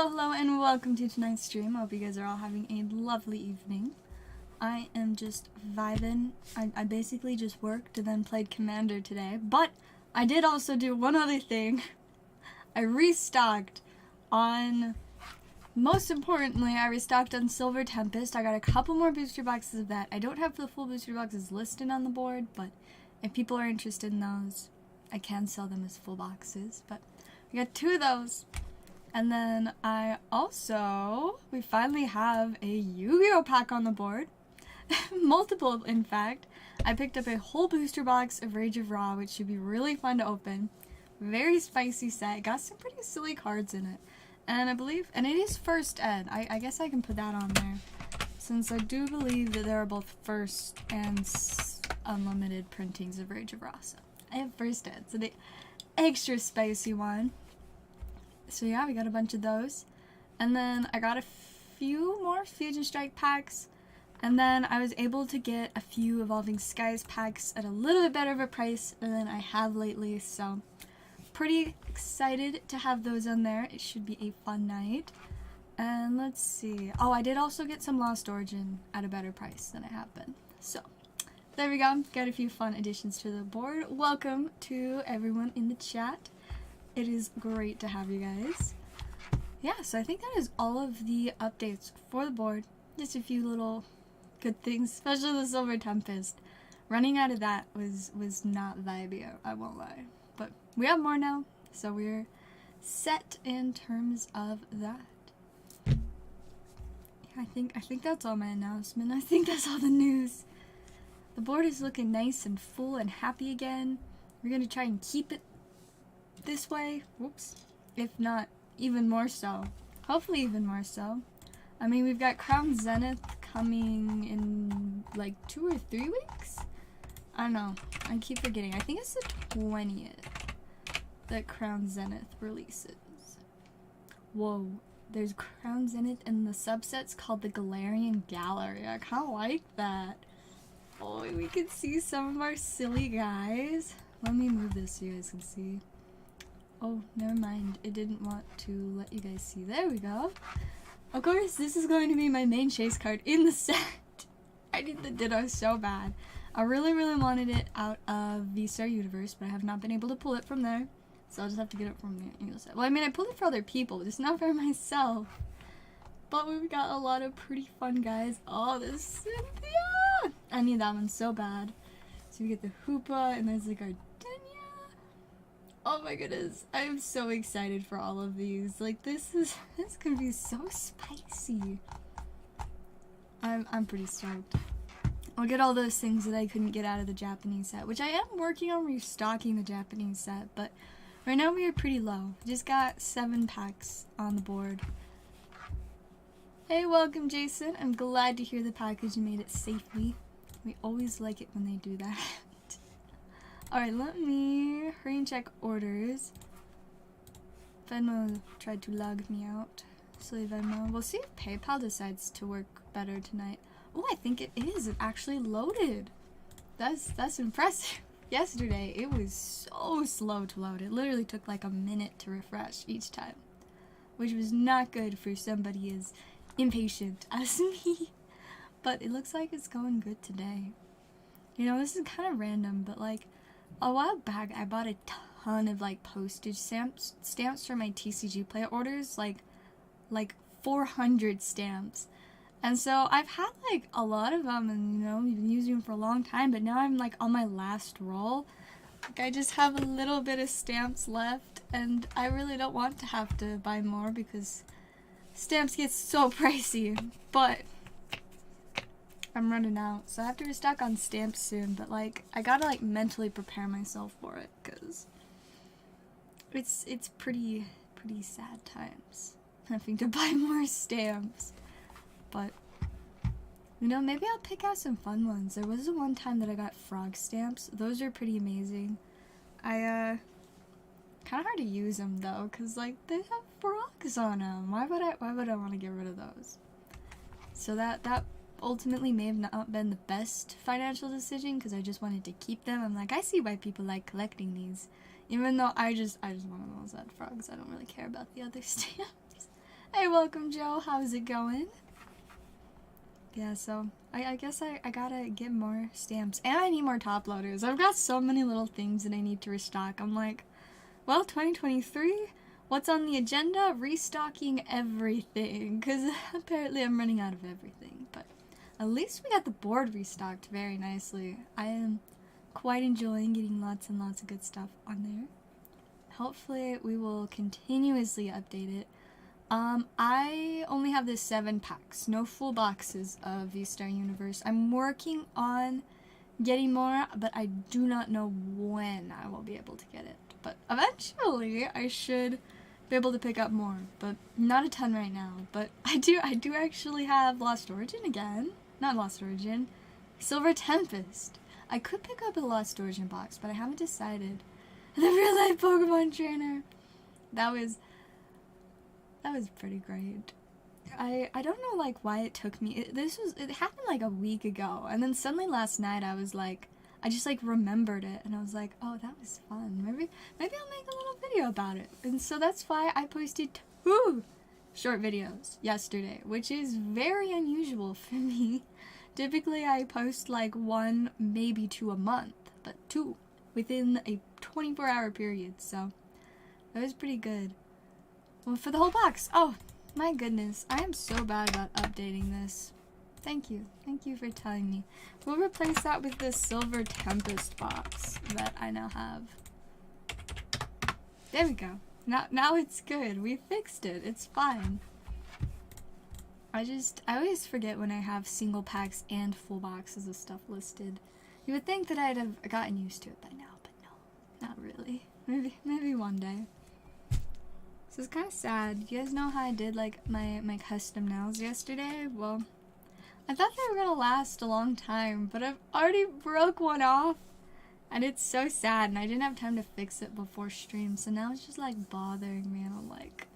Hello, and welcome to tonight's stream. I hope you guys are all having a lovely evening. I am just vibing. I basically just worked and then played Commander today, but I did also do one other thing. I restocked on, most importantly, I restocked on Silver Tempest. I got a couple more booster boxes of that. I don't have the full booster boxes listed on the board, but if people are interested in those, I can sell them as full boxes, but I got 2 of those. And then we finally have a Yu-Gi-Oh pack on the board. Multiple, in fact. I picked up a whole booster box of Rage of Ra, which should be really fun to open. Very spicy set. Got some pretty silly cards in it. And and it is first ed. I guess I can put that on there. Since I do believe that there are both first and unlimited printings of Rage of Ra. So I have first ed. So the extra spicy one. So yeah, we got a bunch of those. And then I got a few more Fusion Strike packs. And then I was able to get a few Evolving Skies packs at a little bit better of a price than I have lately. So pretty excited to have those on there. It should be a fun night. And let's see. Oh, I did also get some Lost Origin at a better price than I have been. So there we go. Got a few fun additions to the board. Welcome to everyone in the chat. It is great to have you guys. Yeah, so I think that is all of the updates for the board. Just a few little good things, especially the Silver Tempest. Running out of that was not vibey, I won't lie. But we have more now, so we're set in terms of that. Yeah, I think that's all my announcement. I think that's all the news. The board is looking nice and full and happy again. We're gonna try and keep it this way, whoops, if not even more so. Hopefully even more so. I mean, we've got Crown Zenith coming in like 2 or 3 weeks? I don't know, I keep forgetting. I think it's the 20th that Crown Zenith releases. Whoa, there's Crown Zenith and the subset's called the Galarian Gallery. I kinda like that. Oh, we can see some of our silly guys. Let me move this so you guys can see. Oh, never mind. It didn't want to let you guys see. There we go. Of course, this is going to be my main chase card in the set. I need the Ditto so bad. I really wanted it out of V-Star Universe, but I have not been able to pull it from there. So I'll just have to get it from the English set. Well, I mean, I pulled it for other people, just not for myself. But we've got a lot of pretty fun guys. Oh, this Cynthia! I need that one so bad. So we get the Hoopa, and there's like our oh my goodness, I am so excited for all of these. Like, this gonna be so spicy. I'm pretty stoked. I'll get all those things that I couldn't get out of the Japanese set, which I am working on restocking the Japanese set, but right now we are pretty low. Just got 7 packs on the board. Hey, welcome Jason. I'm glad to hear the package you made it safely. We always like it when they do that. Alright, let me hurry and check orders. Venmo tried to log me out. Silly Venmo. We'll see if PayPal decides to work better tonight. Oh, I think it is. It actually loaded. That's impressive. Yesterday, it was so slow to load. It literally took like a minute to refresh each time. Which was not good for somebody as impatient as me. But it looks like it's going good today. You know, this is kind of random, but like, a while back, I bought a ton of like postage stamps for my TCG Play orders, like 400 stamps. And so I've had like a lot of them, and you know, been using them for a long time, but now I'm like on my last roll. Like, I just have a little bit of stamps left, and I really don't want to have to buy more because stamps get so pricey, but I'm running out, so I have to restock on stamps soon, but like, I gotta like mentally prepare myself for it, because it's pretty sad times having to buy more stamps. But you know, maybe I'll pick out some fun ones. There was the one time that I got frog stamps. Those are pretty amazing. Kind of hard to use them though, because like, they have frogs on them. Why would I want to get rid of those? So that ultimately may have not been the best financial decision, because I just wanted to keep them. I'm like, I see why people like collecting these, even though I just want those that frogs. I don't really care about the other stamps. Hey, welcome, Joe. How's it going? Yeah, so I guess I gotta get more stamps. And I need more top loaders. I've got so many little things that I need to restock. I'm like, well, 2023, what's on the agenda? Restocking everything. Because apparently I'm running out of everything. But at least we got the board restocked very nicely. I am quite enjoying getting lots and lots of good stuff on there. Hopefully we will continuously update it. I only have this 7 packs, no full boxes of V-Star Universe. I'm working on getting more, but I do not know when I will be able to get it. But eventually I should be able to pick up more, but not a ton right now. But I do actually have Lost Origin again. Not Lost Origin, Silver Tempest. I could pick up a Lost Origin box, but I haven't decided. The real life Pokemon trainer. That was pretty great. I don't know like why it took me. It happened like a week ago, and then suddenly last night I was like, I just like remembered it, and I was like, oh, that was fun. Maybe I'll make a little video about it. And so that's why I posted 2 short videos yesterday, which is very unusual for me. Typically I post like 1, maybe 2 a month, but 2 within a 24-hour period, so that was pretty good. Well, for the whole box. Oh, my goodness. I am so bad about updating this. Thank you. Thank you for telling me. We'll replace that with this Silver Tempest box that I now have. There we go. Now it's good. We fixed it. It's fine. I always forget when I have single packs and full boxes of stuff listed. You would think that I'd have gotten used to it by now, but no. Not really. Maybe one day. So it's kind of sad. You guys know how I did like my custom nails yesterday? Well, I thought they were gonna last a long time, but I've already broke one off, and it's so sad, and I didn't have time to fix it before stream, so now it's just like bothering me, and I'm like,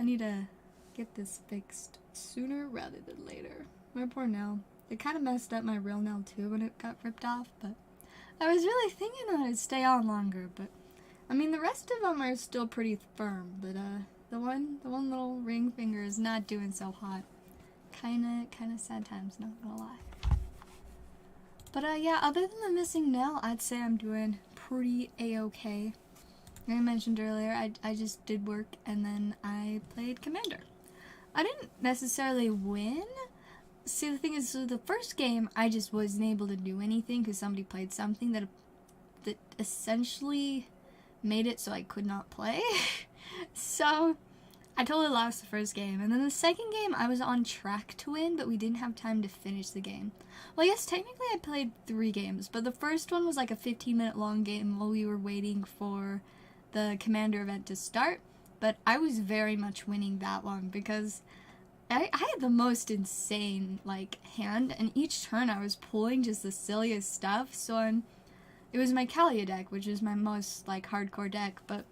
I need to get this fixed sooner rather than later. My poor nail. It kind of messed up my real nail too when it got ripped off, but I was really thinking that it'd stay on longer, but I mean, the rest of them are still pretty firm, but the one little ring finger is not doing so hot. Kinda sad times, not gonna lie. But yeah, other than the missing nail, I'd say I'm doing pretty a-okay. Like I mentioned earlier, I just did work and then I played Commander. I didn't necessarily win. See, the thing is, so the first game I just wasn't able to do anything because somebody played something that essentially made it so I could not play. So I totally lost the first game, and then the second game I was on track to win, but we didn't have time to finish the game. Well, yes, technically I played 3 games, but the first one was like a 15-minute long game while we were waiting for the Commander event to start, but I was very much winning that one because I had the most insane like hand, and each turn I was pulling just the silliest stuff. So it was my Kalia deck, which is my most like hardcore deck, but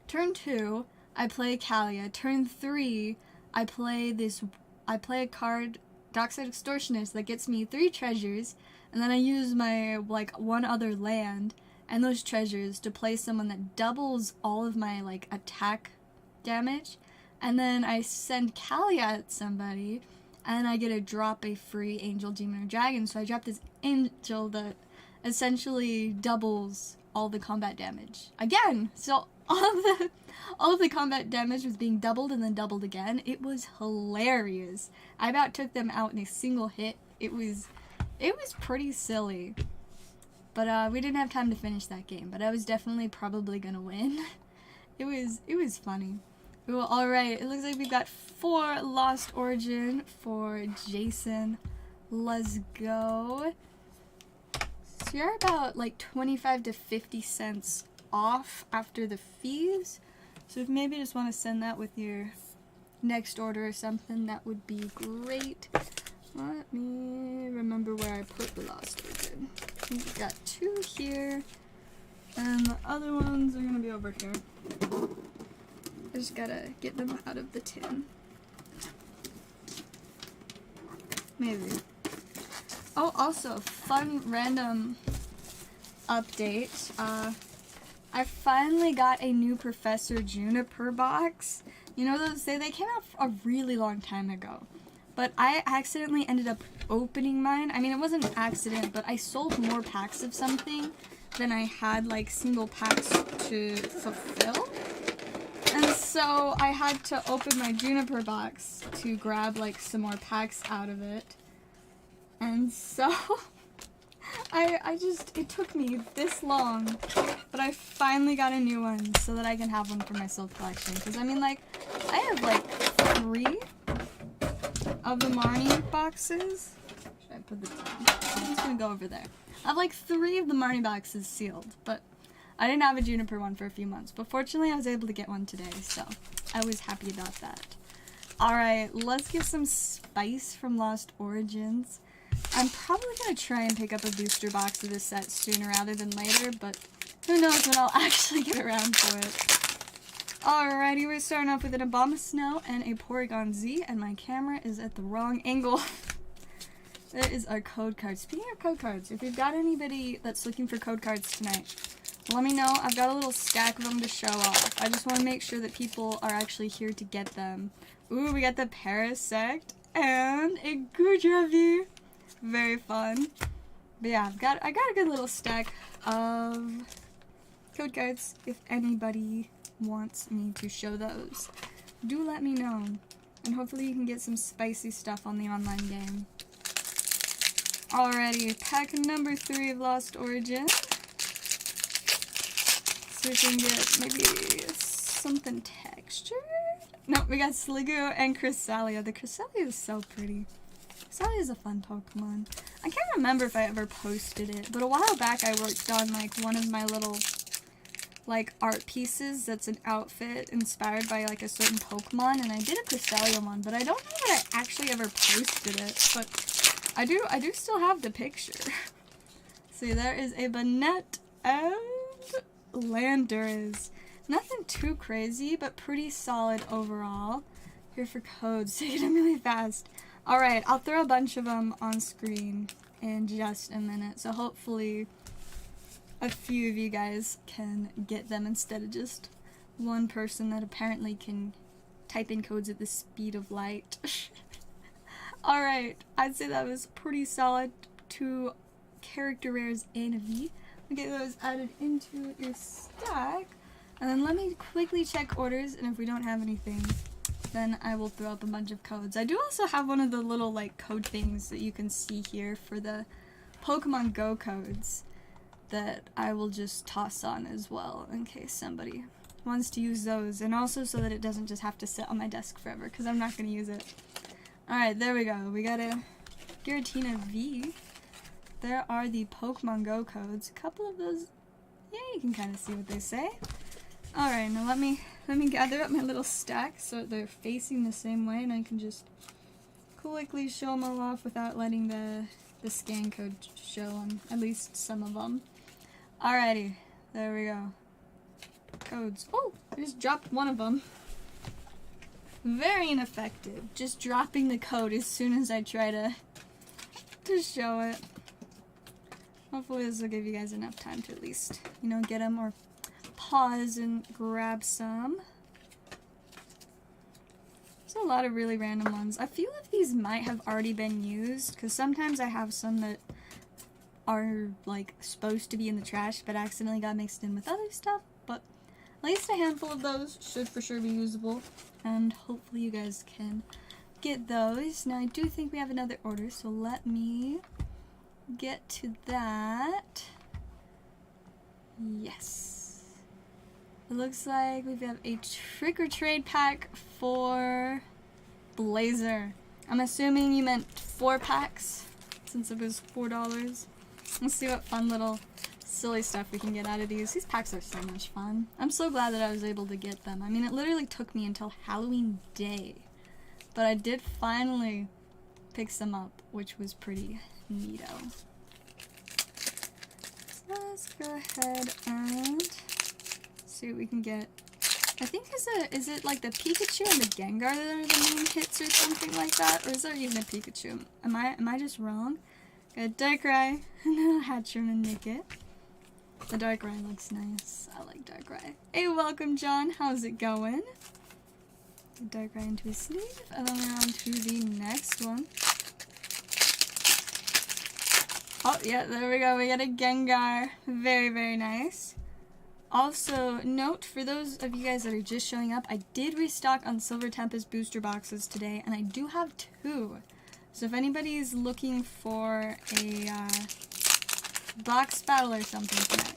turn 2 I play Kalia, turn 3 I play a card, Dockside Extortionist, that gets me 3 treasures, and then I use my like 1 other land and those treasures to play someone that doubles all of my like attack damage, and then I send Kalia at somebody and I get to drop a free Angel, Demon, or Dragon. So I drop this Angel that essentially doubles all the combat damage again. So all of the combat damage was being doubled and then doubled again. It was hilarious. I about took them out in a single hit. It was pretty silly. But we didn't have time to finish that game, but I was definitely probably gonna win. It was funny. Well, alright, it looks like we've got 4 Lost Origin for Jason. Let's go. So you're about like 25 to 50 cents off after the fees. So if maybe you just want to send that with your next order or something, that would be great. Let me remember where I put the Lost Origin. We've got 2 here, and the other ones are gonna be over here. I just gotta get them out of the tin. Maybe. Oh, also, fun random update. I finally got a new Professor Juniper box. You know those, they came out a really long time ago. But I accidentally ended up opening mine. I mean, it wasn't an accident, but I sold more packs of something than I had, like, single packs to fulfill. And so I had to open my Juniper box to grab, like, some more packs out of it. And so it took me this long, but I finally got a new one so that I can have one for my Silk collection. Because, I mean, like, I have, like, 3 of the Marnie boxes. Should I put the I'm just gonna go over there. I have, like, 3 of the Marnie boxes sealed, but I didn't have a Juniper one for a few months. But fortunately, I was able to get one today, so I was happy about that. Alright, let's get some spice from Lost Origins. I'm probably going to try and pick up a booster box of this set sooner rather than later, but who knows when I'll actually get around to it. Alrighty, we're starting off with an Abomasnow and a Porygon Z, and my camera is at the wrong angle. There is our code card. Speaking of code cards, if you've got anybody that's looking for code cards tonight, let me know. I've got a little stack of them to show off. I just want to make sure that people are actually here to get them. Ooh, we got the Parasect and a Yugioh. Very fun. But yeah, I got a good little stack of code cards. If anybody wants me to show those, do let me know. And hopefully you can get some spicy stuff on the online game. Alrighty, pack number 3 of Lost Origin. So we can get maybe something textured. No, we got Sliggoo and Cresselia. The Cresselia is so pretty. Cresselia is a fun Pokemon. I can't remember if I ever posted it, but a while back I worked on, like, one of my little, like, art pieces that's an outfit inspired by, like, a certain Pokemon, and I did a Cresselia one, but I don't know that I actually ever posted it, but I do still have the picture. See, there is a Banette and Landers. Nothing too crazy, but pretty solid overall. Here for codes, taking them really fast. Alright, I'll throw a bunch of them on screen in just a minute, so hopefully a few of you guys can get them instead of just one person that apparently can type in codes at the speed of light. Alright, I'd say that was pretty solid. 2 character rares and a V. We'll get those added into your stack. And then let me quickly check orders, and if we don't have anything, then I will throw up a bunch of codes. I do also have one of the little, like, code things that you can see here for the Pokemon Go codes that I will just toss on as well in case somebody wants to use those, and also so that it doesn't just have to sit on my desk forever, because I'm not going to use it. Alright, there we go. We got a Giratina V. There are the Pokemon Go codes. A couple of those, yeah, you can kind of see what they say. Alright, now let me gather up my little stack so they're facing the same way, and I can just quickly show them all off without letting the scan code show on at least some of them. Alrighty, there we go. Codes. Oh, I just dropped one of them. Very ineffective. Just dropping the code as soon as I try to show it. Hopefully this will give you guys enough time to at least, you know, get them or pause and grab some. There's a lot of really random ones. A few of these might have already been used, because sometimes I have some that are, like, supposed to be in the trash but accidentally got mixed in with other stuff, but at least a handful of those should for sure be usable, and hopefully you guys can get those. Now I do think we have another order, so let me get to that. Yes. It looks like we have a trick or trade pack for Blazer. I'm assuming you meant 4 packs since it was $4. Let's see what fun little silly stuff we can get out of these. These packs are so much fun. I'm so glad that I was able to get them. I mean, it literally took me until Halloween Day, but I did finally pick some up, which was pretty neato. So let's go ahead and see what we can get. I think is it like the Pikachu and the Gengar that are the main hits or something like that? Or is there even a Pikachu? Am I just wrong? Got a Darkrai and a Hatchrim and Nickit. The Darkrai looks nice. I like Darkrai. Hey, welcome John. How's it going? The Darkrai into his sleeve, and then we're on to the next one. Oh, yeah, there we go. We got a Gengar. Very, very nice. Also, note, for those of you guys that are just showing up, I did restock on Silver Tempest booster boxes today, and I do have 2. So if anybody's looking for a box battle or something tonight,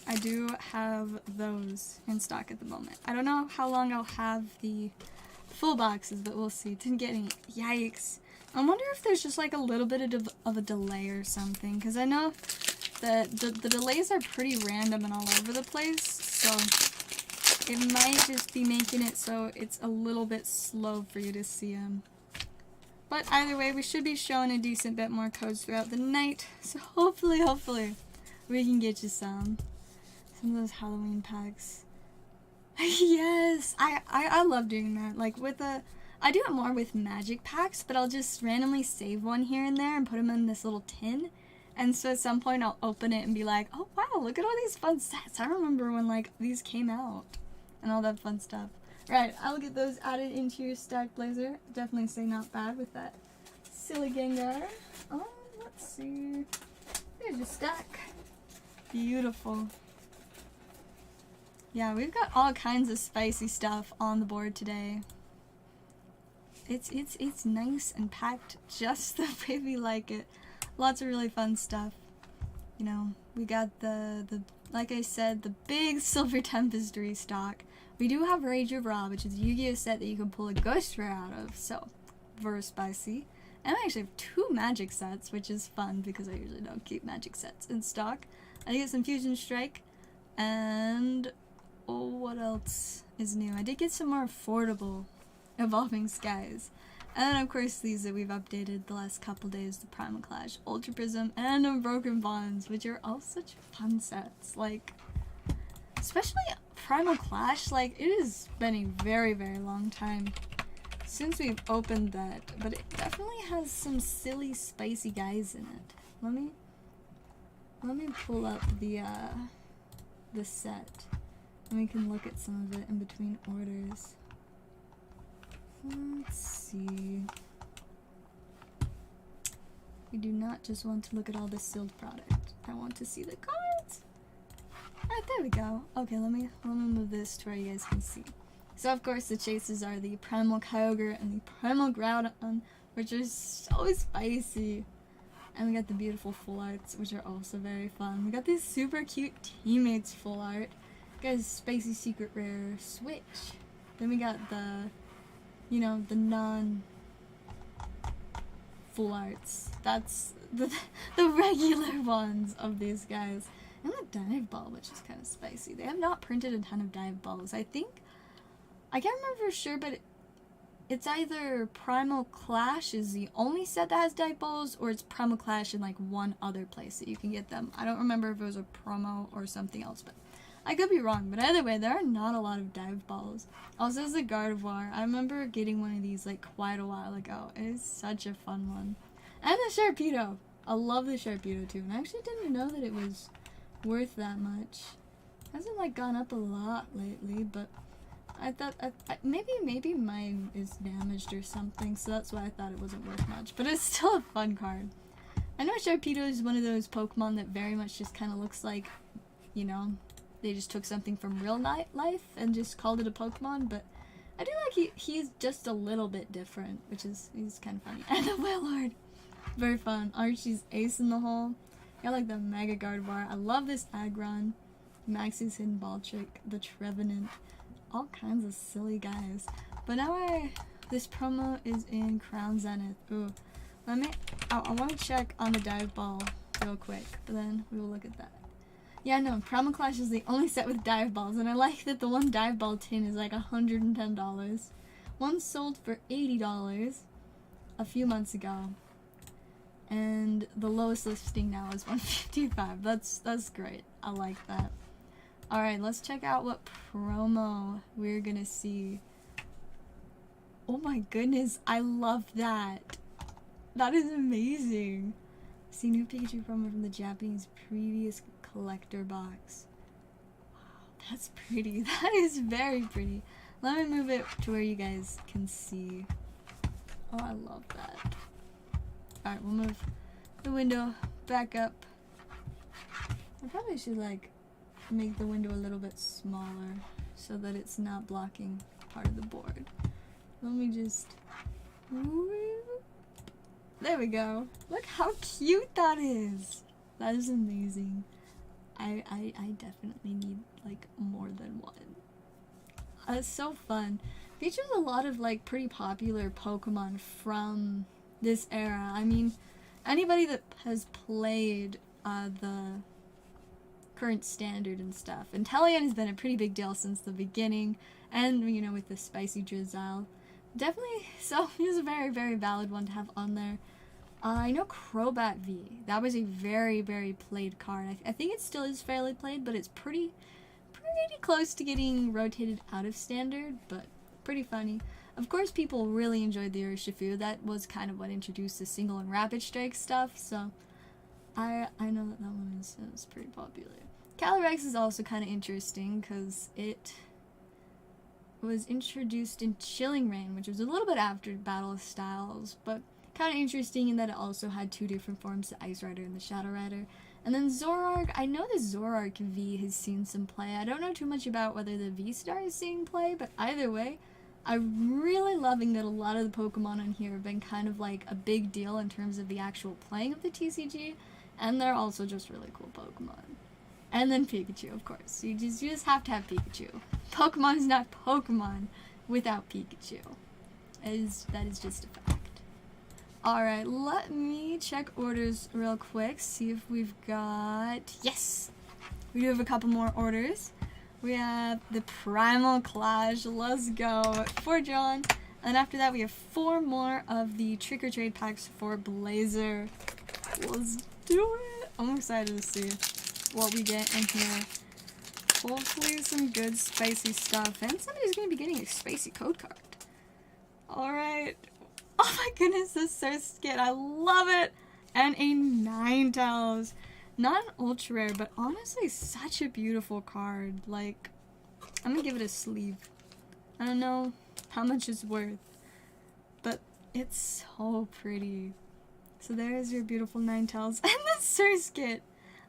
I do have those in stock at the moment. I don't know how long I'll have the full boxes, but we'll see. Didn't get any. Yikes. I wonder if there's just like a little bit of a delay or something, because I know that the delays are pretty random and all over the place, so it might just be making it so it's a little bit slow for you to see them. But either way, we should be showing a decent bit more codes throughout the night, so hopefully we can get you some of those Halloween packs. Yes, I love doing that. Like with I do it more with magic packs, but I'll just randomly save one here and there and put them in this little tin. And so at some point I'll open it and be like, oh wow, look at all these fun sets. I remember when like these came out and all that fun stuff. Right, I'll get those added into your stack, Blazer. Definitely say not bad with that silly Gengar. Oh, let's see. There's your stack. Beautiful. Yeah, we've got all kinds of spicy stuff on the board today. It's nice and packed just the way we like it. Lots of really fun stuff. You know, we got the like I said, the big Silver Tempest restock. We do have Rage of Ra, which is a Yu-Gi-Oh set that you can pull a Ghost Rare out of, so very spicy. And I actually have 2 magic sets, which is fun because I usually don't keep magic sets in stock. I did get some Fusion Strike, and oh, what else is new? I did get some more affordable Evolving Skies. And then, of course, these that we've updated the last couple days, the Primal Clash, Ultra Prism, and Unbroken Bonds, which are all such fun sets. Like, especially Primal Clash, like, it has been a very, very long time since we've opened that, but it definitely has some silly, spicy guys in it. Let me pull up the set, and we can look at some of it in between orders. Let's see. We do not just want to look at all the sealed product. I want to see the cards. Alright, there we go. Okay, let me move this to where you guys can see. So of course the chases are the Primal Kyogre and the Primal Groudon, which are so spicy. And we got the beautiful full arts, which are also very fun. We got these super cute teammates full art. We got a spicy secret rare switch. Then we got the, you know, the non full arts. That's the regular ones of these guys. And the dive ball, which is kind of spicy. They have not printed a ton of dive balls. I can't remember for sure, but it's either Primal Clash is the only set that has dive balls, or it's Primal Clash in like one other place that you can get them. I don't remember if it was a promo or something else, but I could be wrong. But either way, there are not a lot of dive balls. Also, as a Gardevoir, I remember getting one of these like quite a while ago. It is such a fun one. And the Sharpedo. I love the Sharpedo too, and I actually didn't know that it was worth that much. Hasn't like gone up a lot lately, but I thought maybe mine is damaged or something, so that's why I thought it wasn't worth much. But it's still a fun card. I know Sharpedo is one of those Pokemon that very much just kind of looks like, you know, they just took something from real life and just called it a Pokemon, but I do like he's just a little bit different, which is, he's kind of funny. And the Wailord! Very fun. Archie's Ace in the Hole. I like the Mega Gardevoir. I love this Aggron. Maxie's Hidden Ball Trick. The Trevenant. All kinds of silly guys. But now this promo is in Crown Zenith. Ooh. I want to check on the dive ball real quick, but then we will look at that. Yeah, no, Primal Clash is the only set with dive balls, and I like that the one dive ball tin is like $110. One sold for $80 a few months ago, and the lowest listing now is $155. That's great. I like that. Alright, let's check out what promo we're gonna see. Oh my goodness, I love that. That is amazing. See new Pikachu promo from the Japanese previous collector box. Wow, that's pretty. That is very pretty. Let me move it to where you guys can see. Oh, I love that. Alright, we'll move the window back up. I probably should like make the window a little bit smaller so that it's not blocking part of the board. Let me just... There we go. Look how cute that is. That is amazing. I definitely need like more than one. It's so fun. Features a lot of like pretty popular Pokemon from this era. I mean, anybody that has played the current standard and stuff. And Teleon has been a pretty big deal since the beginning. And, you know, with the spicy drizzle. Definitely, so he's a very, very valid one to have on there. I know Crobat V. That was a very, very played card. I think it still is fairly played, but it's pretty close to getting rotated out of standard, but pretty funny. Of course, people really enjoyed the Urshifu. That was kind of what introduced the single and rapid strike stuff, so I know that one is pretty popular. Calyrex is also kind of interesting because it was introduced in Chilling Reign, which was a little bit after Battle of Styles, but kind of interesting in that it also had two different forms, the Ice Rider and the Shadow Rider. And then Zoroark, I know the Zoroark V has seen some play. I don't know too much about whether the V-Star is seeing play, but either way, I'm really loving that a lot of the Pokemon on here have been kind of like a big deal in terms of the actual playing of the TCG, and they're also just really cool Pokemon. And then Pikachu, of course. You just have to have Pikachu. Pokemon is not Pokemon without Pikachu. That is just a fact. Alright, let me check orders real quick, see if we've got... Yes! We do have a couple more orders. We have the Primal Clash, let's go, for John. And after that we have 4 more of the Trick or Trade packs for Blazer. Let's do it! I'm excited to see what we get in here. Hopefully some good spicy stuff. And somebody's going to be getting a spicy code card. Alright. Oh my goodness, this Surskit. I love it. And a Ninetales. Not an ultra rare, but honestly such a beautiful card. Like, I'm going to give it a sleeve. I don't know how much it's worth, but it's so pretty. So there's your beautiful Ninetales. And the Surskit.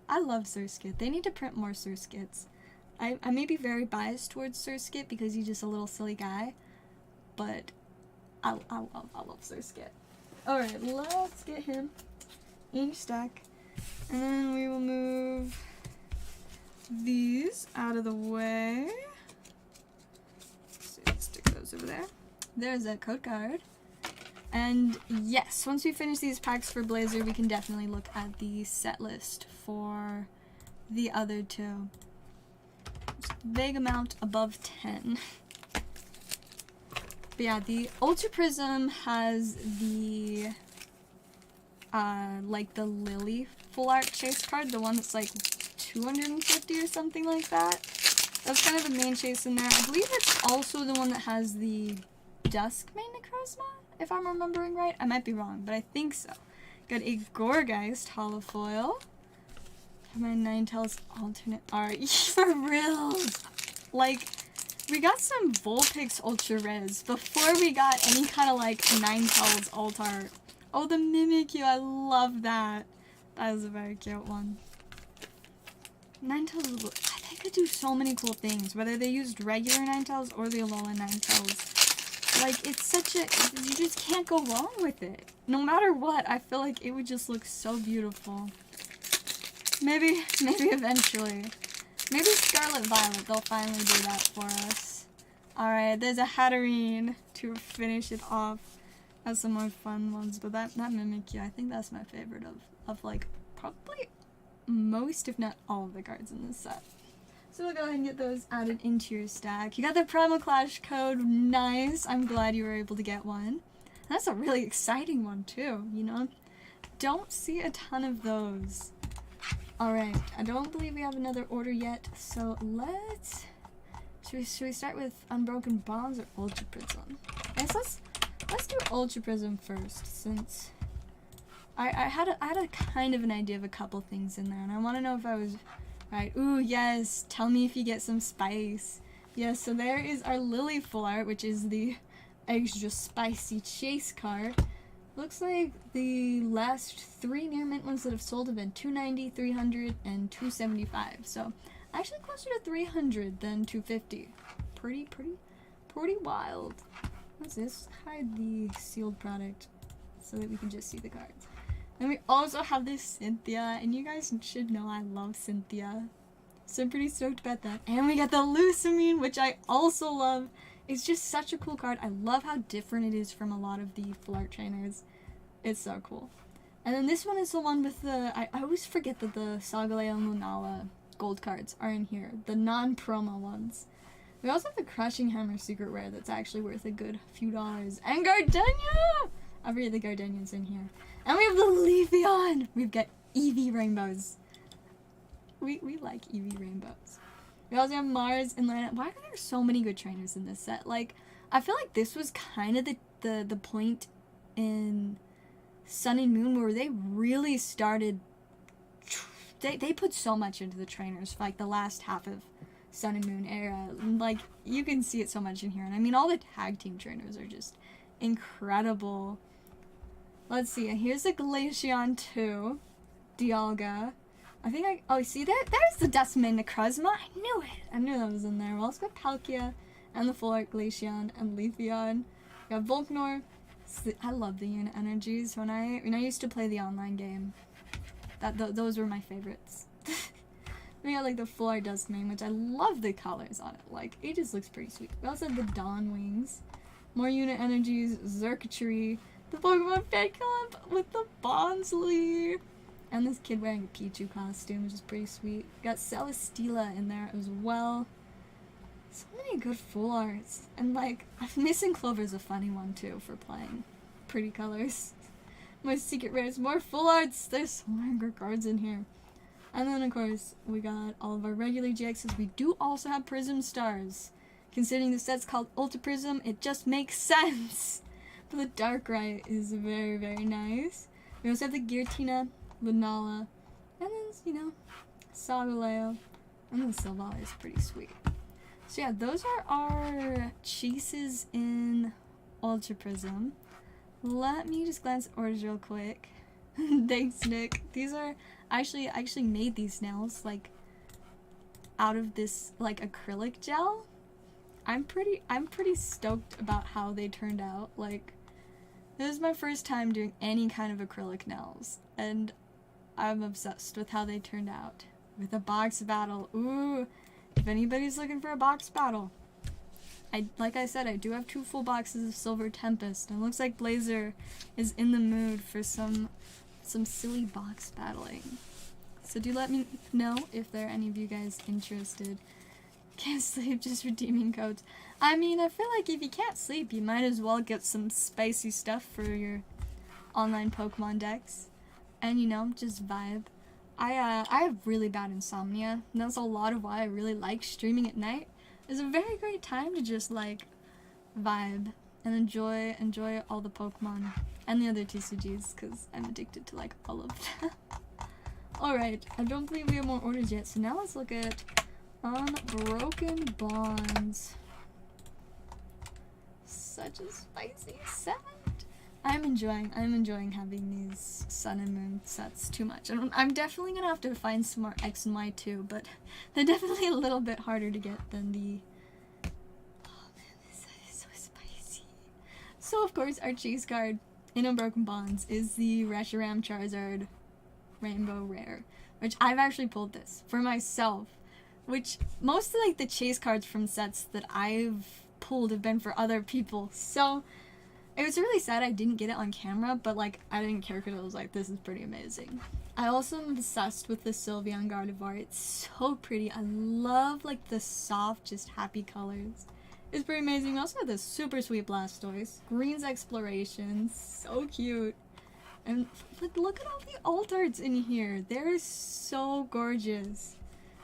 I love Surskit. They need to print more Surskits. I may be very biased towards Surskit because he's just a little silly guy, but I love Surskit. Alright, let's get him in stack. And then we will move these out of the way. So stick those over there. There's a code card. And yes, once we finish these packs for Blazer, we can definitely look at the set list for the other two. Just a vague amount above 10. But yeah, the Ultra Prism has the like the Lily full art chase card, the one that's like 250 or something like that. That's kind of the main chase in there. I believe it's also the one that has the Dusk Mane Necrozma, if I'm remembering right. I might be wrong, but I think so. Got a Gourgeist holofoil. My Ninetales alternate art. For reals! Like, we got some Vulpix Ultra Res before we got any kind of like Ninetales alt art. Oh, the Mimikyu, I love that. That is a very cute one. Ninetales, I think could do so many cool things, whether they used regular Ninetales or the Alolan Ninetales. Like, it's such a, you just can't go wrong with it. No matter what, I feel like it would just look so beautiful. Maybe eventually. Maybe Scarlet Violet, they'll finally do that for us. Alright, there's a Hatterene to finish it off. Has some more fun ones, but that Mimikyu, I think that's my favorite of like, probably most, if not all of the cards in this set. So we'll go ahead and get those added into your stack. You got the Primal Clash code, nice. I'm glad you were able to get one. That's a really exciting one too, you know? Don't see a ton of those. Alright, I don't believe we have another order yet, so let's... Should we start with Unbroken Bonds or Ultra Prism? I guess let's do Ultra Prism first, since I had a kind of an idea of a couple things in there, and I want to know if I was right. Ooh, yes, tell me if you get some spice. Yes, so there is our Lily full art, which is the extra spicy chase card. Looks like the last 3 near mint ones that have sold have been 290, 300, and 275. So actually closer to 300 than 250. Pretty wild. What's this? Hide the sealed product so that we can just see the cards. And we also have this Cynthia, and you guys should know I love Cynthia. So I'm pretty stoked about that. And we got the Lusamine, which I also love. It's just such a cool card. I love how different it is from a lot of the full art trainers. It's so cool. And then this one is the one with the... I always forget that the Solgaleo and Lunala gold cards are in here. The non-promo ones. We also have the Crushing Hammer secret rare that's actually worth a good few dollars. And Gardenia! I forget the Gardenia's in here. And we have the Leafeon! We've got Eevee rainbows. We like Eevee rainbows. We also have Mars and Lana. Why are there so many good trainers in this set? Like, I feel like this was kind of the point in Sun and Moon where they really started... They put so much into the trainers for, like, the last half of Sun and Moon era. Like, you can see it so much in here. And I mean, all the tag team trainers are just incredible. Let's see. Here's the Glaceon 2. Dialga. I think oh, see that? There's the Decimate Necrozma. I knew it. I knew that was in there. We also got Palkia and the Full Art Glaceon and Leafeon. We got Volknor. I love the unit energies. When I used to play the online game, those were my favorites. We got like the Full Art Duskmane, which I love the colors on it. Like, it just looks pretty sweet. We also have the Dawn Wings. More unit energies, Xurkitree, the Pokemon Fan Club with the Bonsly. And this kid wearing a Pichu costume, which is pretty sweet. Got Celesteela in there as well. So many good full arts. And like, Missing Clover is a funny one too for playing pretty colors. More secret rares, more full arts. There's so many good cards in here. And then of course, we got all of our regular GXs. We do also have Prism Stars. Considering the set's called Ultra Prism, it just makes sense. But the Darkrai is very, very nice. We also have the Giratina, Lunala, and then, you know, Solgaleo, and then Zellaveire is pretty sweet. So yeah, those are our chases in Ultra Prism. Let me just glance at orders real quick. Thanks, Nick. These are I actually made these nails like out of this like acrylic gel. I'm pretty stoked about how they turned out. Like, this is my first time doing any kind of acrylic nails, and I'm obsessed with how they turned out. With a box battle. Ooh, if anybody's looking for a box battle. Like I said, I do have 2 full boxes of Silver Tempest, and it looks like Blazer is in the mood for some silly box battling. So do let me know if there are any of you guys interested. Can't sleep, just redeeming codes. I mean, I feel like if you can't sleep, you might as well get some spicy stuff for your online Pokemon decks. And, you know, just vibe. I have really bad insomnia, and that's a lot of why I really like streaming at night. It's a very great time to just, like, vibe and enjoy all the Pokemon and the other TCGs, because I'm addicted to, like, all of them. Alright, I don't believe we have more orders yet, so now let's look at Unbroken Bonds. Such a spicy set. I'm enjoying having these Sun and Moon sets too much. I'm definitely gonna have to find some more X and Y too, but they're definitely a little bit harder to get than the... Oh man, this set is so spicy. So of course, our chase card in Unbroken Bonds is the Reshiram Charizard Rainbow Rare, which I've actually pulled this for myself, which most of like the chase cards from sets that I've pulled have been for other people, so it was really sad I didn't get it on camera, but like I didn't care because I was like, this is pretty amazing. I also am obsessed with the Sylveon Gardevoir. It's so pretty. I love like the soft, just happy colors. It's pretty amazing. We also have this super sweet Blastoise. Green's Exploration, so cute. And like, look at all the alt-arts in here. They're so gorgeous.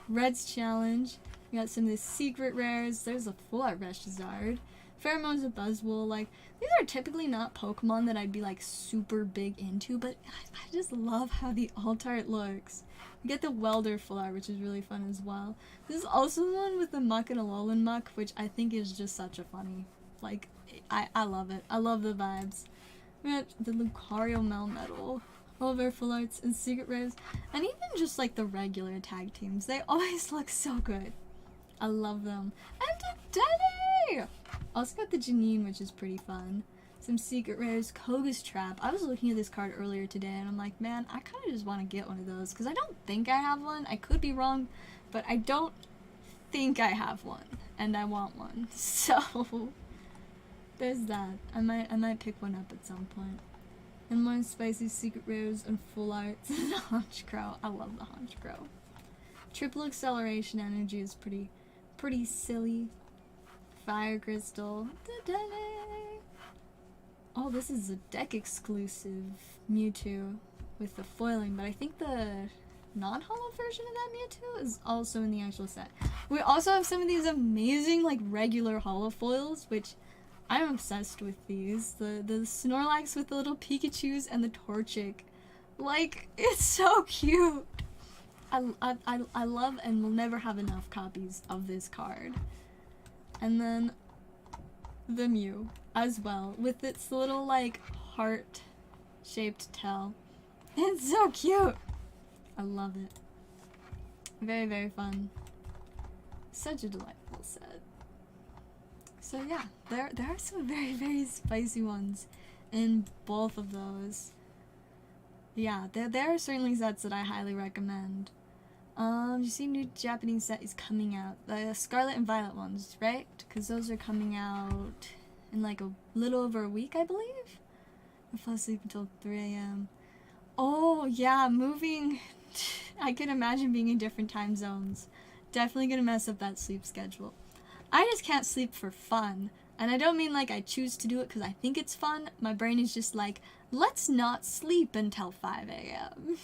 Red's Challenge. We got some of the secret rares. There's a full art Reshizard. Pheromones of Buzzwole, like, these are typically not Pokemon that I'd be, like, super big into, but I just love how the alt art looks. We get the Welder full art, which is really fun as well. This is also the one with the Muck and Alolan Muck, which I think is just such a funny, like, I love it. I love the vibes. We got the Lucario Melmetal, all of our full arts and secret rares, and even just, like, the regular tag teams. They always look so good. I love them. And a Denny! Also got the Janine, which is pretty fun. Some secret rares, Koga's Trap. I was looking at this card earlier today, and I'm like, man, I kind of just want to get one of those, because I don't think I have one. I could be wrong, but I don't think I have one, and I want one. So, there's that. I might pick one up at some point. And more spicy secret rares and full arts. And Haunch Crow. I love the Haunch Crow. Triple acceleration energy is pretty silly. Fire Crystal. Oh, this is a deck exclusive Mewtwo with the foiling, but I think the non-holo version of that Mewtwo is also in the actual set. We also have some of these amazing, like, regular holo foils, which I'm obsessed with these. The Snorlax with the little Pikachus and the Torchic. Like, it's so cute! I love and will never have enough copies of this card. And then the Mew as well, with its little, like, heart-shaped tail. It's so cute! I love it. Very, very fun. Such a delightful set. So yeah, there are some very, very spicy ones in both of those. Yeah, there are certainly sets that I highly recommend. You see new Japanese set is coming out. The Scarlet and Violet ones, right? Because those are coming out in like a little over a week, I believe? I fall asleep until 3 a.m. Oh, yeah, moving. I can imagine being in different time zones. Definitely gonna mess up that sleep schedule. I just can't sleep for fun. And I don't mean like I choose to do it because I think it's fun. My brain is just like, let's not sleep until 5 a.m.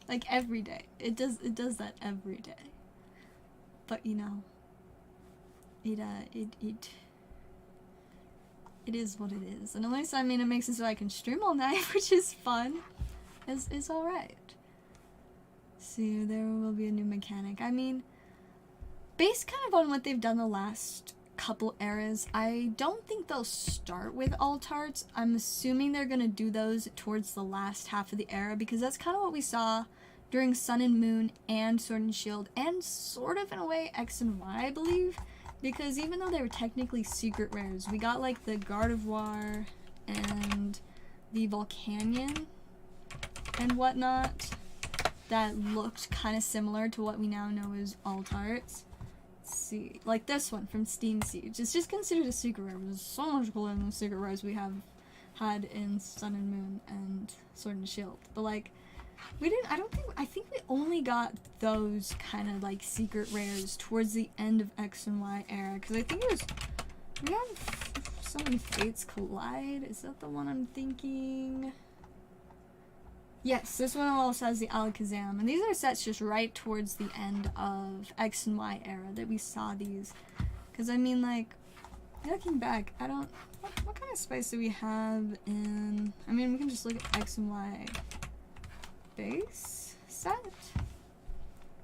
Like every day. It does that every day. But you know, it is what it is. And at least, I mean, it makes it so I can stream all night, which is fun. It's alright. See, there will be a new mechanic. I mean, based kind of on what they've done the last couple eras, I don't think they'll start with alt arts. I'm assuming they're gonna do those towards the last half of the era, because that's kind of what we saw during Sun and Moon and Sword and Shield, and sort of in a way X and Y, I believe, because even though they were technically secret rares, we got like the Gardevoir and the Volcanion and whatnot that looked kind of similar to what we now know as alt arts. See, like this one from Steam Siege. It's just considered a secret rare, but it's so much cooler than the secret rares we have had in Sun and Moon and Sword and Shield. But like, I think we only got those kind of like secret rares towards the end of X and Y era, because I think we have so many Fates Collide. Is that the one I'm thinking? Yes, this one also has the Alakazam, and these are sets just right towards the end of X and Y era that we saw these. Because I mean, like, looking back, I don't, what kind of spice do we have in, I mean, we can just look at X and Y base set.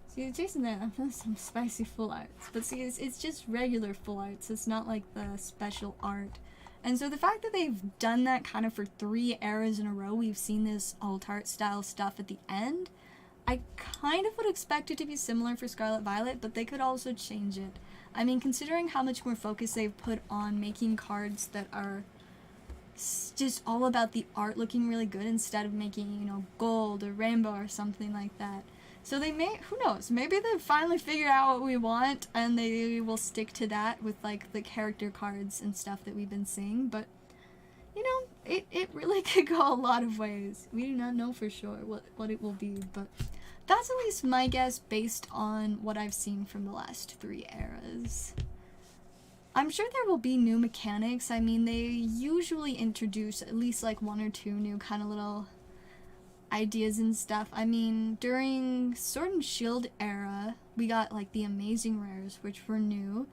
See, Jason there, I'm feeling some spicy full arts, but see, it's just regular full arts, it's not like the special art. And so the fact that they've done that kind of for 3 eras in a row, we've seen this alt art style stuff at the end, I kind of would expect it to be similar for Scarlet Violet, but they could also change it. I mean, considering how much more focus they've put on making cards that are just all about the art looking really good instead of making, you know, gold or rainbow or something like that. So they may, who knows, maybe they've finally figured out what we want and they will stick to that with like the character cards and stuff that we've been seeing, but you know, it really could go a lot of ways. We do not know for sure what it will be, but that's at least my guess based on what I've seen from the last 3 eras. I'm sure there will be new mechanics. I mean, they usually introduce at least like 1 or 2 new kind of little ideas and stuff. I mean, during Sword and Shield era, we got like the amazing rares, which were new.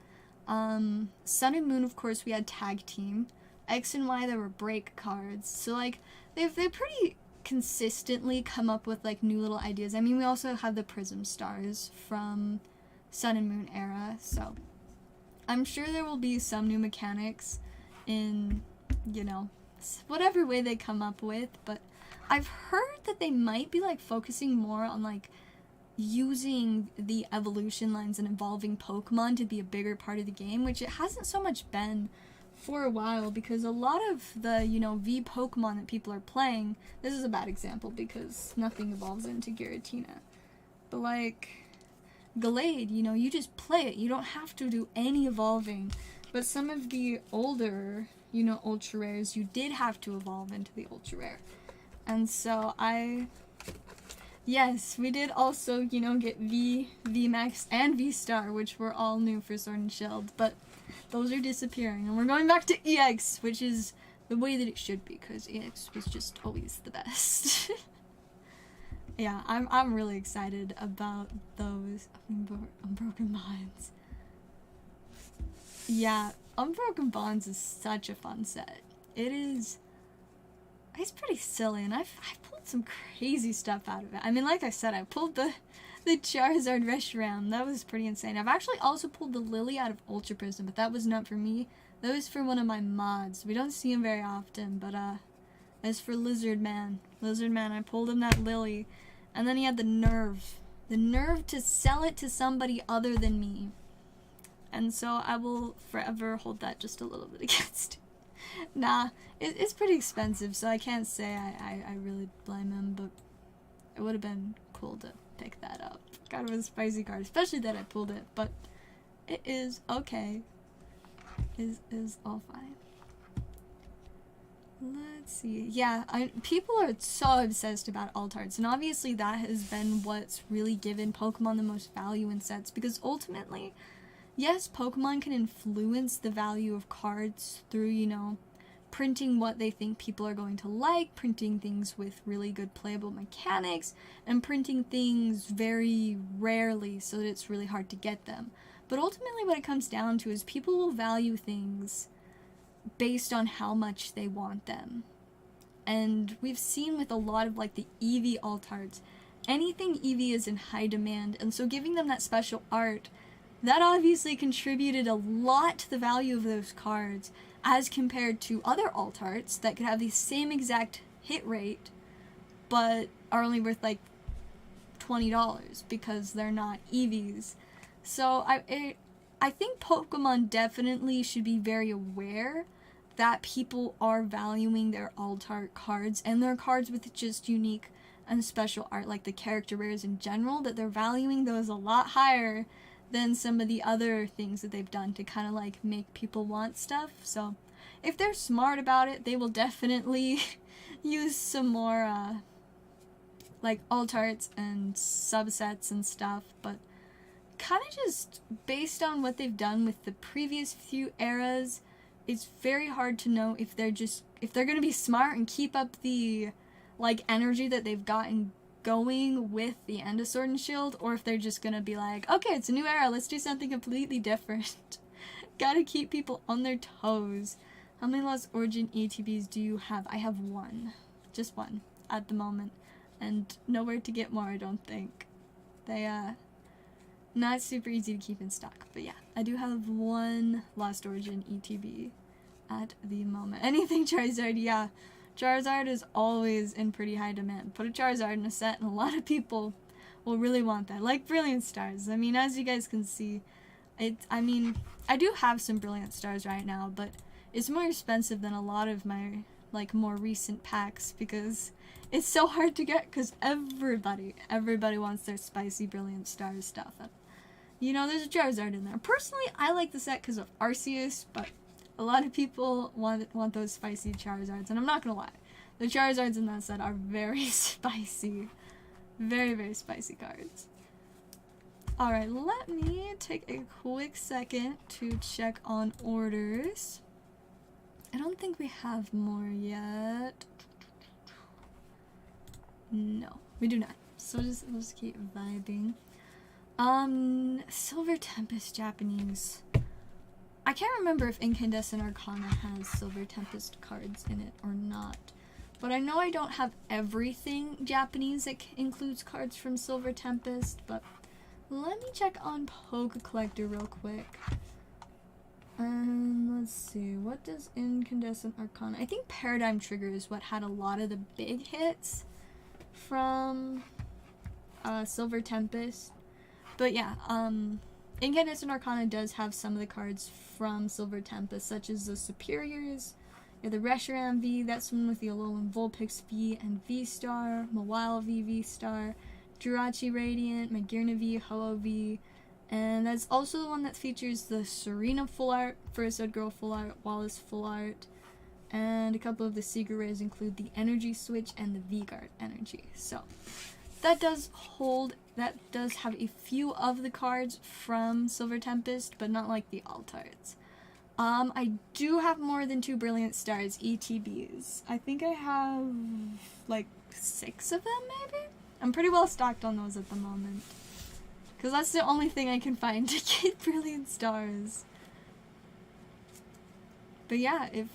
Sun and Moon, of course, we had Tag Team. X and Y, there were break cards. So, like, they've pretty consistently come up with, like, new little ideas. I mean, we also have the Prism stars from Sun and Moon era, so I'm sure there will be some new mechanics in, you know, whatever way they come up with, but I've heard that they might be, like, focusing more on, like, using the evolution lines and evolving Pokemon to be a bigger part of the game, which it hasn't so much been for a while, because a lot of the, you know, V Pokemon that people are playing, this is a bad example because nothing evolves into Giratina, but like Glade, you know, you just play it, you don't have to do any evolving, but some of the older, you know, ultra rares, you did have to evolve into the ultra rare. And so yes, we did also, you know, get V, VMAX, and V-Star, which were all new for Sword and Shield, but those are disappearing, and we're going back to EX, which is the way that it should be, because EX was just always the best. Yeah, I'm really excited about those Unbroken Bonds. Yeah, Unbroken Bonds is such a fun set. It's pretty silly, and I've pulled some crazy stuff out of it. I mean, like I said, I pulled the Charizard Reshiram. That was pretty insane. I've actually also pulled the Lily out of Ultra Prism, but that was not for me. That was for one of my mods. We don't see him very often, but as for Lizard Man, I pulled him that Lily, and then he had the nerve to sell it to somebody other than me. And so I will forever hold that just a little bit against him. Nah, it's pretty expensive, so I can't say I really blame him, but it would have been cool to pick that up. Kind of a spicy card, especially that I pulled it, but it is okay. Is all fine. Let's see. Yeah, people are so obsessed about alt arts, and obviously that has been what's really given Pokemon the most value in sets, because ultimately, yes, Pokemon can influence the value of cards through, you know, printing what they think people are going to like, printing things with really good playable mechanics, and printing things very rarely so that it's really hard to get them. But ultimately what it comes down to is people will value things based on how much they want them. And we've seen with a lot of like the Eevee alt arts, anything Eevee is in high demand, and so giving them that special art, that obviously contributed a lot to the value of those cards as compared to other alt arts that could have the same exact hit rate but are only worth like $20 because they're not Eevees. So I think Pokemon definitely should be very aware that people are valuing their alt art cards and their cards with just unique and special art, like the character rares in general, that they're valuing those a lot higher than some of the other things that they've done to kind of like make people want stuff. So if they're smart about it, they will definitely use some more like alt arts and subsets and stuff, but kind of just based on what they've done with the previous few eras, it's very hard to know if they're going to be smart and keep up the like energy that they've gotten going with the end of Sword and Shield, or if they're just gonna be like, okay, it's a new era, let's do something completely different. Gotta keep people on their toes. How many Lost Origin ETBs do you have? I have one. Just one at the moment. And nowhere to get more, I don't think. They, not super easy to keep in stock. But yeah, I do have one Lost Origin ETB at the moment. Anything Charizard, yeah. Charizard is always in pretty high demand. Put a Charizard in a set and a lot of people will really want that. Like Brilliant Stars. I mean, as you guys can see, I do have some Brilliant Stars right now, but it's more expensive than a lot of my, like, more recent packs because it's so hard to get because everybody wants their spicy Brilliant Stars stuff. And, you know, there's a Charizard in there. Personally, I like the set because of Arceus, but a lot of people want those spicy Charizards, and I'm not gonna lie, the Charizards in that set are very spicy. Very, very spicy cards. Alright, let me take a quick second to check on orders. I don't think we have more yet. No, we do not. So we'll just keep vibing. Silver Tempest Japanese. I can't remember if Incandescent Arcana has Silver Tempest cards in it or not. But I know I don't have everything Japanese that includes cards from Silver Tempest, but let me check on Poke Collector real quick. Let's see, what does Incandescent Arcana... I think Paradigm Trigger is what had a lot of the big hits from Silver Tempest. But yeah, Incandescent Arcana does have some of the cards from Silver Tempest, such as the Superiors, the Reshiram V, that's one with the Alolan Vulpix V and V-Star, Mawile V, V-Star, Jirachi Radiant, Magearna V, Ho-Oh V, and that's also the one that features the Serena full art, Furisode Girl full art, Wallace full art, and a couple of the secret rares include the Energy Switch and the V-Guard Energy. So that does have a few of the cards from Silver Tempest, but not like the alt-arts. I do have more than 2 Brilliant Stars ETBs. I think I have like 6 of them maybe? I'm pretty well stocked on those at the moment. Because that's the only thing I can find to get Brilliant Stars. But yeah, if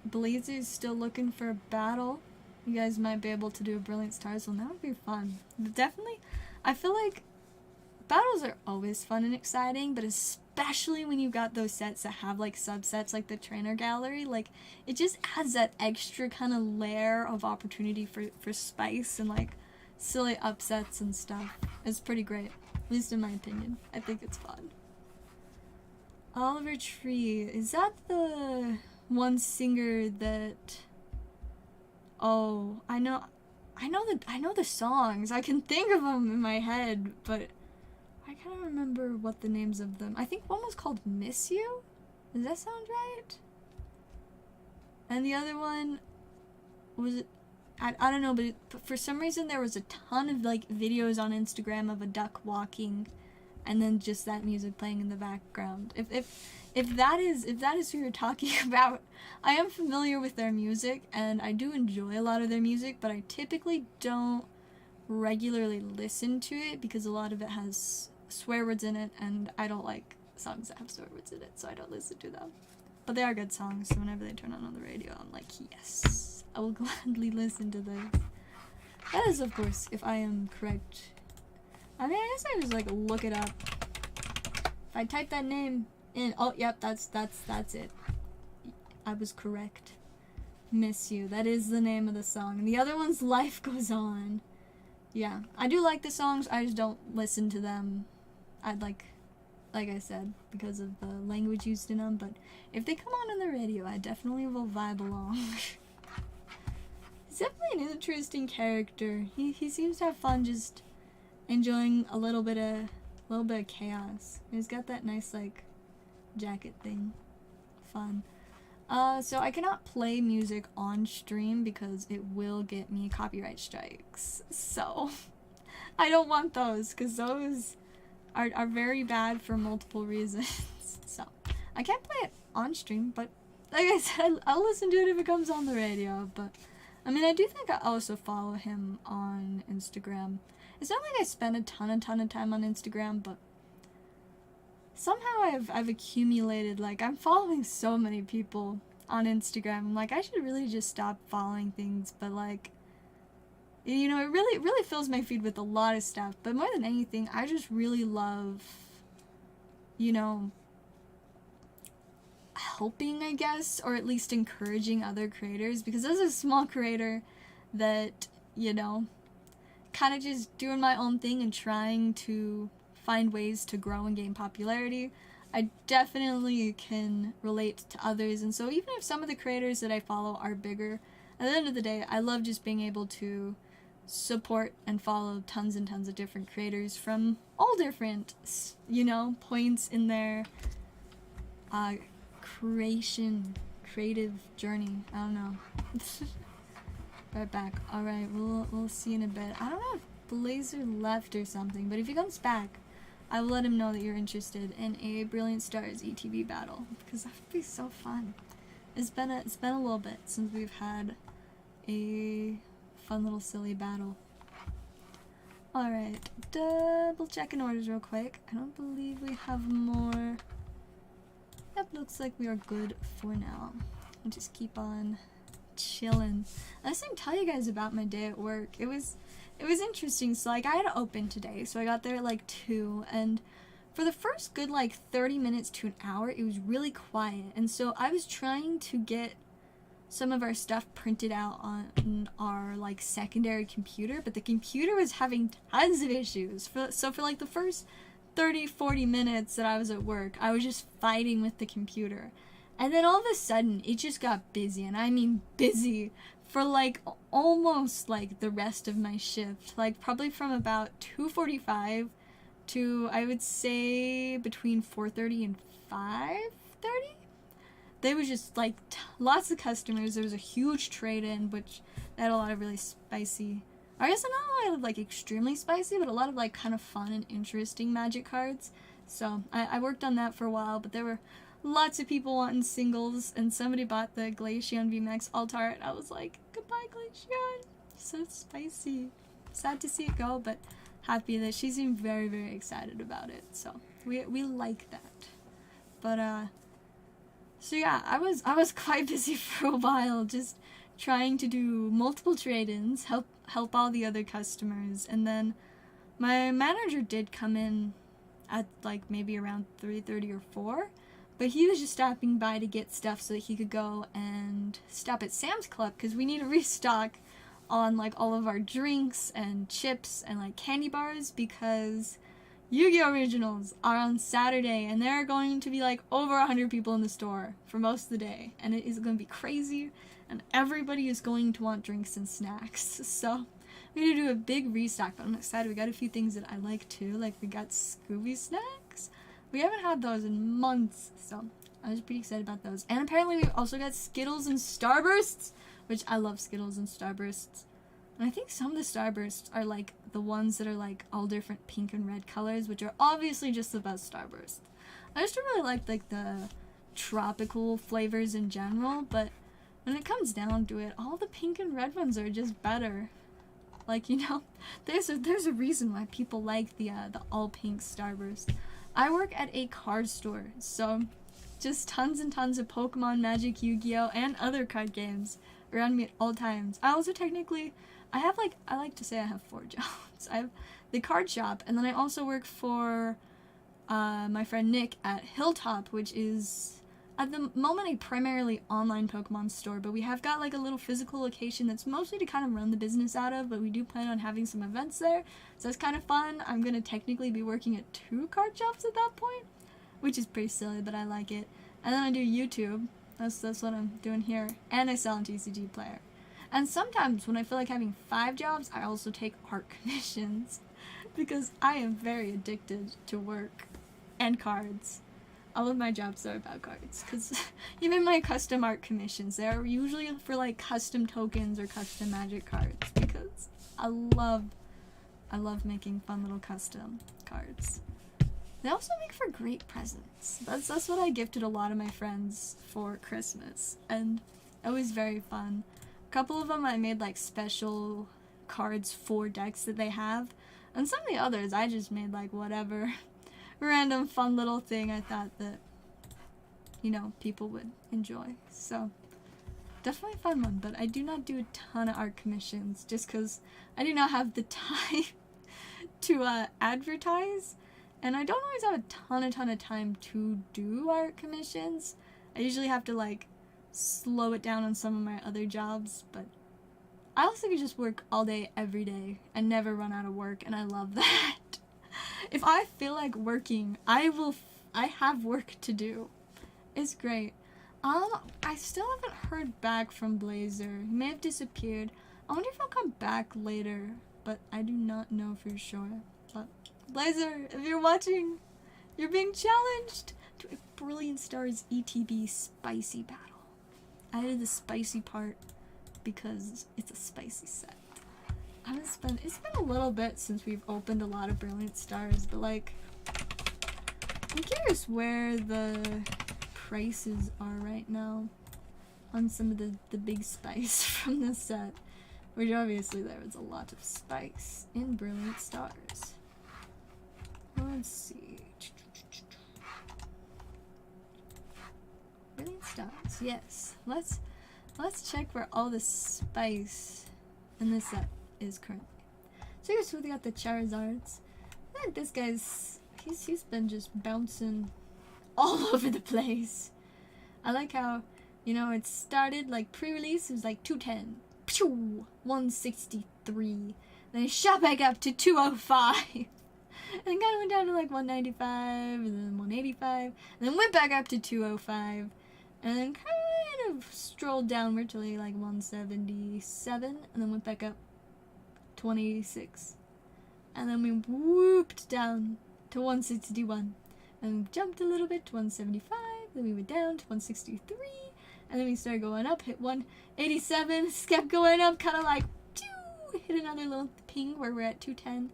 Blazer's still looking for a battle, you guys might be able to do a Brilliant Stars one. That would be fun. But definitely, I feel like battles are always fun and exciting, but especially when you got those sets that have like subsets like the Trainer Gallery, like it just adds that extra kind of layer of opportunity for spice and like silly upsets and stuff. It's pretty great, at least in my opinion. I think it's fun. Oliver Tree, is that the one singer that... Oh, I know the songs. I can think of them in my head, but I can't remember what the names of them. I think one was called Miss You? Does that sound right? And the other one was it, I don't know, but for some reason there was a ton of like videos on Instagram of a duck walking and then just that music playing in the background. If that is who you're talking about, I am familiar with their music and I do enjoy a lot of their music, but I typically don't regularly listen to it because a lot of it has swear words in it and I don't like songs that have swear words in it, so I don't listen to them. But they are good songs, so whenever they turn on the radio, I'm like, yes, I will gladly listen to this. That is, of course, if I am correct. I mean, I guess I just like look it up. If I type that name in, oh, yep, that's it. I was correct. Miss You. That is the name of the song. And the other one's Life Goes On. Yeah, I do like the songs. I just don't listen to them. I'd like I said, because of the language used in them. But if they come on the radio, I definitely will vibe along. He's definitely an interesting character. He seems to have fun just enjoying a little bit of chaos. He's got that nice like jacket thing. Fun. So I cannot play music on stream because it will get me copyright strikes. So I don't want those because those are very bad for multiple reasons. So I can't play it on stream, but like I said, I'll listen to it if it comes on the radio. But I mean, I do think I also follow him on Instagram. It's not like I spend a ton of time on Instagram, but somehow I've accumulated, like, I'm following so many people on Instagram. I'm like, I should really just stop following things, but like, you know, it really fills my feed with a lot of stuff. But more than anything, I just really love, you know, helping, I guess, or at least encouraging other creators, because as a small creator that, you know, kind of just doing my own thing and trying to find ways to grow and gain popularity, I definitely can relate to others. And so even if some of the creators that I follow are bigger, at the end of the day, I love just being able to support and follow tons and tons of different creators from all different, you know, points in their creative journey. I don't know. Right back. Alright, we'll see in a bit. I don't know if Blazer left or something, but if he comes back, I will let him know that you're interested in a Brilliant Stars ETB battle, because that would be so fun. It's been a little bit since we've had a fun little silly battle. Alright, double checking orders real quick. I don't believe we have more. Yep, that looks like we are good for now. I'll just keep on chilling. I just didn't tell you guys about my day at work. It was interesting. So like I had to open today, so I got there at like 2, and for the first good like 30 minutes to an hour, it was really quiet. And so I was trying to get some of our stuff printed out on our like secondary computer, but the computer was having tons of issues. So for like the first 30-40 minutes that I was at work, I was just fighting with the computer. And then all of a sudden, it just got busy, and I mean busy, for like almost like the rest of my shift. Like probably from about 2:45 to, I would say, between 4:30 and 5:30. There was just like lots of customers. There was a huge trade-in, which had a lot of really spicy, I guess not a lot of like extremely spicy, but a lot of like kind of fun and interesting magic cards. So I worked on that for a while, but there were lots of people wanting singles, and somebody bought the Glaceon VMAX Altar, and I was like, goodbye Glaceon. So spicy. Sad to see it go, but happy that she seemed very, very excited about it. So we like that. But so yeah, I was quite busy for a while, just trying to do multiple trade-ins, help all the other customers, and then my manager did come in at like maybe around 3:30 or 4, but he was just stopping by to get stuff so that he could go and stop at Sam's Club, because we need to restock on like all of our drinks and chips and like candy bars, because Yu-Gi-Oh! Originals are on Saturday, and there are going to be like over 100 people in the store for most of the day, and it is going to be crazy, and everybody is going to want drinks and snacks. So we need to do a big restock, but I'm excited. We got a few things that I like too, like we got Scooby snacks. We haven't had those in months, so I was pretty excited about those. And apparently we also got Skittles and Starbursts, which I love Skittles and Starbursts. And I think some of the Starbursts are like the ones that are like all different pink and red colors, which are obviously just the best Starburst. I just don't really like the tropical flavors in general, but when it comes down to it, all the pink and red ones are just better. Like, you know, there's a reason why people like the all pink Starburst. I work at a card store, so just tons and tons of Pokemon, Magic, Yu-Gi-Oh, and other card games around me at all times. I also technically, I like to say I have 4 jobs. I have the card shop, and then I also work for my friend Nick at Hilltop, which is at the moment a primarily online Pokemon store, but we have got like a little physical location that's mostly to kind of run the business out of, but we do plan on having some events there, so it's kind of fun. I'm going to technically be working at 2 card shops at that point, which is pretty silly, but I like it. And then I do YouTube. That's what I'm doing here, and I sell an TCG player. And sometimes when I feel like having 5 jobs, I also take art commissions, because I am very addicted to work and cards. All of my jobs are about cards, because even my custom art commissions, they're usually for like custom tokens or custom magic cards, because I love making fun little custom cards. They also make for great presents. That's what I gifted a lot of my friends for Christmas, and it was very fun. A couple of them I made like special cards for decks that they have, and some of the others I just made like whatever random fun little thing I thought that, you know, people would enjoy. So definitely a fun one, but I do not do a ton of art commissions just because I do not have the time to advertise, and I don't always have a ton of time to do art commissions. I usually have to like slow it down on some of my other jobs, but I also could just work all day every day and never run out of work, and I love that. If I feel like working, I have work to do. It's great. I still haven't heard back from Blazer. He may have disappeared. I wonder if he'll come back later, but I do not know for sure. But Blazer, if you're watching, you're being challenged to a Brilliant Stars ETB spicy battle. I added the spicy part because it's a spicy set. It's been a little bit since we've opened a lot of Brilliant Stars, but like, I'm curious where the prices are right now on some of the big spice from this set, which obviously there is a lot of spice in Brilliant Stars. Let's see. styles. Yes. Let's check where all the spice in this set is currently. So here's who we got the Charizards. I think this guy's he's been just bouncing all over the place. I like how, you know, it started like pre-release, it was like 210. Pew! 163. Then it shot back up to 205. And then kind of went down to like 195, and then 185, and then went back up to 205, and then kind of strolled downward to like 177, and then went back up to 186. And then we whooped down to 161, and we jumped a little bit to 175, then we went down to 163, and then we started going up, hit 187, kept going up, kind of like, hit another little ping where we're at 210,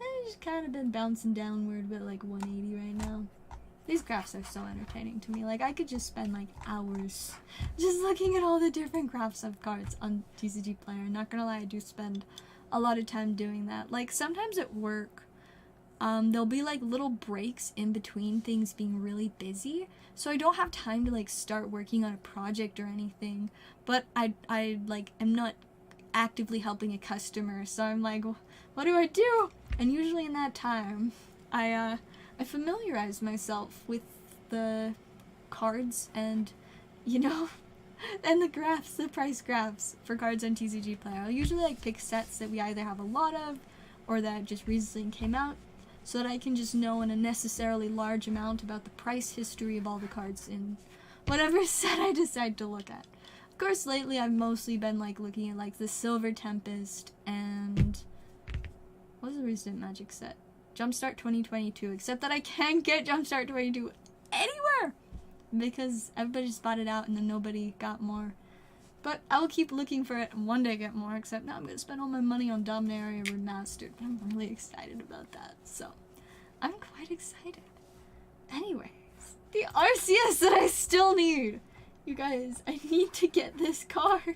and it's just kind of been bouncing downward, but like 180 right now. These graphs are so entertaining to me. Like, I could just spend like hours just looking at all the different graphs of cards on TCG Player. Not gonna lie, I do spend a lot of time doing that. Like, sometimes at work, there'll be like little breaks in between things being really busy, so I don't have time to like start working on a project or anything, but I like am not actively helping a customer, so I'm like, what do I do? And usually in that time, I familiarize myself with the cards and, you know, and the graphs, the price graphs for cards on TCG Player. I'll usually like pick sets that we either have a lot of or that just recently came out, so that I can just know in a necessarily large amount about the price history of all the cards in whatever set I decide to look at. Of course, lately I've mostly been like looking at like the Silver Tempest and what was the recent Magic set? Jumpstart 2022, except that I can't get Jumpstart 2022 anywhere because everybody just bought it out and then nobody got more. But I will keep looking for it and one day get more, except now I'm going to spend all my money on Dominaria Remastered. I'm really excited about that, so I'm quite excited. Anyways, the RCS that I still need. You guys, I need to get this card.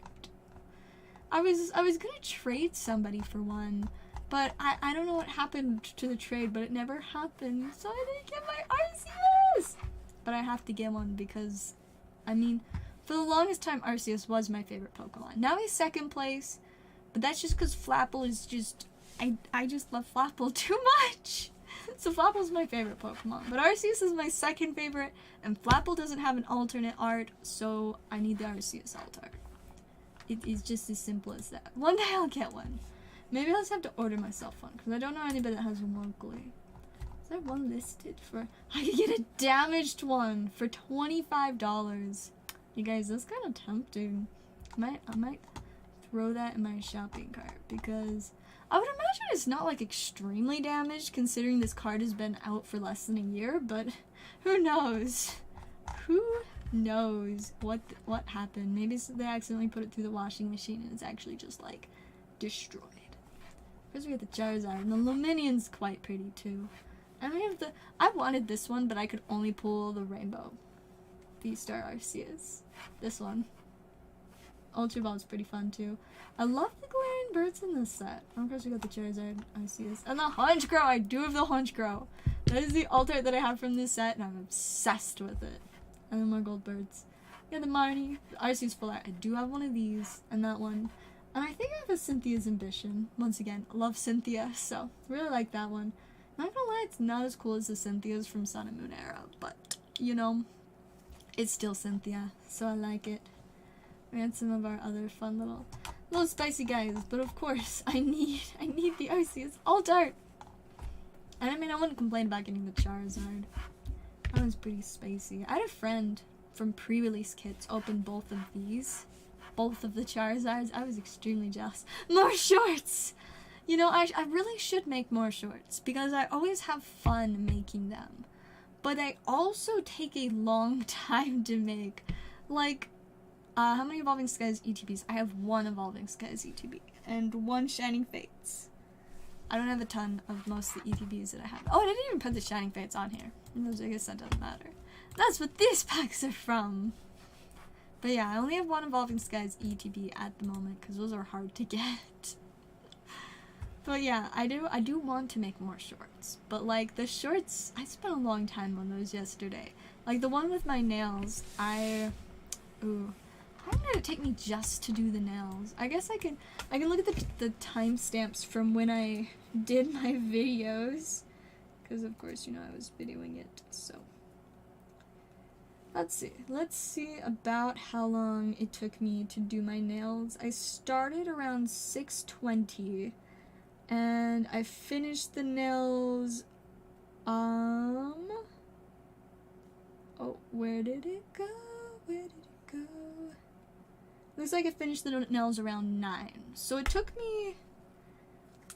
I was gonna trade somebody for one, but I don't know what happened to the trade, but it never happened, so I didn't get my RCS! But I have to get one because, I mean, for the longest time, Arceus was my favorite Pokemon. Now he's second place, but that's just because Flapple is just, I just love Flapple too much! So Flapple's my favorite Pokemon, but Arceus is my second favorite, and Flapple doesn't have an alternate art, so I need the Arceus alt art. It is just as simple as that. One day I'll get one. Maybe I'll just have to order myself one, because I don't know anybody that has one locally. Is there one listed for... I could get a damaged one for $25. You guys, that's kind of tempting. I might throw that in my shopping cart, because... I would imagine it's not like extremely damaged considering this card has been out for less than a year, but who knows? Who knows what happened? Maybe they accidentally put it through the washing machine and it's actually just like destroyed. First we get the Charizard, and the Luminion's quite pretty too. And we have I wanted this one, but I could only pull the Rainbow V-Star Arceus. This one. Ultra Ball's pretty fun too. I love the glaring birds in this set. Of course we got the Charizard Arceus. And the Honchkrow! I do have the Honchkrow. That is the alt art that I have from this set, and I'm obsessed with it. And then more gold birds. Yeah, the Marnie. The Arceus full art. I do have one of these, and that one. And I think I have a Cynthia's Ambition. Once again, I love Cynthia, so really like that one. Not gonna lie, it's not as cool as the Cynthias from Sun and Moon era, but, you know, it's still Cynthia, so I like it. We had some of our other fun little spicy guys, but of course, I need the Arceus alt art. And I mean, I wouldn't complain about getting the Charizard. That was pretty spicy. I had a friend from pre-release kits open both of these. Both of the Charizards. I was extremely jealous. More shorts! You know, I really should make more shorts, because I always have fun making them. But they also take a long time to make. Like, how many Evolving Skies ETBs? I have one Evolving Skies ETB and one Shining Fates. I don't have a ton of most of the ETBs that I have. Oh, I didn't even put the Shining Fates on here. I guess that doesn't matter. That's what these packs are from. But yeah, I only have one Evolving Skies ETB at the moment because those are hard to get. But yeah, I do want to make more shorts. But like the shorts, I spent a long time on those yesterday. Like the one with my nails, I Ooh. How long did it take me just to do the nails? I guess I can look at the timestamps from when I did my videos. Because of course, you know, I was videoing it, so. Let's see about how long it took me to do my nails. I started around 6:20, and I finished the nails, oh, where did it go? Looks like I finished the nails around 9. So it took me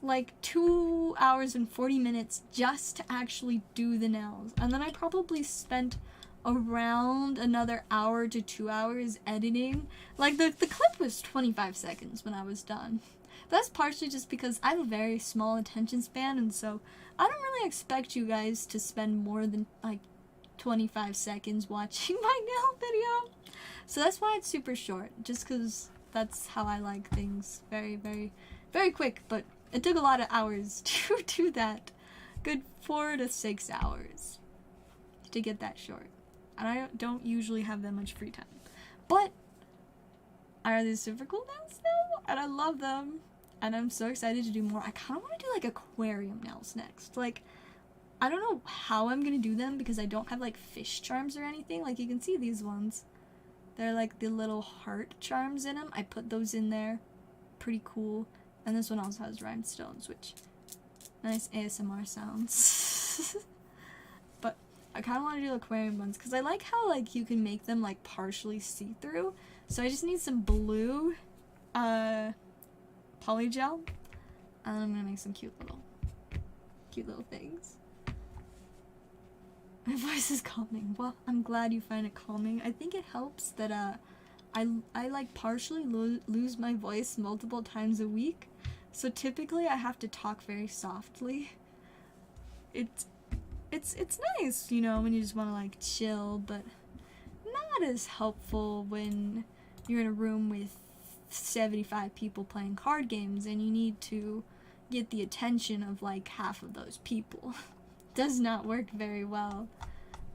like 2 hours and 40 minutes just to actually do the nails. And then I probably spent around another hour to 2 hours editing. Like the clip was 25 seconds when I was done. But that's partially just because I have a very small attention span, and so I don't really expect you guys to spend more than like 25 seconds watching my nail video. So that's why it's super short, just because that's how I like things. Very, very, very quick, but it took a lot of hours to do that. Good 4 to 6 hours to get that short. And I don't usually have that much free time. But are they super cool nails now? And I love them. And I'm so excited to do more. I kind of want to do like aquarium nails next. Like, I don't know how I'm going to do them because I don't have like fish charms or anything. Like, you can see these ones. They're like the little heart charms in them. I put those in there. Pretty cool. And this one also has rhinestones, which nice ASMR sounds. But I kind of want to do aquarium ones because I like how like you can make them like partially see-through. So I just need some blue polygel, and I'm gonna make some cute little things. My voice is calming. Well, I'm glad you find it calming. I think it helps that I like partially lose my voice multiple times a week. So typically I have to talk very softly. It's nice, you know, when you just want to like chill, but not as helpful when you're in a room with 75 people playing card games and you need to get the attention of like half of those people. Does not work very well.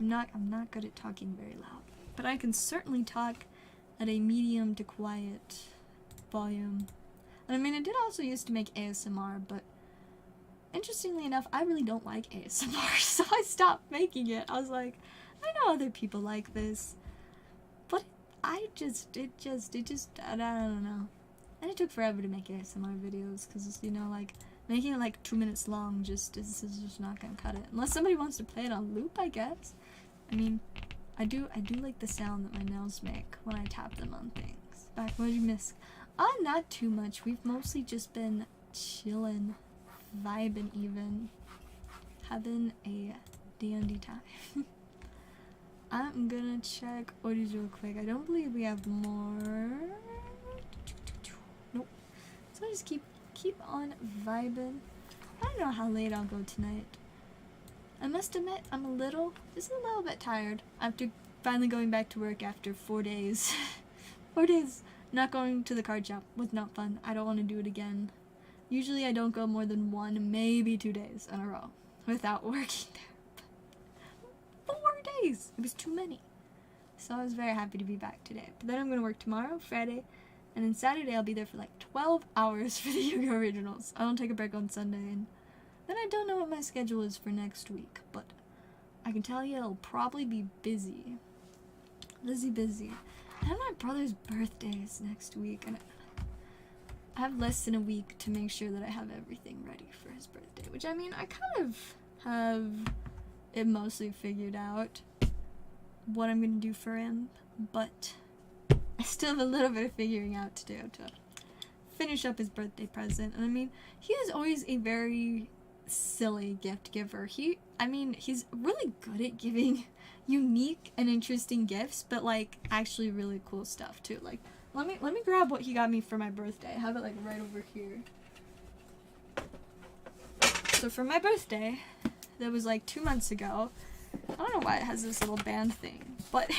I'm not good at talking very loud, but I can certainly talk at a medium to quiet volume. And I mean, I did also used to make ASMR, but interestingly enough, I really don't like ASMR, so I stopped making it. I was like, I know other people like this, but it just, I don't know. And it took forever to make ASMR videos, because, you know, like, making it like 2 minutes long is just not gonna cut it. Unless somebody wants to play it on loop, I guess. I mean, I do like the sound that my nails make when I tap them on things. Back, what did you miss? Not too much. We've mostly just been chillin', vibing even. Having a dandy time. I'm gonna check orders real quick. I don't believe we have more. Nope. So I just keep on vibing. I don't know how late I'll go tonight. I must admit, I'm just a little bit tired after finally going back to work after 4 days. 4 days not going to the card shop was not fun. I don't want to do it again. Usually I don't go more than 1, maybe 2 days in a row without working there. But 4 days! It was too many. So I was very happy to be back today. But then I'm going to work tomorrow, Friday, and then Saturday I'll be there for like 12 hours for the Yugioh Originals. I don't take a break on Sunday, and then I don't know what my schedule is for next week, but I can tell you it'll probably be busy. Busy. And my brother's birthday is next week, and I have less than a week to make sure that I have everything ready for his birthday, which, I mean, I kind of have it mostly figured out what I'm going to do for him, but I still have a little bit of figuring out to do to finish up his birthday present. And I mean, he is always a very silly gift giver. He's really good at giving unique and interesting gifts, but like actually really cool stuff too. Like, let me grab what he got me for my birthday. I have it like right over here. So for my birthday, that was like 2 months ago. I don't know why it has this little band thing, but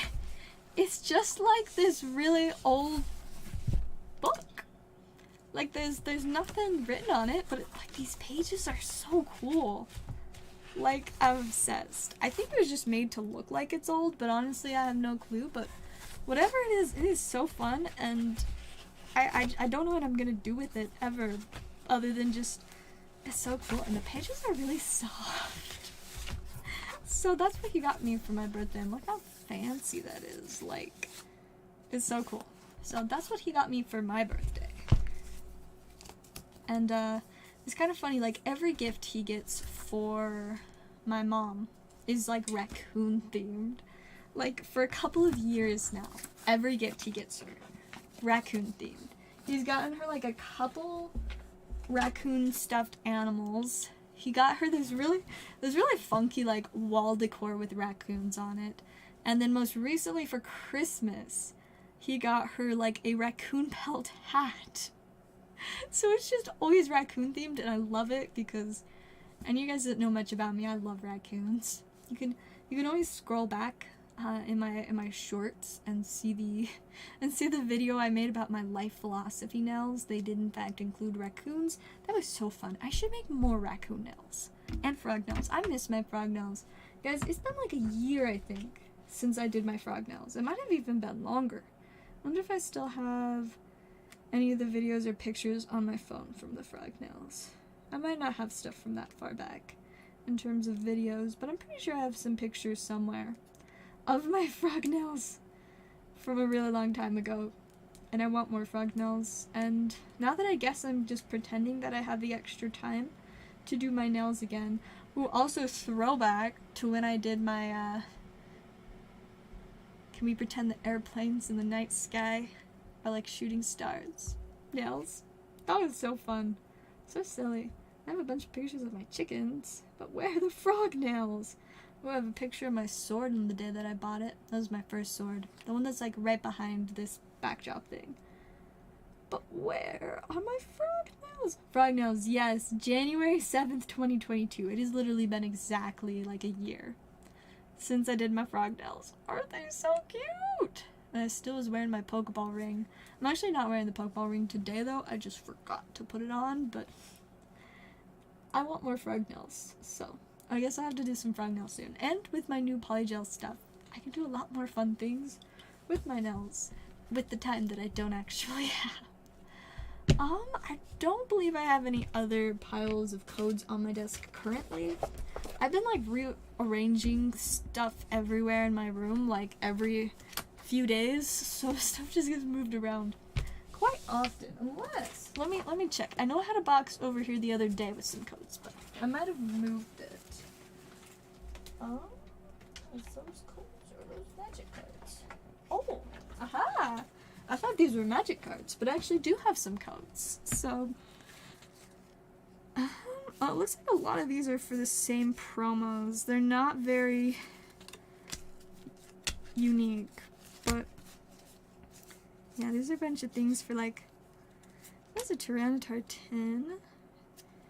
it's just like this really old book. Like there's nothing written on it, but like these pages are so cool. Like, I'm obsessed. I think it was just made to look like it's old, but honestly I have no clue. But whatever it is so fun, and I don't know what I'm gonna do with it ever, other than just, it's so cool, and the pages are really soft. So that's what he got me for my birthday, and look how fancy that is. Like, it's so cool. So that's what he got me for my birthday. And it's kind of funny, like every gift he gets for my mom is like raccoon themed. Like for a couple of years now, every gift he gets her, raccoon themed. He's gotten her like a couple raccoon stuffed animals. He got her this really funky like wall decor with raccoons on it. And then most recently for Christmas, he got her like a raccoon pelt hat. So it's just always raccoon themed, and I love it because, and you guys that know much about me, I love raccoons. You can always scroll back in my shorts and see the video I made about my life philosophy nails. They did in fact include raccoons. That was so fun. I should make more raccoon nails and frog nails. I miss my frog nails, guys. It's been like a year, I think, since I did my frog nails. It might have even been longer. I wonder if I still have any of the videos or pictures on my phone from the frog nails. I might not have stuff from that far back in terms of videos, but I'm pretty sure I have some pictures somewhere of my frog nails from a really long time ago, and I want more frog nails. And now that I guess I'm just pretending that I have the extra time to do my nails again. Ooh, also throwback to when I did my can we pretend the airplanes in the night sky are like shooting stars nails. That was so fun. So silly. I have a bunch of pictures of my chickens, but where are the frog nails? Oh, I have a picture of my sword on the day that I bought it. That was my first sword. The one that's like right behind this backdrop thing. But where are my frog nails? Frog nails, yes. January 7th, 2022. It has literally been exactly like a year since I did my frog nails. Aren't they so cute? And I still was wearing my Pokeball ring. I'm actually not wearing the Pokeball ring today though. I just forgot to put it on, but I want more frog nails. So I guess I have to do some frog nails soon. And with my new polygel stuff, I can do a lot more fun things with my nails with the time that I don't actually have. I don't believe I have any other piles of codes on my desk currently. I've been like rearranging stuff everywhere in my room like every few days, so stuff just gets moved around quite often. Unless let me check. I know I had a box over here the other day with some codes, but I might have moved it. Are those codes or those magic cards? Oh, aha! I thought these were magic cards, but I actually do have some codes. So it looks like a lot of these are for the same promos. They're not very unique, but yeah, these are a bunch of things for like, there's a Tyranitar tin.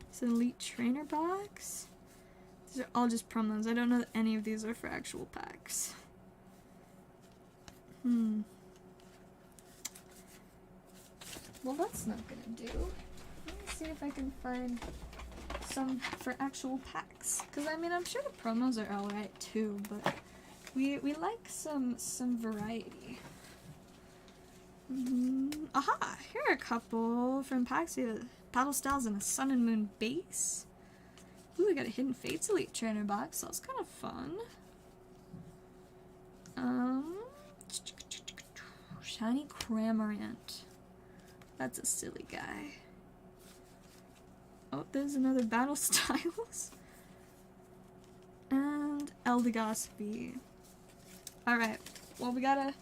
It's an Elite Trainer box. These are all just promos. I don't know that any of these are for actual packs. Well, that's not gonna do. Let me see if I can find some for actual packs. Because, I mean, I'm sure the promos are alright too, but we like some variety. Aha! Here are a couple from packs. We have Battle Styles and a Sun and Moon base. Ooh, I got a Hidden Fates Elite Trainer box. That was kind of fun. Shiny Cramorant. That's a silly guy. Oh, there's another Battle Styles. And Eldegospy. Alright, well we got a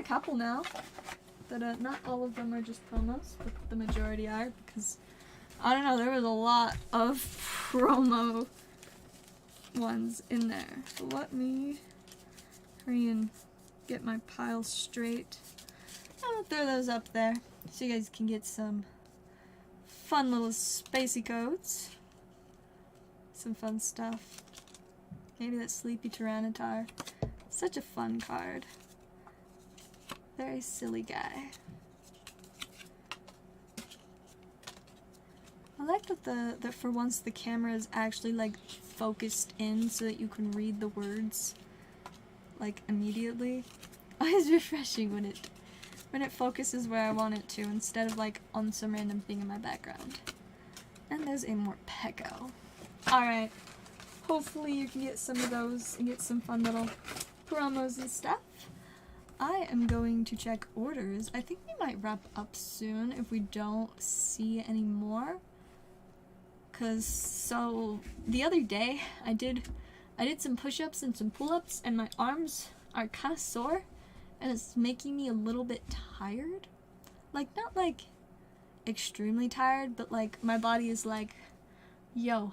couple now. But not all of them are just promos, but the majority are, because I don't know, there was a lot of promo ones in there. So let me hurry and get my pile straight. I'll throw those up there so you guys can get some fun little spacey codes. Some fun stuff. Maybe that Sleepy Tyranitar. Such a fun card. Very silly guy. I like that for once the camera is actually like focused in so that you can read the words like immediately. always refreshing when it focuses where I want it to instead of like on some random thing in my background. And there's a Morpeko. Alright. Hopefully you can get some of those and get some fun little promos and stuff. I am going to check orders. I think we might wrap up soon if we don't see any more. Cause so the other day I did some push-ups and some pull-ups and my arms are kind of sore and it's making me a little bit tired. Like not like extremely tired, but like my body is like, yo,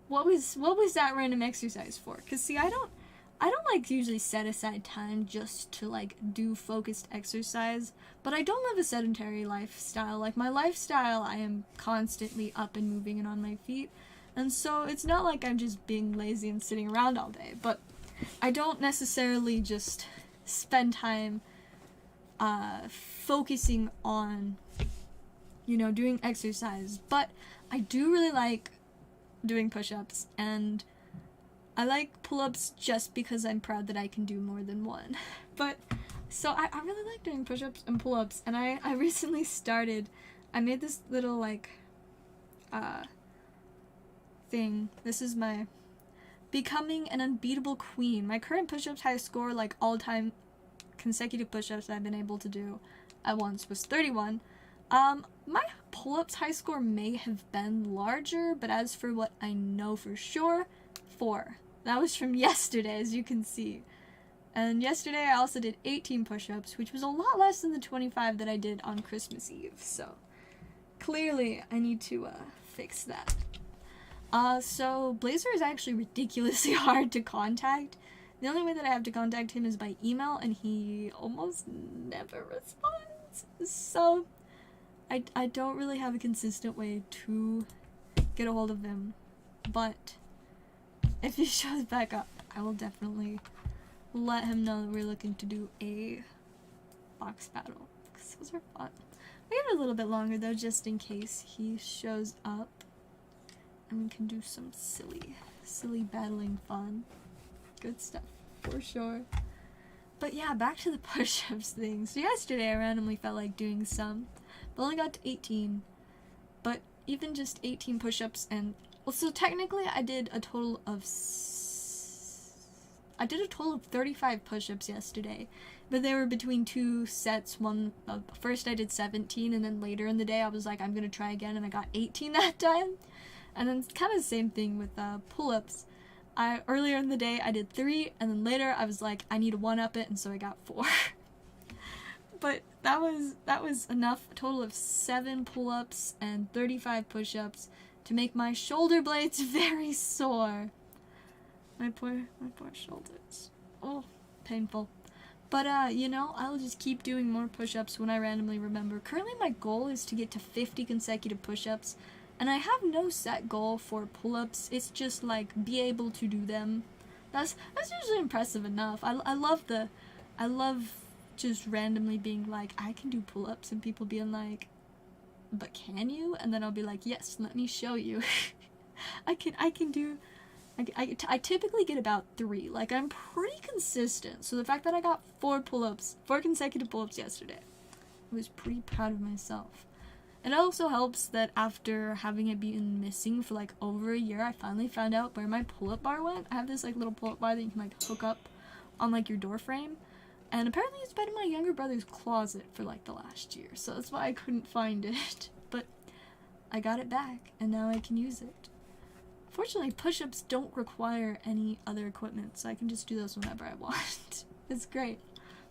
what was that random exercise for? Cause see, I don't like usually set aside time just to like do focused exercise, but I don't live a sedentary lifestyle. Like my lifestyle, I am constantly up and moving and on my feet, and so it's not like I'm just being lazy and sitting around all day, but I don't necessarily just spend time focusing on, you know, doing exercise, but I do really like doing push-ups, and I like pull-ups just because I'm proud that I can do more than one. But, so I really like doing push-ups and pull-ups, and I recently started, I made this little, like, thing. This is my becoming an unbeatable queen. My current push-ups high score, like, all-time consecutive push-ups I've been able to do at once was 31. My pull-ups high score may have been larger, but as for what I know for sure, 4. That was from yesterday, as you can see. And yesterday I also did 18 push-ups, which was a lot less than the 25 that I did on Christmas Eve, so clearly I need to fix that. So Blazer is actually ridiculously hard to contact. The only way that I have to contact him is by email, and he almost never responds. So I don't really have a consistent way to get a hold of him, but if he shows back up, I will definitely let him know that we're looking to do a box battle, because those are fun. We have a little bit longer though, just in case he shows up, and we can do some silly battling fun. Good stuff, for sure. But yeah, back to the push-ups thing. So yesterday I randomly felt like doing some, but only got to 18. But even just 18 push-ups and, well, so technically I did a total of 35 push-ups yesterday, but they were between 2 sets. First I did 17, and then later in the day I was like, I'm gonna try again, and I got 18 that time. And then it's kind of the same thing with pull-ups. Earlier in the day I did 3, and then later I was like, I need to one-up it, and so I got 4. But that was enough, a total of 7 pull-ups and 35 push-ups to make my shoulder blades very sore. My poor shoulders. Oh, painful. But you know, I'll just keep doing more push-ups when I randomly remember. Currently my goal is to get to 50 consecutive push-ups, and I have no set goal for pull-ups. It's just like be able to do them. That's usually impressive enough. I love just randomly being like, I can do pull-ups, and people being like, but can you? And then I'll be like, yes, let me show you. I typically get about 3. Like, I'm pretty consistent. So the fact that I got 4 consecutive pull-ups yesterday, I was pretty proud of myself. It also helps that after having it been missing for like over a year, I finally found out where my pull-up bar went. I have this like little pull-up bar that you can like hook up on like your door frame, and apparently it's been in my younger brother's closet for like the last year, so that's why I couldn't find it. But I got it back, and now I can use it. Fortunately, push-ups don't require any other equipment, so I can just do those whenever I want. It's great.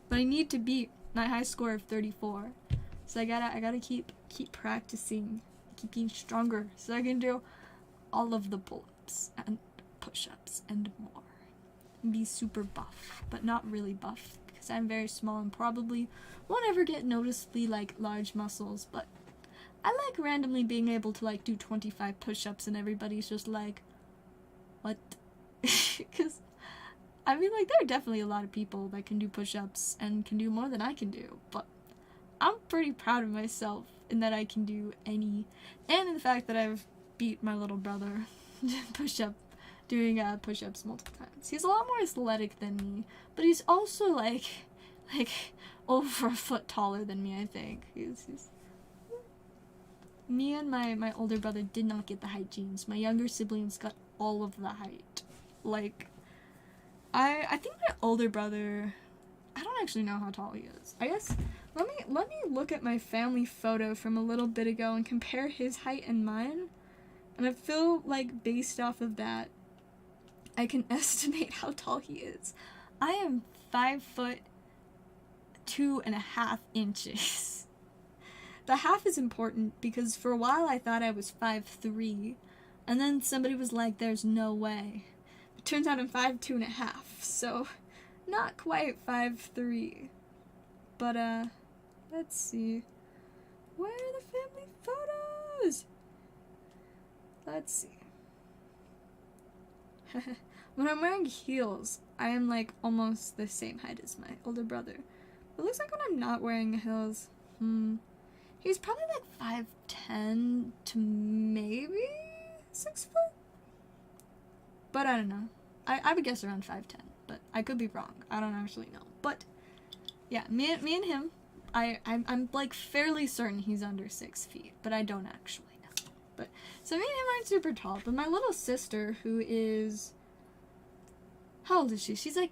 But I need to beat my high score of 34. So I gotta keep practicing, keep getting stronger, so I can do all of the pull-ups and push-ups and more. And be super buff, but not really buff, because I'm very small and probably won't ever get noticeably like large muscles, but I like randomly being able to like do 25 push-ups and everybody's just like, what? Because I mean, like, there are definitely a lot of people that can do push-ups and can do more than I can do, but I'm pretty proud of myself in that I can do any, and in the fact that I've beat my little brother doing push-ups multiple times. He's a lot more athletic than me, but he's also like like over a foot taller than me, I think. Me and my older brother did not get the height genes. My younger siblings got all of the height. Like, I think my older brother, I don't actually know how tall he is. I guess, let me look at my family photo from a little bit ago and compare his height and mine. And I feel like based off of that, I can estimate how tall he is. I am 5'2.5" The half is important because for a while I thought I was 5'3", and then somebody was like, there's no way. It turns out I'm 5'2.5", so not quite 5'3". But, let's see. Where are the family photos? Let's see. When I'm wearing heels, I am, like, almost the same height as my older brother. It looks like when I'm not wearing heels, he's probably, like, 5'10" to maybe 6 foot? But I don't know. I would guess around 5'10", but I could be wrong. I don't actually know. But, yeah, me and him, I'm, like, fairly certain he's under 6 feet, but I don't actually know. But, so me and him aren't super tall, but my little sister, who is, how old is she? She's like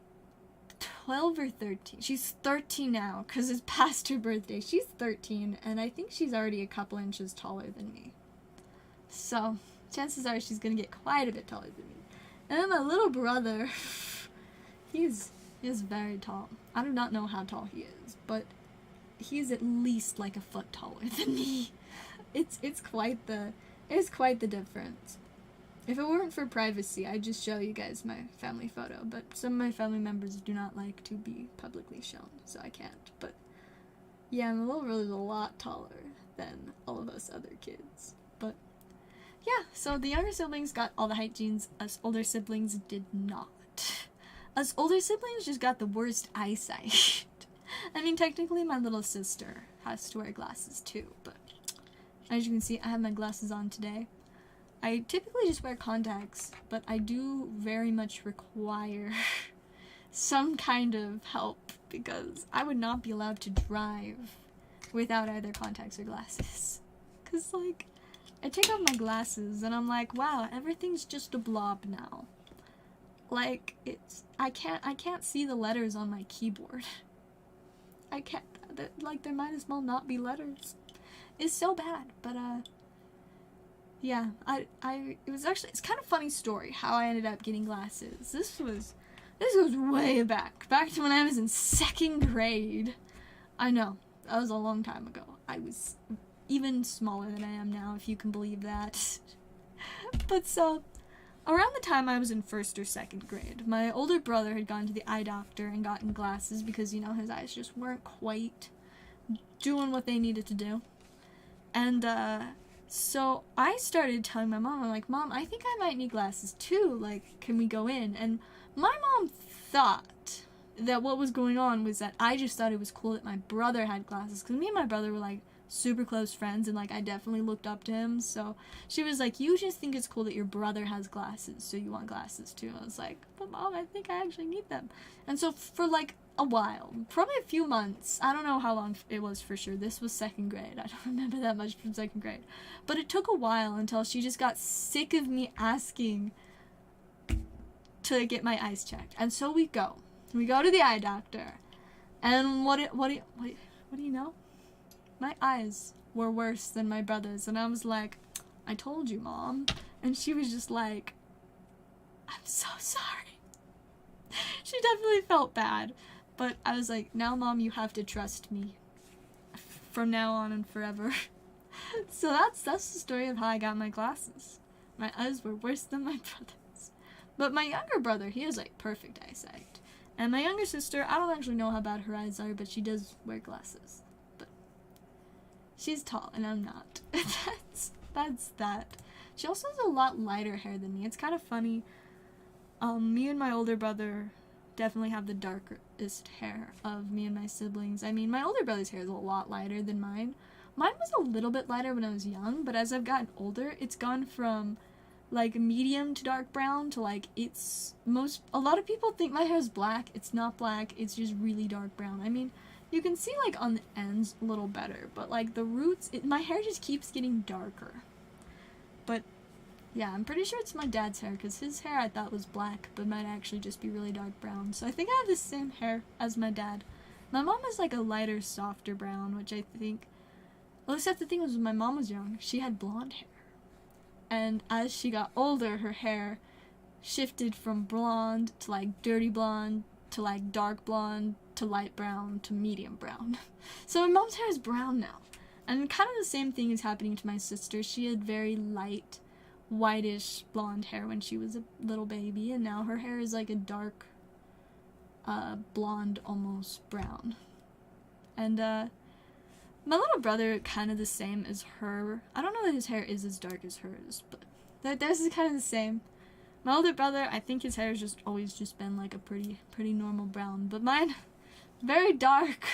12 or 13. She's 13 now, because it's past her birthday. She's 13, and I think she's already a couple inches taller than me. So, chances are she's going to get quite a bit taller than me. And then my little brother, he's very tall. I do not know how tall he is, but he's at least like a foot taller than me. It's quite the difference. If it weren't for privacy, I'd just show you guys my family photo, but some of my family members do not like to be publicly shown, so I can't. But yeah, my little brother's a lot taller than all of us other kids. But yeah, so the younger siblings got all the height genes, us older siblings did not. Us older siblings just got the worst eyesight. I mean, technically my little sister has to wear glasses too, but as you can see, I have my glasses on today. I typically just wear contacts, but I do very much require some kind of help because I would not be allowed to drive without either contacts or glasses. Cause like, I take off my glasses and I'm like, wow, everything's just a blob now. Like, I can't see the letters on my keyboard. I can't, like, there might as well not be letters. It's so bad, but, yeah, it's kind of a funny story how I ended up getting glasses. This goes way back to when I was in 2nd grade. I know, that was a long time ago. I was even smaller than I am now, if you can believe that. But so, around the time I was in 1st or 2nd grade, my older brother had gone to the eye doctor and gotten glasses because, you know, his eyes just weren't quite doing what they needed to do. And, so I started telling my mom, I'm like, Mom, I think I might need glasses too, like, can we go in? And my mom thought that what was going on was that I just thought it was cool that my brother had glasses, because me and my brother were, like, super close friends, and, like, I definitely looked up to him, so she was like, you just think it's cool that your brother has glasses, so you want glasses too. I was like, but Mom, I think I actually need them. And so for, like, a while, probably a few months, I don't know how long it was for sure, this was 2nd grade, I don't remember that much from 2nd grade, but it took a while until she just got sick of me asking to get my eyes checked. And so we go to the eye doctor, and what do you know? My eyes were worse than my brother's, and I was like, I told you, Mom. And she was just like, I'm so sorry. She definitely felt bad, but I was like, now, Mom, you have to trust me from now on and forever. So that's the story of how I got my glasses. My eyes were worse than my brother's. But my younger brother, he has, like, perfect eyesight. And my younger sister, I don't actually know how bad her eyes are, but she does wear glasses. But she's tall, and I'm not. That's that. She also has a lot lighter hair than me. It's kind of funny. Me and my older brother definitely have the darkest hair of me and my siblings. I mean, my older brother's hair is a lot lighter than mine. Mine was a little bit lighter when I was young, but as I've gotten older, it's gone from like medium to dark brown to like a lot of people think my hair is black. It's not black, it's just really dark brown. I mean, you can see like on the ends a little better, but like the roots, my hair just keeps getting darker. But yeah, I'm pretty sure it's my dad's hair, because his hair I thought was black, but might actually just be really dark brown. So I think I have the same hair as my dad. My mom is like a lighter, softer brown, which I think, well, except the thing was when my mom was young, she had blonde hair. And as she got older, her hair shifted from blonde to like dirty blonde to like dark blonde to light brown to medium brown. So my mom's hair is brown now. And kind of the same thing is happening to my sister. She had very light, whitish blonde hair when she was a little baby, and now her hair is like a dark blonde, almost brown. And my little brother, kind of the same as her. I don't know that his hair is as dark as hers, but theirs is kind of the same. My older brother, I think his hair has just always just been like a pretty normal brown, but mine, very dark.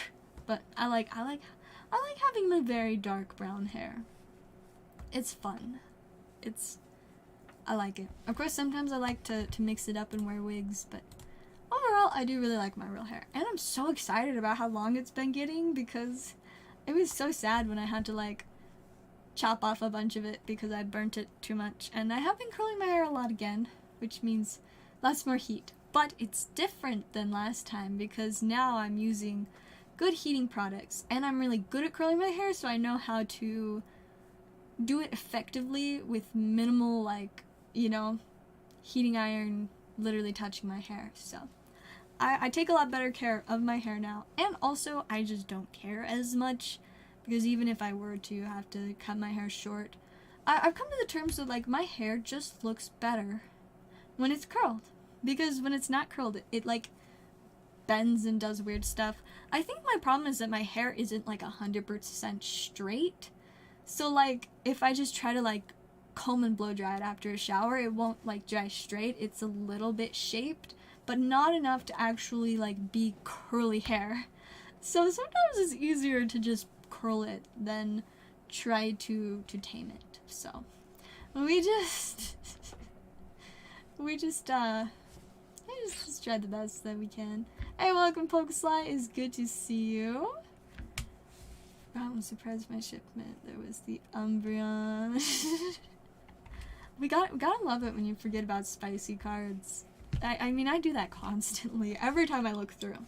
But I like having my very dark brown hair. It's fun. I like it. Of course, sometimes I like to mix it up and wear wigs, but overall, I do really like my real hair. And I'm so excited about how long it's been getting, because it was so sad when I had to like chop off a bunch of it because I burnt it too much. And I have been curling my hair a lot again, which means lots more heat. But it's different than last time, because now I'm using good heating products, and I'm really good at curling my hair, so I know how to do it effectively with minimal, like, you know, heating iron literally touching my hair. So I take a lot better care of my hair now, and also I just don't care as much, because even if I were to have to cut my hair short, I've come to the terms with, like, my hair just looks better when it's curled, because when it's not curled, it like bends and does weird stuff. I think my problem is that my hair isn't like 100% straight. So like if I just try to like comb and blow dry it after a shower, it won't like dry straight. It's a little bit shaped, but not enough to actually like be curly hair. So sometimes it's easier to just curl it than try to tame it. So we just try the best that we can. Hey, welcome, Pokesly. It's good to see you. I'm surprised my shipment. There was the Umbreon. we gotta love it when you forget about spicy cards. I mean, I do that constantly. Every time I look through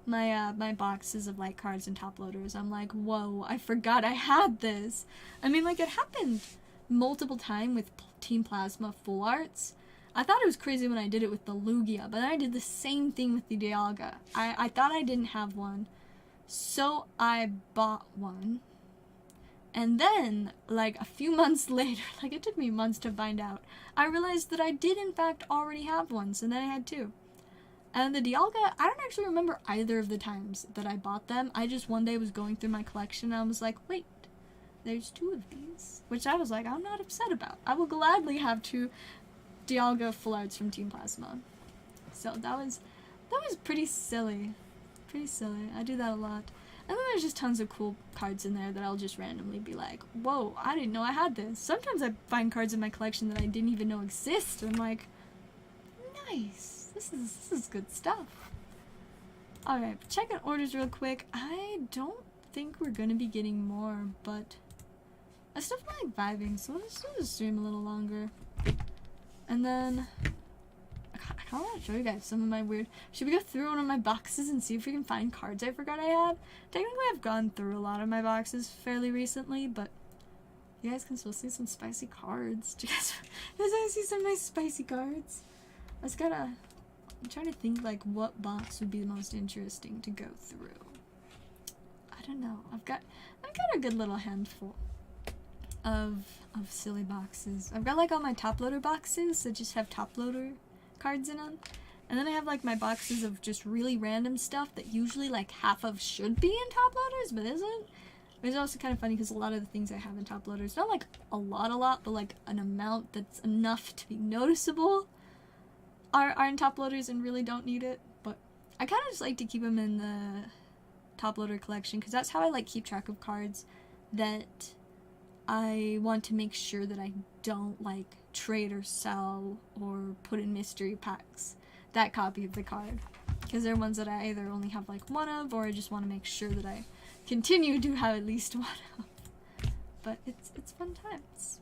my boxes of like cards and top loaders, I'm like, whoa, I forgot I had this. I mean, like, it happened multiple times with Team Plasma full arts. I thought it was crazy when I did it with the Lugia, but then I did the same thing with the Dialga. I thought I didn't have one, so I bought one. And then, like, a few months later, like, it took me months to find out, I realized that I did, in fact, already have one, so then I had two. And the Dialga, I don't actually remember either of the times that I bought them. I just one day was going through my collection, and I was like, wait, there's two of these. Which I was like, I'm not upset about. I will gladly have two Dialga full arts from Team Plasma. So that was pretty silly. Pretty silly. I do that a lot. And then there's just tons of cool cards in there that I'll just randomly be like, whoa, I didn't know I had this. Sometimes I find cards in my collection that I didn't even know exist. I'm like, nice. This is good stuff. Alright, checking orders real quick. I don't think we're gonna be getting more, but I still feel like vibing, so let's do the stream a little longer. And then I kind of want to show you guys some of my weird... Should we go through one of my boxes and see if we can find cards I forgot I had? Technically, I've gone through a lot of my boxes fairly recently, but you guys can still see some spicy cards. Do you guys want to see some nice spicy cards? I'm trying to think, like, what box would be the most interesting to go through. I don't know. I've got a good little handful of silly boxes. I've got like all my top loader boxes that just have top loader cards in them, and then I have like my boxes of just really random stuff that usually like half of should be in top loaders but isn't. It's also kind of funny because a lot of the things I have in top loaders, not like a lot, but like an amount that's enough to be noticeable, are in top loaders and really don't need it. But I kind of just like to keep them in the top loader collection because that's how I like keep track of cards that I want to make sure that I don't like trade or sell or put in mystery packs that copy of the card, because they're ones that I either only have like one of, or I just want to make sure that I continue to have at least one of. But it's fun times.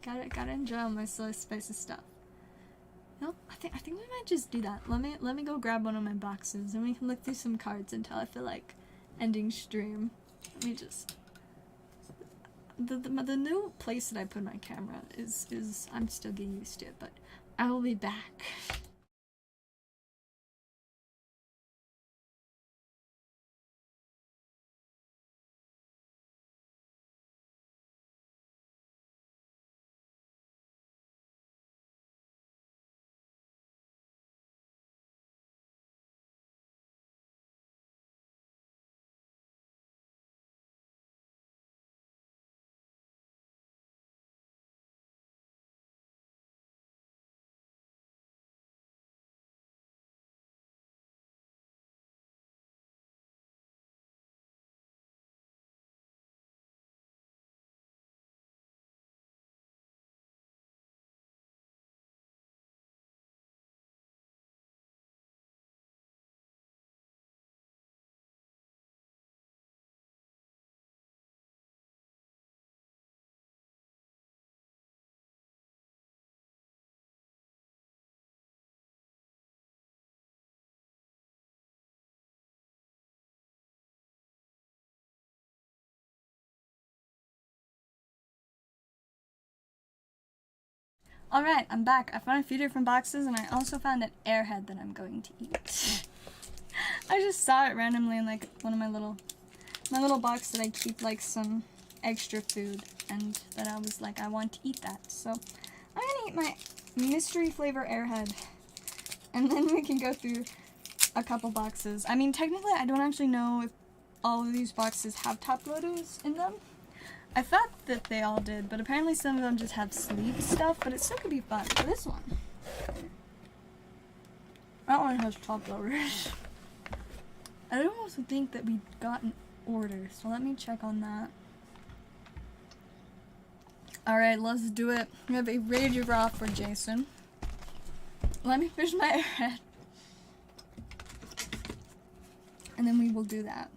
Gotta enjoy all my soy spicy stuff. No, I think we might just do that. Let me go grab one of my boxes and we can look through some cards until I feel like ending stream. Let me just. The new place that I put my camera is I'm still getting used to it, but I will be back. Alright, I'm back. I found a few different boxes and I also found an airhead that I'm going to eat. I just saw it randomly in like one of my little box that I keep like some extra food, and that I was like, I want to eat that. So I'm gonna eat my mystery flavor airhead, and then we can go through a couple boxes. I mean, technically I don't actually know if all of these boxes have top loaders in them. I thought that they all did, but apparently some of them just have sleeve stuff, but it still could be fun. For this one, that one has top loaders. I don't also think that we got an order, so let me check on that. Alright, let's do it. We have a Rage Raw for Jason. Let me finish my airhead. And then we will do that.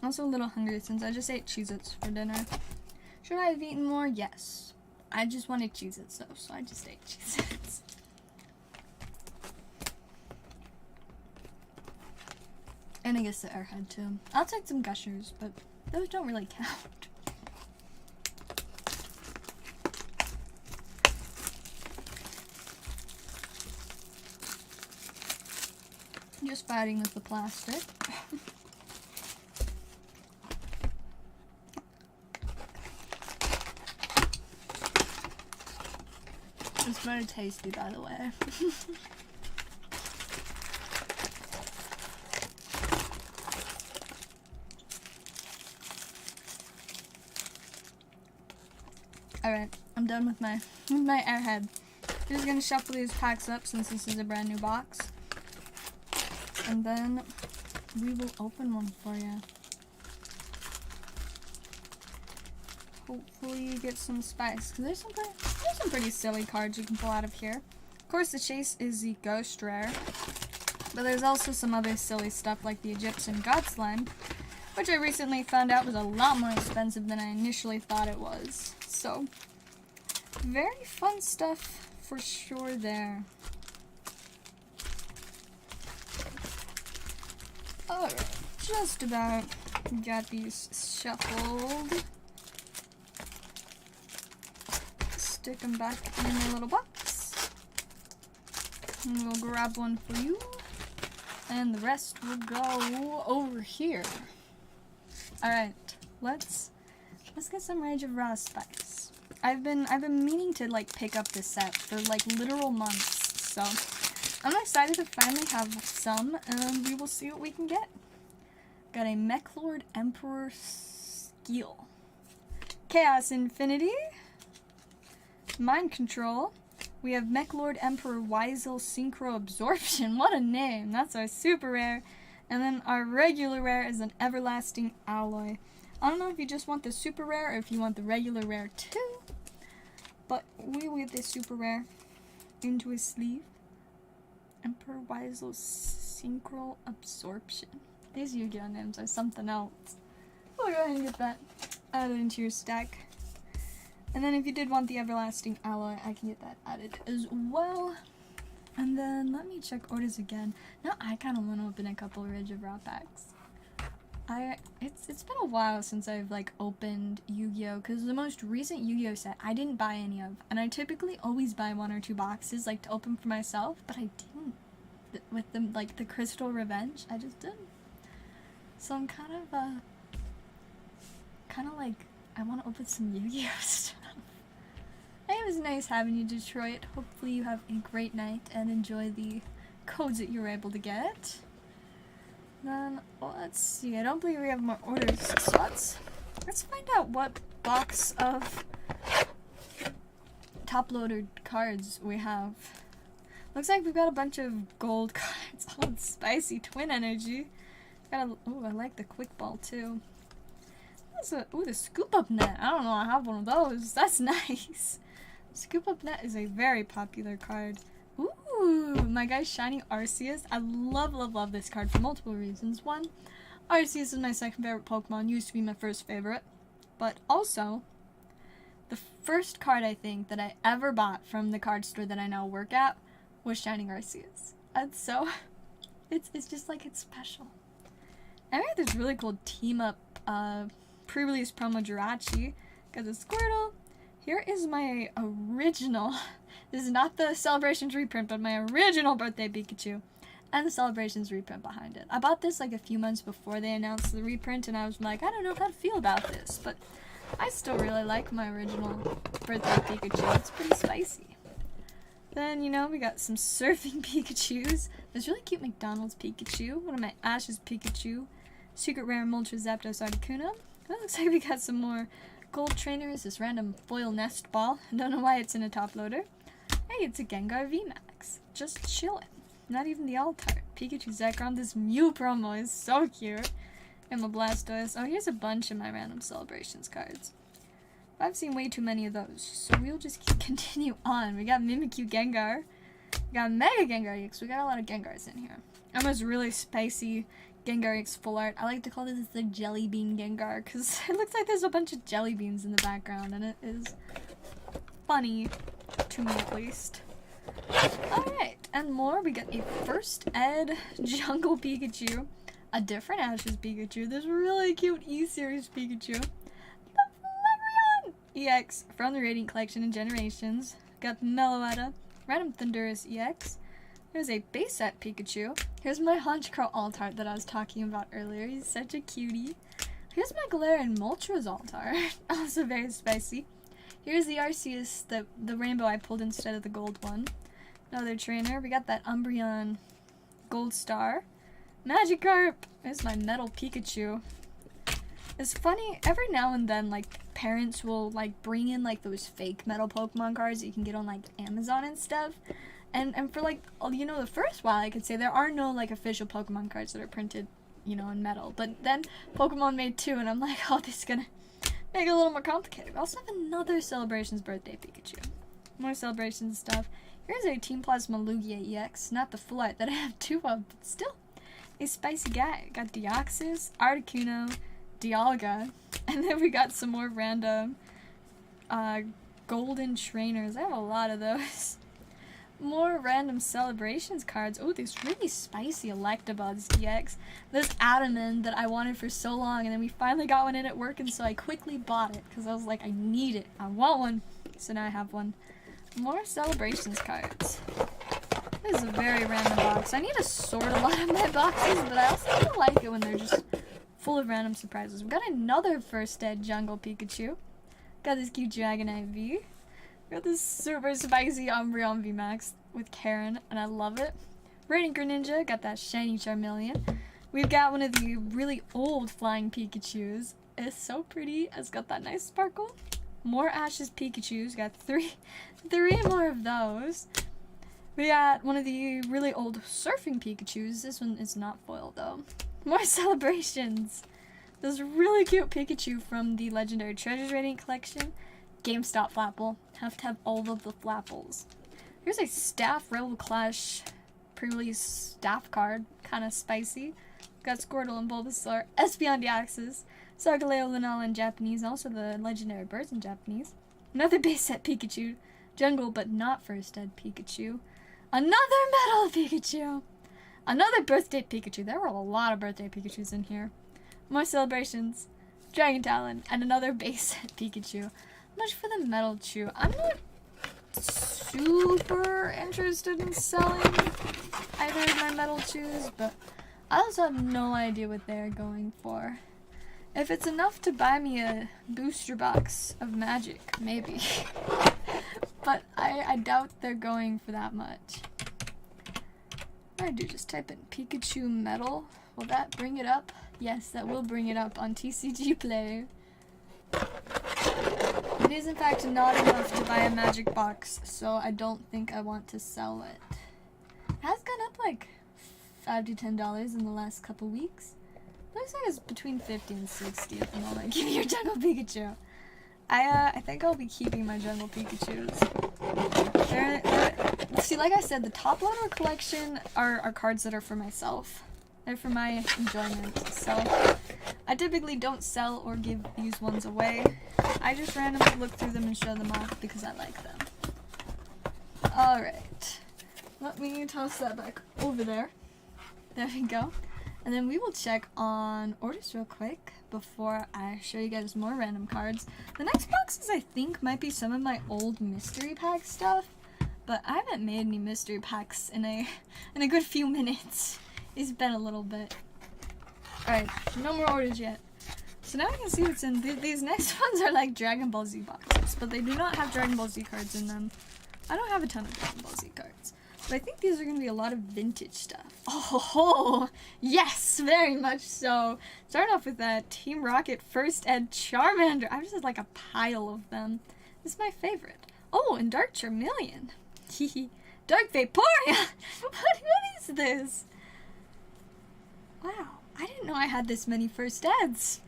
I'm also a little hungry since I just ate Cheez-Its for dinner. Should I have eaten more? Yes. I just wanted Cheez-Its though, so I just ate Cheez-Its. And I guess the airhead too. I'll take some Gushers, but those don't really count. Just fighting with the plastic. It's very tasty, by the way. Alright, I'm done with my airhead. Just gonna shuffle these packs up since this is a brand new box. And then we will open one for you. Hopefully you get some spice, because there's some pretty silly cards you can pull out of here. Of course, the chase is the ghost rare, but there's also some other silly stuff like the Egyptian God Slime, which I recently found out was a lot more expensive than I initially thought it was. So, very fun stuff for sure there. Alright, just about got these shuffled. Stick them back in their little box. And we'll grab one for you. And the rest will go over here. Alright, let's get some Rage of Raw spice. I've been meaning to like pick up this set for like literal months, so I'm excited to finally have some, and we will see what we can get. Got a Mech Lord Emperor Skill, Chaos Infinity, Mind Control. We have Mech Lord Emperor Wiesel Synchro Absorption. What a name! That's our super rare. And then our regular rare is an Everlasting Alloy. I don't know if you just want the super rare or if you want the regular rare too. But we will get the super rare into his sleeve. Emperor Wiselow Synchral Absorption. These Yu-Gi-Oh names are something else. We'll go ahead and get that added into your stack. And then if you did want the Everlasting Alloy, I can get that added as well. And then let me check orders again. Now I kind of want to open a couple of Ridge of Raw packs. It's been a while since I've like opened Yu-Gi-Oh, because the most recent Yu-Gi-Oh set I didn't buy any of, and I typically always buy 1 or 2 boxes like to open for myself, but I didn't with the like the Crystal Revenge. I just didn't. So I'm kind of like I want to open some Yu-Gi-Oh stuff. Hey, it was nice having you, Detroit. Hopefully you have a great night and enjoy the codes that you were able to get. Then, well, let's see. I don't believe we have more orders, so let's find out what box of top-loaded cards we have. Looks like we've got a bunch of gold cards. Oh, it's spicy twin energy. Oh, I like the quick ball too. Ooh, the scoop up net. I don't know, I have one of those. That's nice. Scoop up net is a very popular card. Ooh, my guy Shiny Arceus. I love this card for multiple reasons. One, Arceus is my second favorite Pokemon. Used to be my first favorite. But also, the first card I think that I ever bought from the card store that I now work at was Shining Arceus. And so, it's just like, it's special. I got this really cool team up pre-release promo Jirachi. Got the Squirtle. Here is my original, this is not the Celebrations reprint, but my original birthday Pikachu, and the Celebrations reprint behind it. I bought this like a few months before they announced the reprint, and I was like, I don't know how to feel about this, but I still really like my original birthday Pikachu. It's pretty spicy. Then, you know, we got some surfing Pikachus. This really cute McDonald's Pikachu, one of my Ash's Pikachu, Secret Rare Moltres Zapdos Articuno. It looks like we got some more gold trainers, this random foil nest ball. I don't know why it's in a top loader. Hey, it's a Gengar VMAX. Just chilling. Not even the Altar. Pikachu Zekrom. This Mew promo is so cute. And my Blastoise. Oh, here's a bunch of my random Celebrations cards. I've seen way too many of those, so we'll just continue on. We got Mimikyu Gengar. We got Mega Gengar EX. We got a lot of Gengars in here. And this really spicy Gengar EX full art. I like to call this the Jelly Bean Gengar because it looks like there's a bunch of jelly beans in the background, and it is funny to me at least. Alright, and more. We got a First Ed Jungle Pikachu, a different Ash's Pikachu, this really cute E-Series Pikachu, the Flareon EX from the Radiant Collection and Generations. Got Meloetta, Random Thundurus EX. Here's a base set Pikachu. Here's my Honchkrow Altart that I was talking about earlier. He's such a cutie. Here's my Galarian Moltres Altart. Also very spicy. Here's the Arceus, the rainbow I pulled instead of the gold one. Another trainer. We got that Umbreon Gold Star. Magikarp. Here's my Metal Pikachu. It's funny, every now and then, like, parents will, like, bring in, like, those fake metal Pokemon cards that you can get on, like, Amazon and stuff. And for, like, you know, the first while, I could say there are no, like, official Pokemon cards that are printed, you know, in metal. But then Pokemon made 2, and I'm like, oh, this is gonna make it a little more complicated. We also have another Celebrations birthday Pikachu. More Celebrations stuff. Here's a Team Plasma Lugia EX. Not the full art that I have 2 of, but still a spicy guy. Got Deoxys, Articuno, Dialga, and then we got some more random golden trainers. I have a lot of those. More random Celebrations cards. Oh, this really spicy Electabuzz EX. This Adaman that I wanted for so long, and then we finally got one in at work, and so I quickly bought it because I was like, I need it. I want one. So now I have one. More Celebrations cards. This is a very random box. I need to sort a lot of my boxes, but I also kind of like it when they're just full of random surprises. We got another First Ed Jungle Pikachu. Got this cute Dragonite V. Got this super spicy Umbreon VMAX with Karen, and I love it. Radiant Greninja, got that shiny Charmeleon. We've got one of the really old flying Pikachus. It's so pretty. It's got that nice sparkle. More Ash's Pikachus. Got three more of those. We got one of the really old surfing Pikachus. This one is not foiled though. More Celebrations. This really cute Pikachu from the Legendary Treasures Radiant Collection. GameStop Flapple. Have to have all of the Flapples. Here's a Staff Rebel Clash pre-release staff card. Kind of spicy. Got Squirtle and Bulbasaur. Espeon Deoxys. Sargaleo Lunala in Japanese. Also the Legendary Birds in Japanese. Another base set Pikachu. Jungle but not first ed Pikachu. Another Metal Pikachu. Another Birthday Pikachu. There were a lot of Birthday Pikachus in here. More Celebrations. Dragon Talon. And another base set Pikachu. Much for the Metal Chew. I'm not super interested in selling either of my Metal Chews, but I also have no idea what they're going for. If it's enough to buy me a booster box of magic, maybe. But I doubt they're going for that much. What do I do? Just type in Pikachu Metal. Will that bring it up? Yes, that will bring it up on TCG Play. It is in fact not enough to buy a magic box, so I don't think I want to sell it. It has gone up like $5 to $10 in the last couple weeks. Looks like it's between 50 and 60 at the moment. Give me your Jungle Pikachu. I think I'll be keeping my Jungle Pikachus. See, like I said, the top loader collection are cards that are for myself. They're for my enjoyment, so I typically don't sell or give these ones away. I just randomly look through them and show them off because I like them. Alright. Let me toss that back over there. There we go. And then we will check on orders real quick before I show you guys more random cards. The next boxes I think might be some of my old mystery pack stuff, but I haven't made any mystery packs in a good few minutes. It's been a little bit. Alright, no more orders yet. So now I can see what's in. These next ones are like Dragon Ball Z boxes, but they do not have Dragon Ball Z cards in them. I don't have a ton of Dragon Ball Z cards. But I think these are going to be a lot of vintage stuff. Oh, yes, very much so. Starting off with that Team Rocket First Ed Charmander. I just had like a pile of them. This is my favorite. Oh, and Dark Charmeleon. Dark Vaporeon. What is this? Wow, I didn't know I had this many First Eds.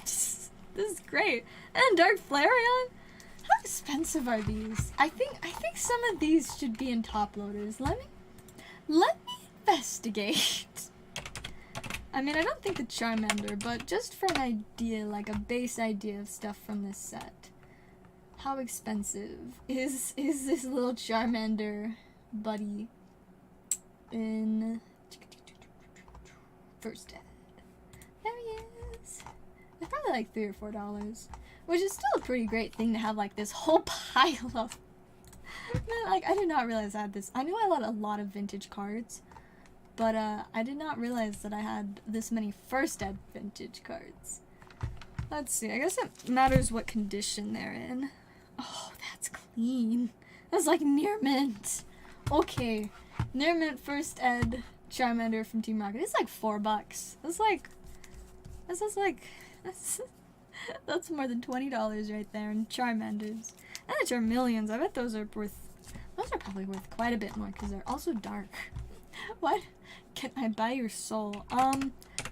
This is great. And Dark Flareon. How expensive are these? I think some of these should be in top loaders. Let me investigate. I mean, I don't think the Charmander, but just for an idea, like a base idea of stuff from this set. How expensive is this little Charmander buddy in First Ed? There he is. It's probably like $3 or $4. Which is still a pretty great thing to have, like, this whole pile of. Man, like, I did not realize I had this. I knew I had a lot of vintage cards, but I did not realize that I had this many First Ed vintage cards. Let's see. I guess it matters what condition they're in. Oh, that's clean. That's like near mint. Okay, near mint First Ed Charmander from Team Rocket. It's like $4. That's more than $20 right there in Charmanders. And the Charmeleons, I bet those are probably worth quite a bit more because they're also dark. What? Can I buy your soul?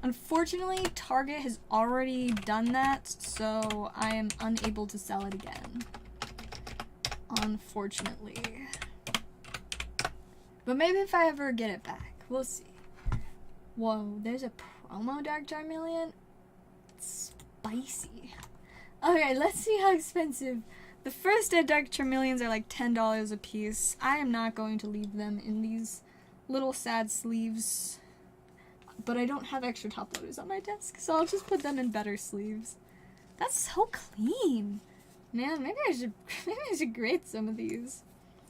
Unfortunately, Target has already done that, so I am unable to sell it again. Unfortunately. But maybe if I ever get it back, we'll see. Whoa, there's a promo Dark Charmeleon? It's spicy. Okay, let's see how expensive. The First Ed Dark Charmeleons are like $10 a piece. I am not going to leave them in these little sad sleeves. But I don't have extra top loaders on my desk, so I'll just put them in better sleeves. That's so clean. Man, maybe I should grade some of these.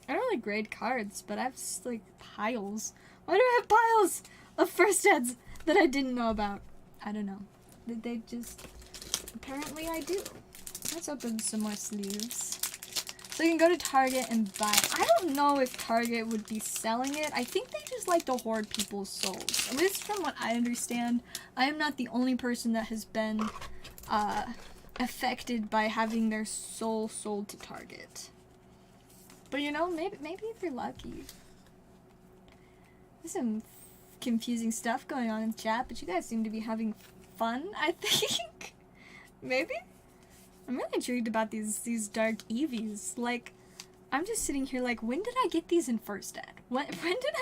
I don't really grade cards, but I have like piles. Why do I have piles of First Eds that I didn't know about? I don't know. Did they just... Apparently I do. Let's open some more sleeves. So you can go to Target and buy. I don't know if Target would be selling it. I think they just like to hoard people's souls. At least from what I understand, I am not the only person that has been affected by having their soul sold to Target. But you know, maybe if you're lucky. There's some confusing stuff going on in chat, but you guys seem to be having fun, I think. Maybe? I'm really intrigued about these dark Eevees. Like, I'm just sitting here like, when did I get these in first ed? When did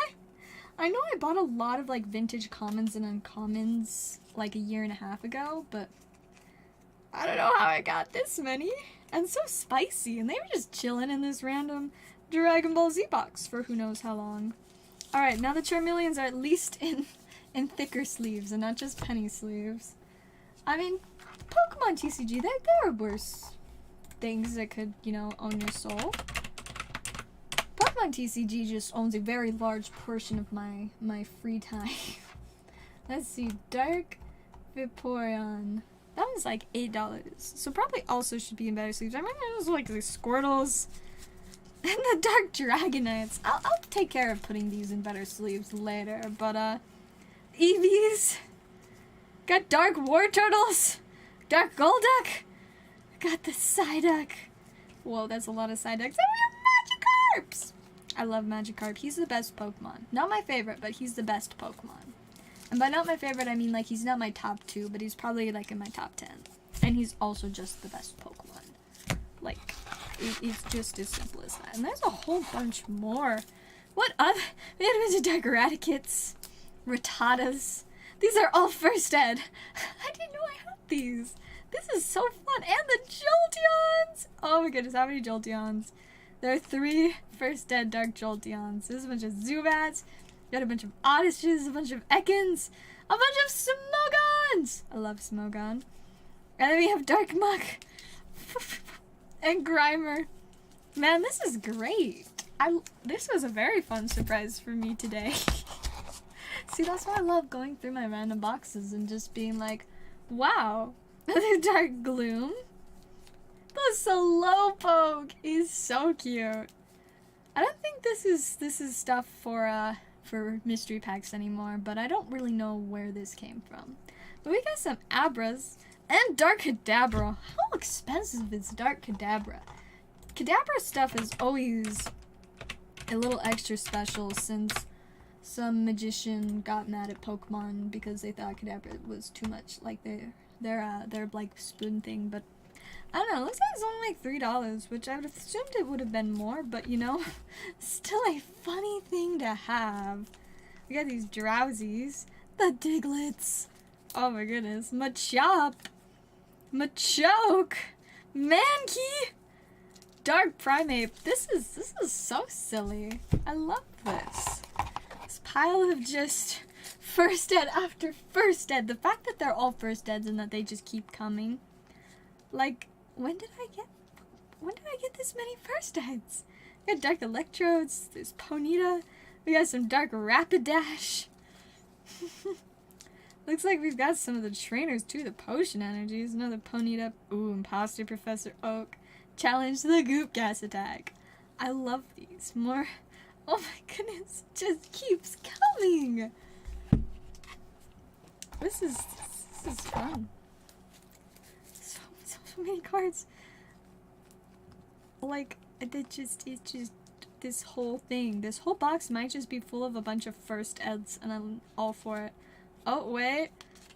I know I bought a lot of like vintage commons and uncommons like a year and a half ago, but I don't know how I got this many. And so spicy, and they were just chilling in this random Dragon Ball Z box for who knows how long. Alright, now the Charmeleons are at least in thicker sleeves and not just penny sleeves. I mean, Pokemon TCG, there are worse things that could, you know, own your soul. Pokemon TCG just owns a very large portion of my free time. Let's see, Dark Vaporeon. That was like $8. So probably also should be in better sleeves. I remember it was like the Squirtles and the Dark Dragonites. I'll take care of putting these in better sleeves later. But Eevees. Got Dark War Turtles. Dark Golduck. Got the Psyduck. Whoa, that's a lot of Psyducks. And we have Magikarps! I love Magikarp. He's the best Pokemon. Not my favorite, but he's the best Pokemon. And by not my favorite, I mean like he's not my top 2, but he's probably like in my top 10. And he's also just the best Pokemon. Like, it's just as simple as that. And there's a whole bunch more. What other? We had a bunch of Dark Eradicates. Rattatas. These are all first ed. I didn't know I had these. This is so fun. And the Jolteons! Oh my goodness, how many Jolteons? There are 3 first ed Dark Jolteons. There's a bunch of Zubats. Got a bunch of Oddishes, a bunch of Ekans, a bunch of Smogons! I love Smogon. And then we have Dark Muck. And Grimer. Man, this is great. This was a very fun surprise for me today. See, that's why I love going through my random boxes and just being like, wow, another Dark Gloom. The Slowpoke is so cute. I don't think this is stuff for mystery packs anymore, but I don't really know where this came from. But we got some Abras and Dark Kadabra. How expensive is Dark Kadabra? Kadabra stuff is always a little extra special since some magician got mad at Pokemon because they thought Kadabra was too much like their like spoon thing, but I don't know, it looks like it's only like $3, which I would have assumed it would have been more, but you know, still a funny thing to have. We got these Drowsies, the Diglets, oh my goodness, Machop, Machoke, Mankey, Dark Primeape. This is so silly. I love this. This pile of just first ed after first ed. The fact that they're all first eds and that they just keep coming. Like, when did I get this many first eds? We got Dark Electrodes, there's Ponyta, we got some Dark Rapidash. Looks like we've got some of the trainers too, the Potion Energies, another Ponyta, ooh, Imposter Professor Oak, Challenge the Goop Gas Attack. I love these, more, oh my goodness, it just keeps coming. This is fun. So many cards. Like, it's just this whole thing. This whole box might just be full of a bunch of first eds, and I'm all for it. Oh, wait.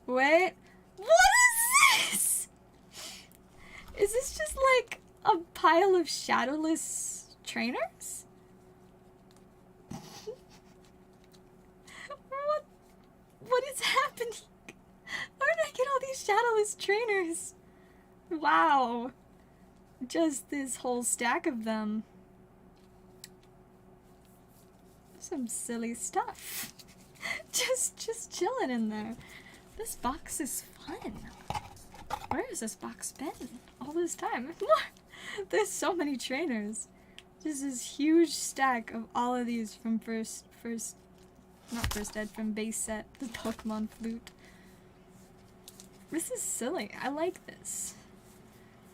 What is this? Is this just like a pile of shadowless trainers? What is happening? Where did I get all these shadowless trainers? Wow. Just this whole stack of them. Some silly stuff. just chilling in there. This box is fun. Where has this box been all this time? There's so many trainers. Just this huge stack of all of these from from base set, the Pokemon Flute. This is silly. I like this.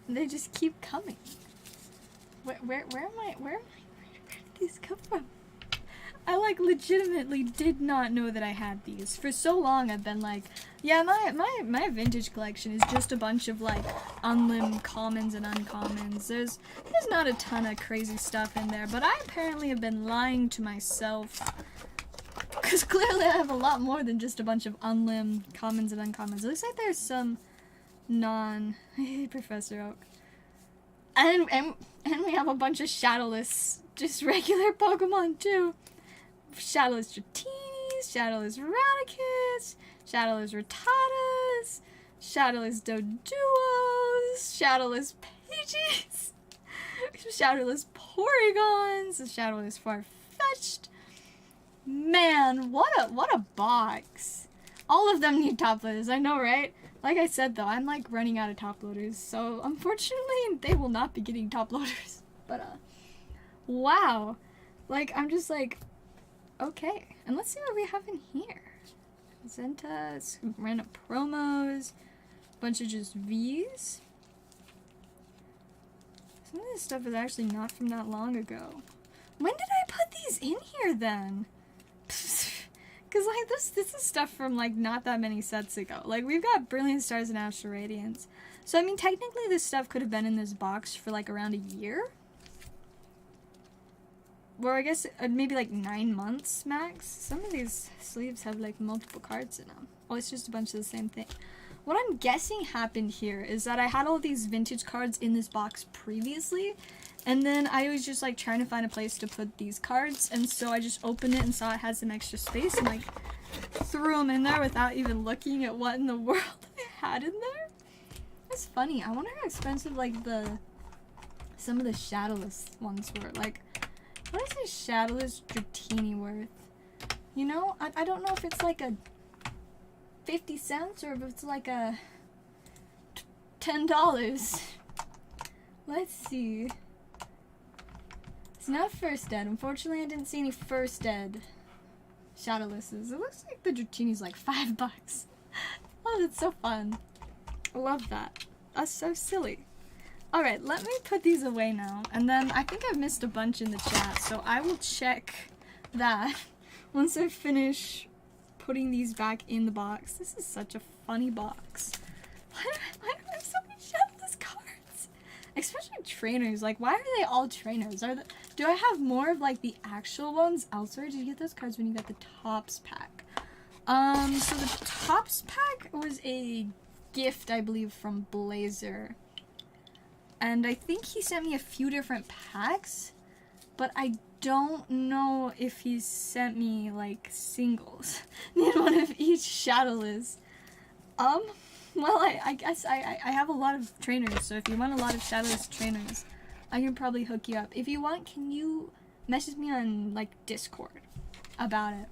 They just keep coming. Where did these come from? I like legitimately did not know that I had these. For so long I've been like, yeah, my vintage collection is just a bunch of like unlim commons and uncommons. There's not a ton of crazy stuff in there, but I apparently have been lying to myself. Because clearly I have a lot more than just a bunch of unlim commons and uncommons. It looks like there's some Professor Oak. And we have a bunch of shadowless, just regular Pokemon too. Shadowless Dratinis, Shadowless Raticus, Shadowless Rattatas, Shadowless Doduos, Shadowless Pidgeys, Shadowless Porygons, Shadowless Farfetch'd. Man, what a box. All of them need top loaders, I know, right? Like I said though, I'm like running out of top loaders, so unfortunately they will not be getting top loaders. But wow. Like, I'm just like, okay. And let's see what we have in here. Zentas, random promos, bunch of just V's. Some of this stuff is actually not from that long ago. When did I put these in here then? Because, like, this is stuff from, like, not that many sets ago. Like, we've got Brilliant Stars and Astral Radiance. So, I mean, technically this stuff could have been in this box for, like, around a year. Or I guess maybe, like, 9 months max. Some of these sleeves have, like, multiple cards in them. Oh, it's just a bunch of the same thing. What I'm guessing happened here is that I had all these vintage cards in this box previously. And then I was just, like, trying to find a place to put these cards. And so I just opened it and saw it had some extra space and, like, threw them in there without even looking at what in the world I had in there. That's funny. I wonder how expensive, like, some of the Shadowless ones were. Like, what is a Shadowless Dratini worth? You know, I don't know if it's, like, a 50 cents or if it's, like, a $10. Let's see. It's not first ed. Unfortunately, I didn't see any first ed Shadowlesses. It looks like the Dratini's like $5. Oh, that's so fun. I love that. That's so silly. Alright, let me put these away now. And then I think I've missed a bunch in the chat, so I will check that once I finish putting these back in the box. This is such a funny box. Why do I have so many Shadowless cards? Especially trainers. Like, why are they all trainers? Do I have more of, like, the actual ones elsewhere? Did you get those cards when you got the Tops pack? So the Tops pack was a gift, I believe, from Blazer. And I think he sent me a few different packs, but I don't know if he sent me, like, singles. Need one of each Shadowless. Well, I guess I have a lot of trainers, so if you want a lot of Shadowless trainers, I can probably hook you up. If you want, can you message me on, like, Discord about it?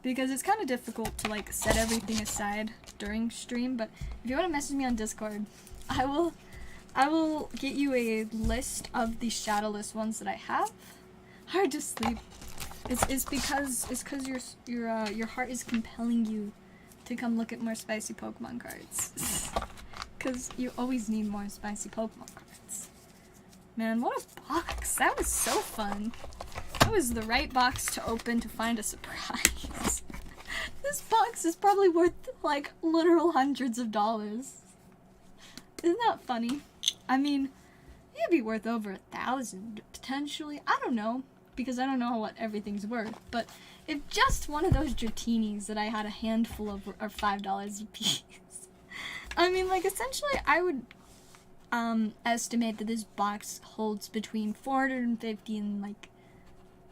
Because it's kind of difficult to, like, set everything aside during stream, but if you want to message me on Discord, I will get you a list of the Shadowless ones that I have. Hard to sleep. It's because your heart is compelling you to come look at more spicy Pokemon cards. Because you always need more spicy Pokemon cards. Man, what a box. That was so fun. That was the right box to open to find a surprise. This box is probably worth, like, literal hundreds of dollars. Isn't that funny? I mean, it'd be worth over 1,000, potentially. I don't know, because I don't know what everything's worth. But if just one of those Dratinis that I had a handful of are $5 a piece, I mean, like, essentially, I would estimate that this box holds between 450 and, like,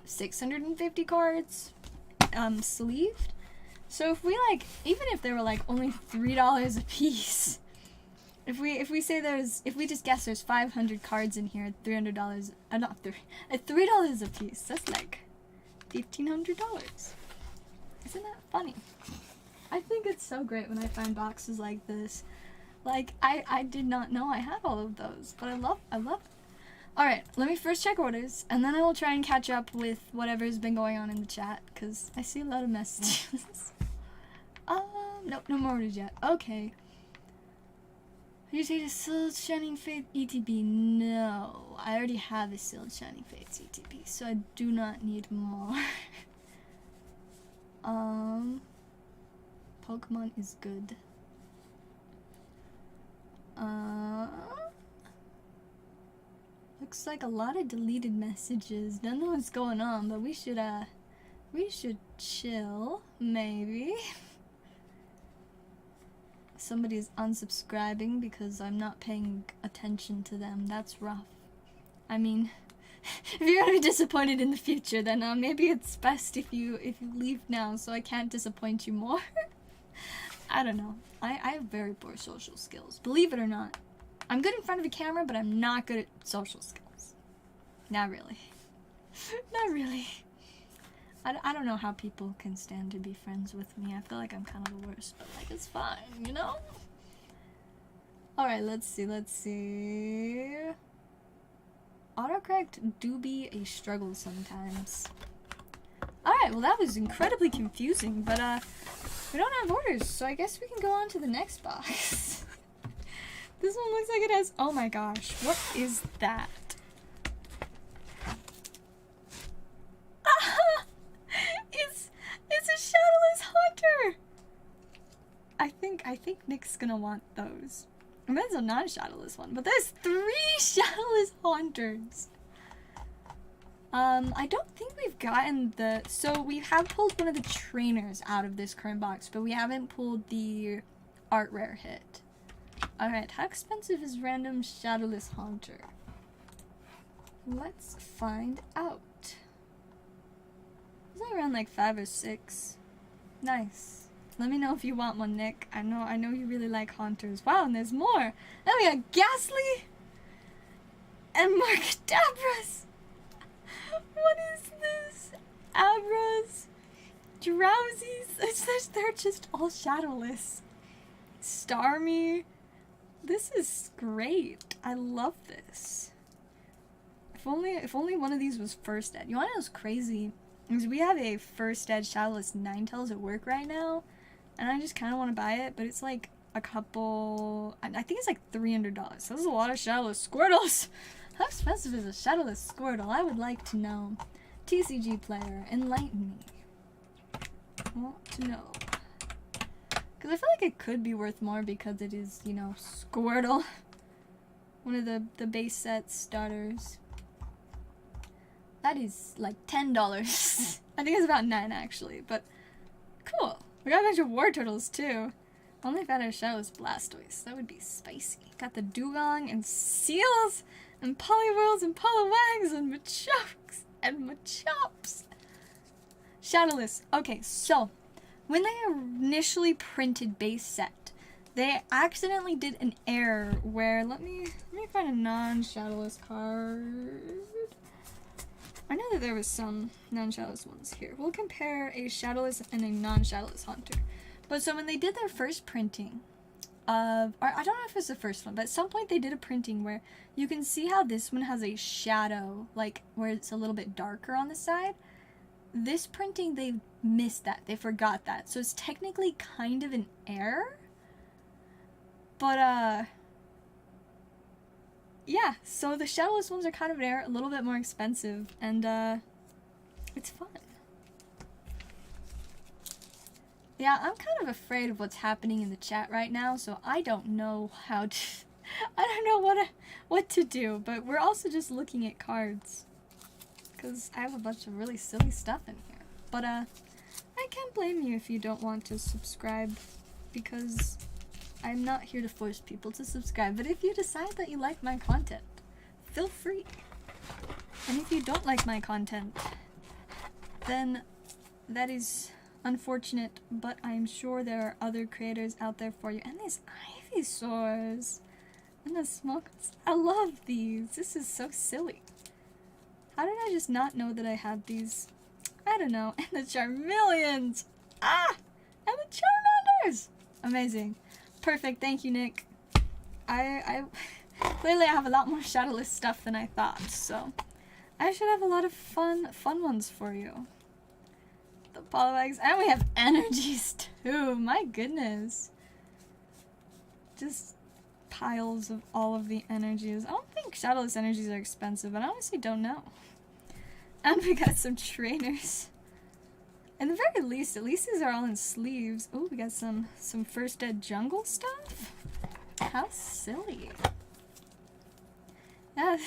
650 cards, sleeved. So if we, like, even if they were, like, only $3 a piece, if we say if we just guess there's 500 cards in here at $300, at $3 a piece, that's like $1,500. Isn't that funny? I think it's so great when I find boxes like this. Like, I did not know I had all of those, but I love it. Alright, let me first check orders, and then I will try and catch up with whatever's been going on in the chat, because I see a lot of messages. Nope, no more orders yet. Okay. You say the Sealed Shining Faith ETB? No, I already have a Sealed Shining Faith ETB, so I do not need more. Pokemon is good. Looks like a lot of deleted messages. Don't know what's going on, but we should chill, maybe. somebody's unsubscribing because I'm not paying attention to them. That's rough. I mean, if you're gonna be disappointed in the future, then maybe it's best if you leave now so I can't disappoint you more. I don't know. I have very poor social skills. Believe it or not. I'm good in front of a camera, but I'm not good at social skills. Not really. Not really. I don't know how people can stand to be friends with me. I feel like I'm kind of the worst, but like it's fine, you know? Alright, let's see. Autocorrect do be a struggle sometimes. Alright, well that was incredibly confusing, but we don't have orders, so I guess we can go on to the next box. This one looks like it has, oh my gosh, what is that? It's a Shadowless Haunter! I think Nick's gonna want those. And that's a non-Shadowless one, but there's 3 Shadowless Haunters! I don't think we've gotten the... So we have pulled one of the trainers out of this current box, but we haven't pulled the art rare hit. Alright, how expensive is random Shadowless Haunter? Let's find out. Is that around like 5 or 6? Nice. Let me know if you want one, Nick. I know you really like Haunters. Wow, and there's more! Then we got Ghastly! And Markadabras! What is this? Abras? Drowsies? They're just all shadowless. Starmie. This is great. I love this. If only one of these was first ed. You wanna know what's crazy? Is we have a first ed shadowless Ninetales at work right now, and I just kinda wanna buy it, but it's like a couple... I think it's like $300. So that's a lot of shadowless Squirtles! How expensive is a shadowless Squirtle? I would like to know. TCG player, enlighten me. I want to know. Because I feel like it could be worth more because it is, you know, Squirtle. One of the base set starters. That is like $10. I think it's about 9 actually, but cool. We got a bunch of War Turtles too. Only if I had a shadowless Blastoise. That would be spicy. Got the Dugong and Seals and Poliwhirls and Poliwags and Machoks and Machops. Shadowless. Okay, so when they initially printed base set, they accidentally did an error where let me find a non-shadowless card. I know that there was some non-shadowless ones here. We'll compare a shadowless and a non-shadowless Haunter. But so when they did their first printing of, or I don't know if it's the first one, but at some point they did a printing where you can see how this one has a shadow, like where it's a little bit darker on the side. This printing, they missed that. They forgot that. So it's technically kind of an error. But, yeah, so the shadowless ones are kind of an error, a little bit more expensive, and, it's fun. Yeah, I'm kind of afraid of what's happening in the chat right now, so I don't know how to... I don't know what to do, but we're also just looking at cards. Because I have a bunch of really silly stuff in here. But, I can't blame you if you don't want to subscribe, because I'm not here to force people to subscribe. But if you decide that you like my content, feel free. And if you don't like my content, then that is unfortunate, but I'm sure there are other creators out there for you. And these Ivysaurs and the smokes. I love these. This is so silly. How did I just not know that I had these? I don't know. And the Charmeleons! Ah! And the Charmanders! Amazing. Perfect. Thank you, Nick. I clearly I have a lot more shadowless stuff than I thought, so I should have a lot of fun ones for you. The Poliwags, and we have energies too. My goodness. Just piles of all of the energies. I don't think shadowless energies are expensive, but I honestly don't know. And we got some trainers. At the very least, at least these are all in sleeves. Oh, we got some first ed jungle stuff. How silly. Oh,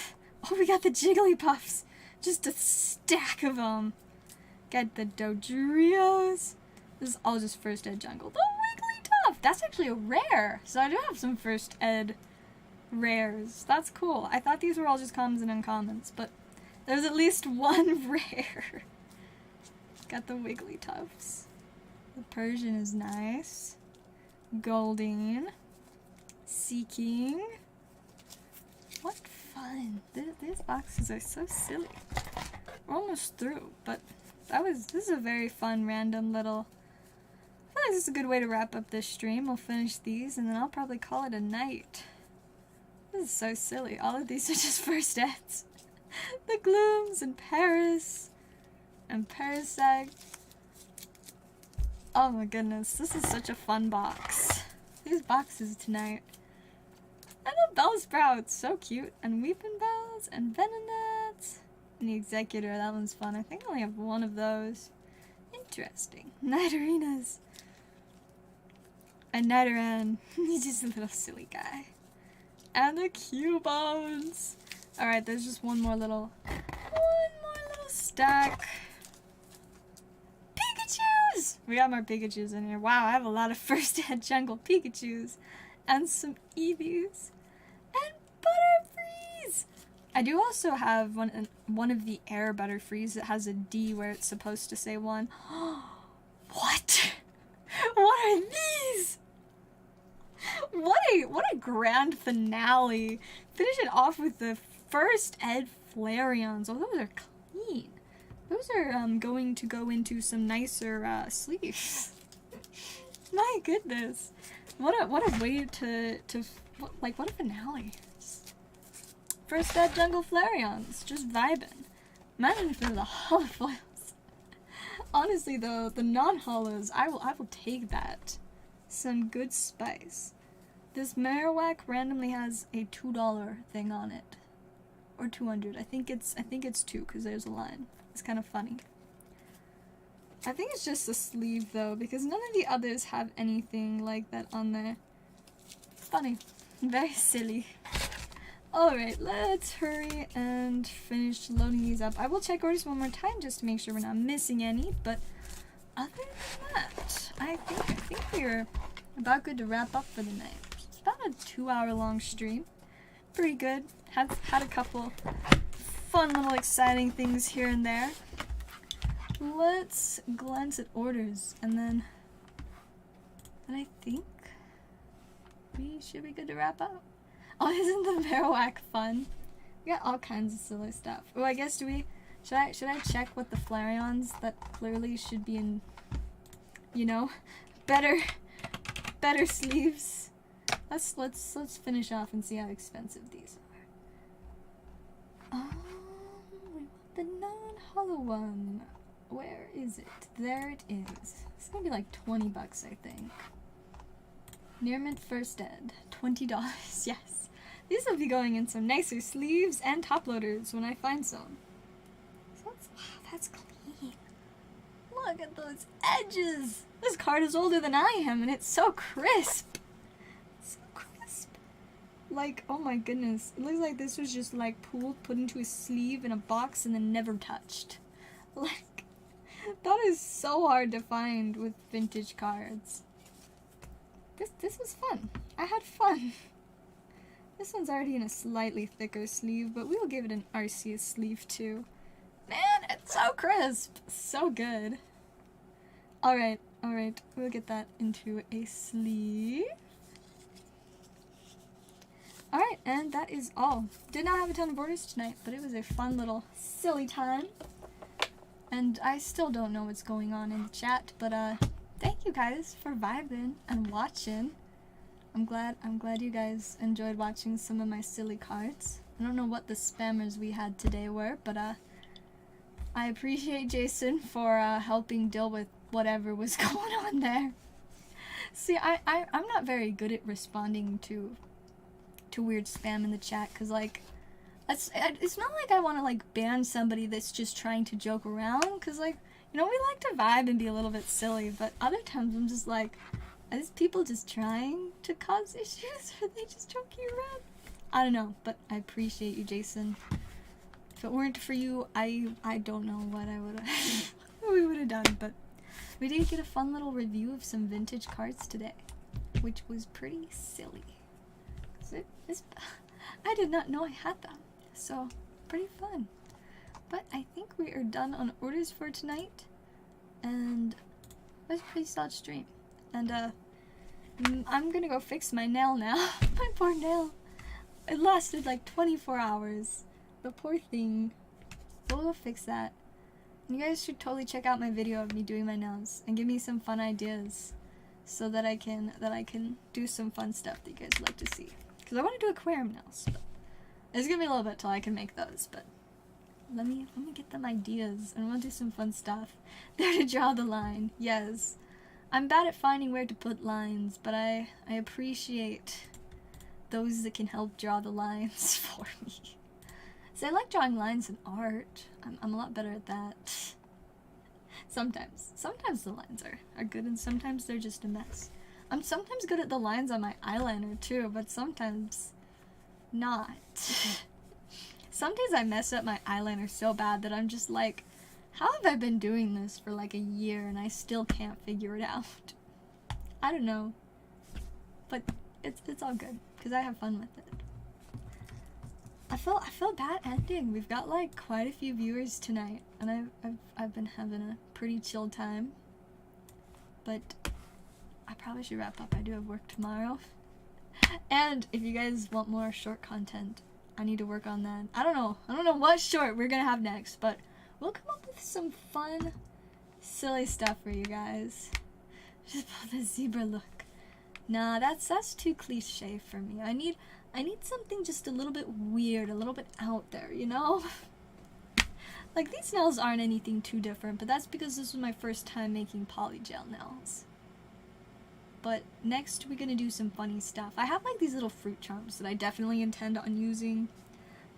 we got the Jigglypuffs. Just a stack of them. Got the Dodrios. This is all just first ed jungle. The Wigglytuff! that's actually a rare. So I do have some first ed rares. That's cool. I thought these were all just commons and uncommons, but there's at least one rare. Got the Wigglytuffs. The Persian is nice. Goldeen. Seeking. What fun. These boxes are so silly. We're almost through, but this is a very fun random little... I feel like this is a good way to wrap up this stream. We'll finish these and then I'll probably call it a night. This is so silly. All of these are just first eds. The Glooms and Paris and Parasect. Oh my goodness, this is such a fun box. These boxes tonight. And the Bellsprouts, so cute. And Weeping Bells and Venonats. And the Executor, that one's fun. I think I only have one of those. Interesting. Night Arenas. And Nidoran. He's just a little silly guy. And the Cubones. Alright, there's just one more little stack. Pikachus! We got more Pikachus in here. Wow, I have a lot of first ed jungle Pikachus. And some Eevees. And Butterfrees! I do also have one of the Air Butterfrees that has a D where it's supposed to say 1. What? What are these? What a grand finale. Finish it off with the first ed Flareons. Oh, those are clean. Those are going to go into some nicer sleeves. My goodness. What a way to what a finale. First ed jungle Flareons, just vibing. Imagine if they were the holofoils. Honestly though, the non-holos, I will take that. Some good spice. This Marowak randomly has a $2 thing on it. Or 200. I think it's 2 because there's a line. It's kind of funny. I think it's just a sleeve though, because none of the others have anything like that on there. Funny. Very silly. Alright, let's hurry and finish loading these up. I will check orders one more time just to make sure we're not missing any, but other than that, I think we're about good to wrap up for the night. It's about a 2-hour long stream. Pretty good. Had a couple fun little exciting things here and there. Let's glance at orders and then I think we should be good to wrap up. Oh, isn't the Marowak fun? We got all kinds of silly stuff. Oh, I guess should I check what the Flareons that clearly should be in, you know, better sleeves. Let's finish off and see how expensive these are. We want the non-hollow one. Where is it? There it is. It's gonna be like 20 bucks, I think. Near mint first ed. $20. Yes. These will be going in some nicer sleeves and top loaders when I find some. So that's clean. Look at those edges. This card is older than I am and it's so crisp. So crisp. Like, oh my goodness. It looks like this was just like pulled, put into a sleeve in a box and then never touched. Like, that is so hard to find with vintage cards. This was fun. I had fun. This one's already in a slightly thicker sleeve, but we will give it an Arceus sleeve too. Man, it's so crisp. So good. Alright. We'll get that into a sleeve. Alright, and that is all. Did not have a ton of orders tonight, but it was a fun little silly time. And I still don't know what's going on in the chat, but thank you guys for vibing and watching. I'm glad you guys enjoyed watching some of my silly cards. I don't know what the spammers we had today were, but I appreciate Jason for helping deal with whatever was going on there. See, I'm not very good at responding to weird spam in the chat, because like it's not like I want to like ban somebody that's just trying to joke around, because like, you know, we like to vibe and be a little bit silly, but other times I'm just like, are these people just trying to cause issues, or are they just joking around? I don't know, but I appreciate you, Jason. If it weren't for you, I don't know what we would have done, but we did get a fun little review of some vintage cards today. which was pretty silly. I did not know I had them, so pretty fun. But I think we are done on orders for tonight, and it was a pretty solid stream. And I'm gonna go fix my nail now. My poor nail. It lasted like 24 hours. The poor thing. So we'll go fix that. And you guys should totally check out my video of me doing my nails and give me some fun ideas, so that I can do some fun stuff that you guys would like to see. Because I want to do aquarium nails, but it's gonna be a little bit till I can make those. But let me get them ideas, and we'll do some fun stuff. There to draw the line. Yes, I'm bad at finding where to put lines, but I appreciate those that can help draw the lines for me. So I like drawing lines in art. I'm a lot better at that. Sometimes the lines are good, and sometimes they're just a mess. I'm sometimes good at the lines on my eyeliner too, but sometimes not. Some days I mess up my eyeliner so bad that I'm just like, how have I been doing this for like a year and I still can't figure it out? I don't know. But it's all good, because I have fun with it. I feel bad ending. We've got like quite a few viewers tonight, and I've been having a pretty chill time. But I probably should wrap up. I do have work tomorrow. And if you guys want more short content, I need to work on that. I don't know what short we're gonna have next, but we'll come up with some fun, silly stuff for you guys. Just pull the zebra look. Nah, that's too cliche for me. I need something just a little bit weird, a little bit out there, you know? Like, these nails aren't anything too different, but that's because this was my first time making polygel nails. But next we're gonna do some funny stuff. I have like these little fruit charms that I definitely intend on using.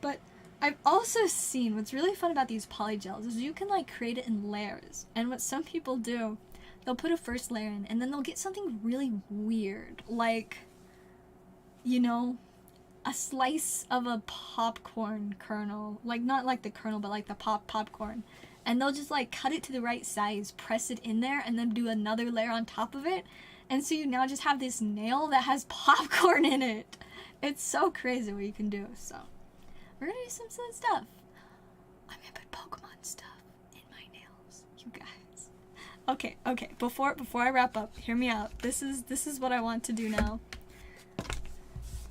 But I've also seen what's really fun about these polygels is you can like create it in layers. And what some people do, they'll put a first layer in and then they'll get something really weird. Like, you know, a slice of a popcorn kernel. Like, not like the kernel, but like the popcorn. And they'll just like cut it to the right size, press it in there, and then do another layer on top of it. And so you now just have this nail that has popcorn in it. It's so crazy what you can do. So we're gonna do some silly stuff. I'm gonna put Pokemon stuff in my nails, you guys. Okay. Before I wrap up, hear me out. This is what I want to do now.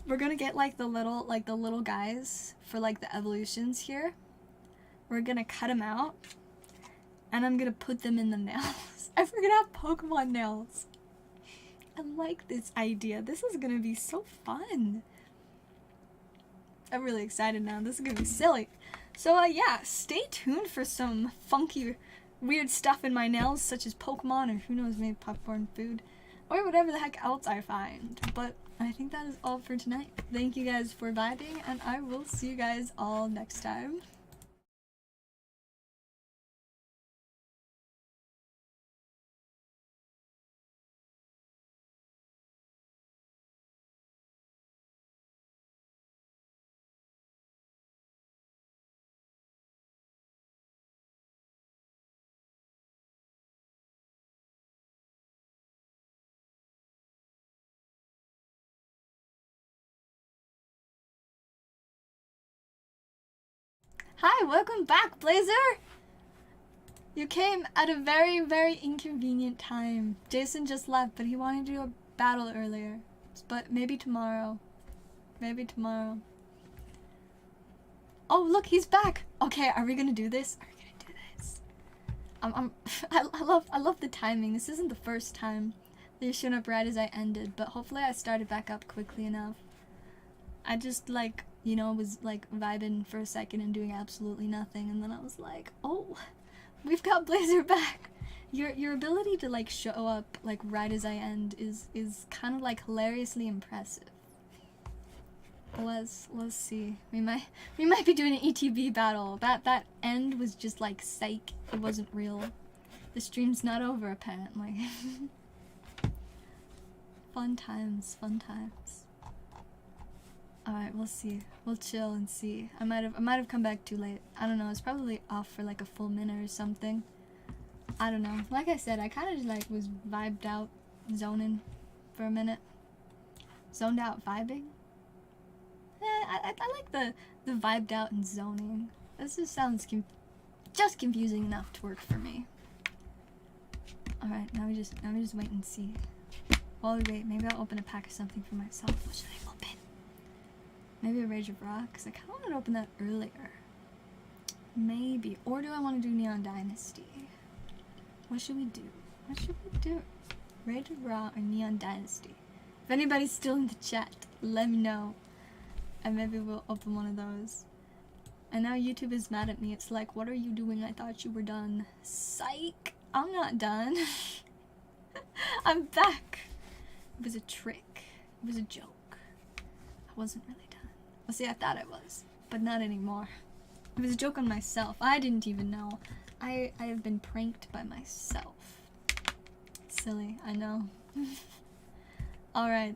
We're gonna get like the little guys for like the evolutions here. We're gonna cut them out, and I'm gonna put them in the nails. And we're gonna have Pokemon nails. I like this idea. This is gonna be so fun. I'm really excited now. This is gonna be silly. So yeah, stay tuned for some funky, weird stuff in my nails, such as Pokemon, or who knows, maybe popcorn food, or whatever the heck else I find. But I think that is all for tonight. Thank you guys for vibing, and I will see you guys all next time. Hi, welcome back, Blazer! You came at a very, very inconvenient time. Jason just left, but he wanted to do a battle earlier. But maybe tomorrow. Maybe tomorrow. Oh, look, he's back! Okay, are we gonna do this? Are we gonna do this? I love the timing. This isn't the first time that you showed up right as I ended, but hopefully I started back up quickly enough. I just, like, you know, was like vibing for a second and doing absolutely nothing, and then I was like, oh, we've got Blazer back. Your ability to like show up like right as I end is kind of like hilariously impressive. Let's see. We might be doing an ETB battle. That end was just like psych. It wasn't real. The stream's not over apparently. Fun times. Alright, we'll see. We'll chill and see. I might have come back too late. I don't know. It's probably off for like a full minute or something. I don't know. Like I said, I kind of just like was vibed out, zoning for a minute. Zoned out vibing? I like the vibed out and zoning. This just sounds just confusing enough to work for me. Alright, now we just wait and see. While we wait, maybe I'll open a pack of something for myself. What should I open? Maybe a Rage of Rock, because I kind of wanted to open that earlier. Maybe. Or do I want to do Neon Dynasty? What should we do? What should we do? Rage of Raw or Neon Dynasty? If anybody's still in the chat, let me know. And maybe we'll open one of those. And now YouTube is mad at me. It's like, what are you doing? I thought you were done. Psych! I'm not done. I'm back. It was a trick. It was a joke. I wasn't really done. Well, see, I thought I was, but not anymore. It was a joke on myself. I didn't even know. I have been pranked by myself. Silly, I know. Alright.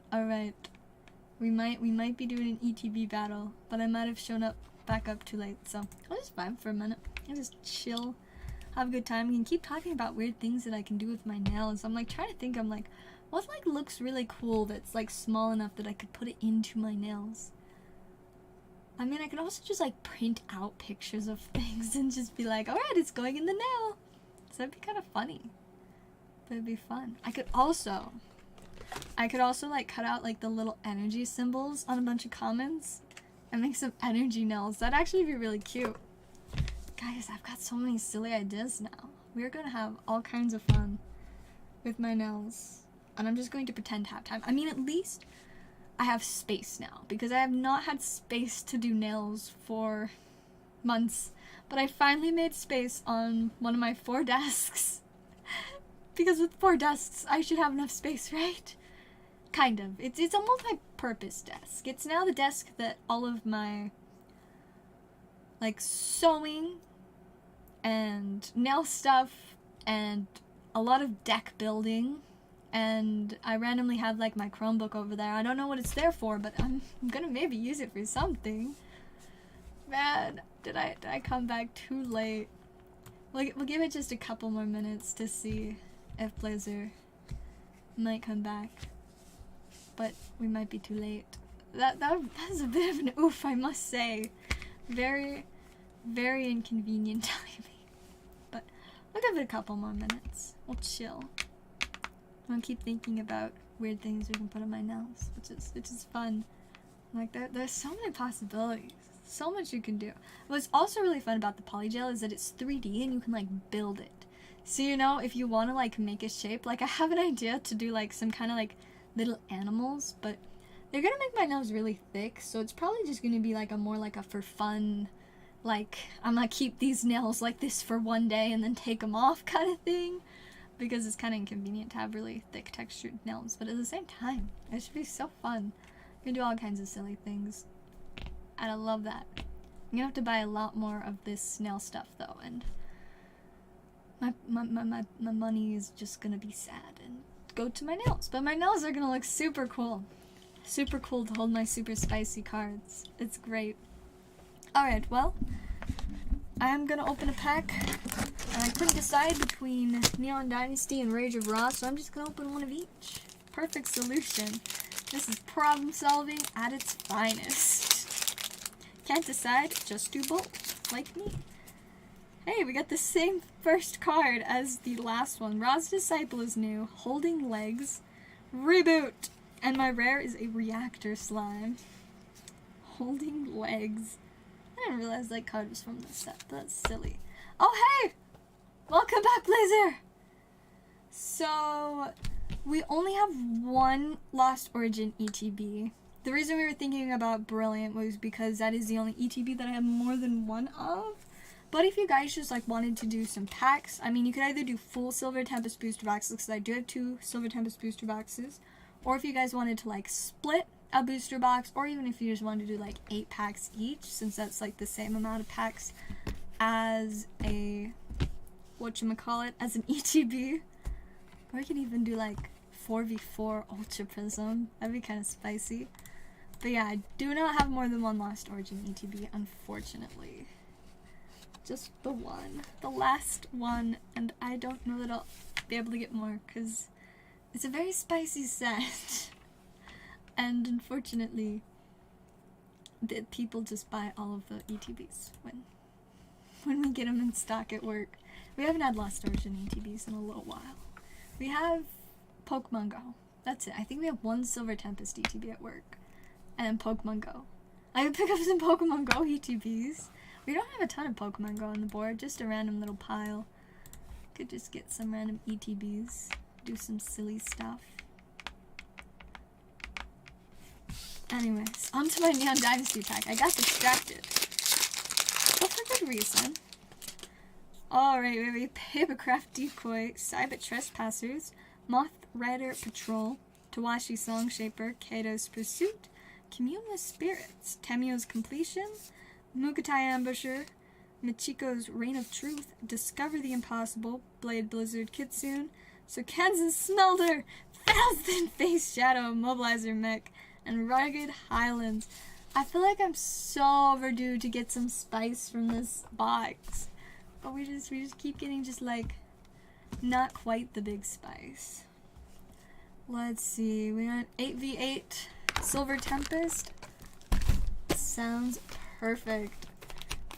We might be doing an ETB battle, but I might have shown up back up too late, so I'll just vibe for a minute. I'll just chill, have a good time. We can keep talking about weird things that I can do with my nails. I'm like trying to think, I'm like, what like looks really cool that's like small enough that I could put it into my nails? I mean, I could also just like print out pictures of things and just be like, alright, it's going in the nail. So that'd be kind of funny. But it'd be fun. I could also like cut out like the little energy symbols on a bunch of comments and make some energy nails. That'd actually be really cute. Guys, I've got so many silly ideas now. We're gonna have all kinds of fun with my nails. And I'm just going to pretend to have time. I mean, at least I have space now, because I have not had space to do nails for months. But I finally made space on one of my 4 desks. Because with 4 desks, I should have enough space, right? Kind of. It's a multi-purpose desk. It's now the desk that all of my like sewing and nail stuff and a lot of deck building, and I randomly have like my Chromebook over there. I don't know what it's there for, but I'm gonna maybe use it for something. Man, did I come back too late? We'll give it just a couple more minutes to see if Blazer might come back. But we might be too late. That was a bit of an oof, I must say. Very, very inconvenient timing. But we'll give it a couple more minutes. We'll chill. I'll keep thinking about weird things we can put on my nails, which is fun. Like there's so many possibilities. So much you can do. What's also really fun about the polygel is that it's 3D and you can like build it. So you know, if you want to like make a shape, like I have an idea to do like some kind of like little animals, but they're gonna make my nails really thick, so it's probably just gonna be like a more like a for fun, like I'm gonna keep these nails like this for one day and then take them off kind of thing, because it's kind of inconvenient to have really thick textured nails. But at the same time, it should be so fun. You can do all kinds of silly things, and I love that. I'm gonna have to buy a lot more of this nail stuff though, and my money is just gonna be sad and go to my nails. But my nails are gonna look super cool. Super cool to hold my super spicy cards. It's great. Alright, well, I'm gonna open a pack. And I couldn't decide between Neon Dynasty and Rage of Raw, so I'm just gonna open one of each. Perfect solution. This is problem solving at its finest. Can't decide, just do both, like me. Hey, we got the same first card as the last one. Ra's Disciple is new. Holding Legs. Reboot. And my rare is a Reactor Slime. Holding Legs. I didn't realize that card was from this set. That's silly. Oh, hey! Welcome back, Blazer! So, we only have one Lost Origin ETB. The reason we were thinking about Brilliant was because that is the only ETB that I have more than one of. But if you guys just like wanted to do some packs, I mean, you could either do full Silver Tempest booster boxes, because I do have 2 Silver Tempest booster boxes, or if you guys wanted to like split a booster box, or even if you just wanted to do like 8 packs each, since that's like the same amount of packs as a, whatchamacallit, as an ETB. Or you could even do like 4v4 Ultra Prism. That'd be kind of spicy. But yeah, I do not have more than one Lost Origin ETB, unfortunately. Just the one. The last one, and I don't know that I'll be able to get more, because it's a very spicy set. And unfortunately, the people just buy all of the ETBs when we get them in stock at work. We haven't had Lost Origin ETBs in a little while. We have Pokemon Go. That's it. I think we have one Silver Tempest ETB at work. And Pokemon Go. I could pick up some Pokemon Go ETBs. We don't have a ton of Pokemon Go on the board, just a random little pile. Could just get some random ETBs. Do some silly stuff. Anyways, onto my Neon Dynasty pack. I got distracted. But for good reason. Alright, we have a Papercraft Decoy, Cybit Trespassers, Moth Rider Patrol, Tawashi Songshaper, Kato's Pursuit, Commune with Spirits, Temio's Completion, Mugatai Ambusher, Michiko's Reign of Truth, Discover the Impossible, Blade Blizzard Kitsune, Sokan's Smelter, Thousand Face Shadow, Mobilizer Mech, and Rugged Highlands. I feel like I'm so overdue to get some spice from this box. But we just keep getting just like not quite the big spice. Let's see, we got 8v8 Silver Tempest. Sounds perfect.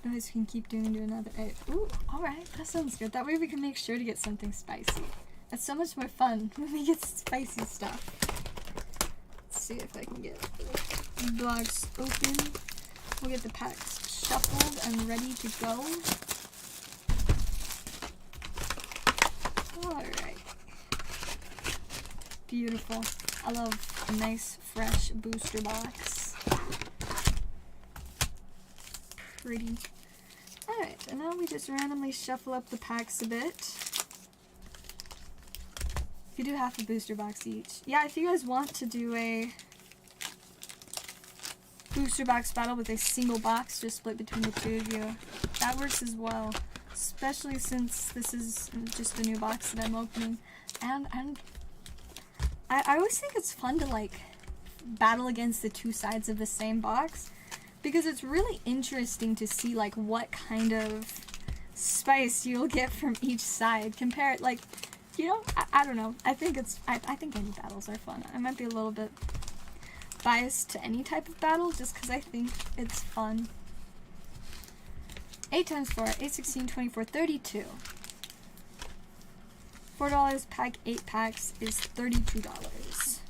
Nice, we can keep doing another 8. Ooh, alright, that sounds good. That way we can make sure to get something spicy. It's so much more fun when we get spicy stuff. Let's see if I can get the box open. We'll get the packs shuffled and ready to go. Alright. Beautiful. I love a nice, fresh booster box. Pretty. Alright, and now we just randomly shuffle up the packs a bit. You do half a booster box each. Yeah, if you guys want to do a booster box battle with a single box just split between the two of you, that works as well. Especially since this is just a new box that I'm opening. And I always think it's fun to like battle against the two sides of the same box, because it's really interesting to see like what kind of spice you'll get from each side. Compare it, like, you know, I don't know. I think any battles are fun. I might be a little bit biased to any type of battle just because I think it's fun. 8 times 4, 8, 16, 24, 32. $4 pack, 8 packs is $32.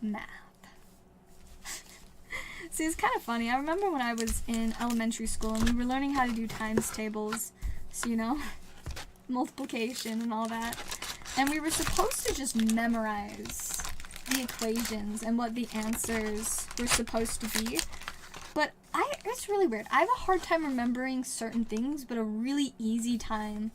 Math. See, it's kind of funny. I remember when I was in elementary school and we were learning how to do times tables. So, you know, multiplication and all that. And we were supposed to just memorize the equations and what the answers were supposed to be. But it's really weird. I have a hard time remembering certain things, but a really easy time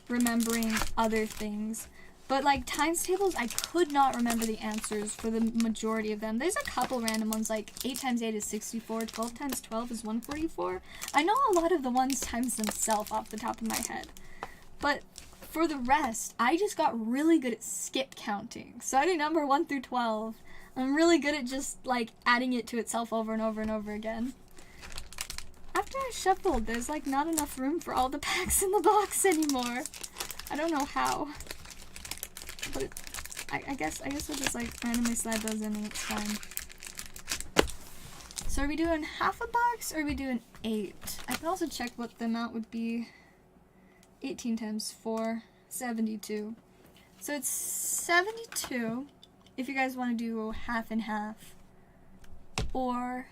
remembering other things. But like times tables, I could not remember the answers for the majority of them. There's a couple random ones, like 8 times 8 is 64, 12 times 12 is 144. I know a lot of the ones times themselves off the top of my head. But for the rest, I just got really good at skip counting. So I do number 1 through 12. I'm really good at just like adding it to itself over and over and over again. After I shuffled, there's like not enough room for all the packs in the box anymore. I don't know how. But I guess we'll just like randomly slide those in and it's fine. So are we doing half a box or are we doing 8? I can also check what the amount would be. 18 times 4, 72. So it's 72 if you guys want to do half and half. Or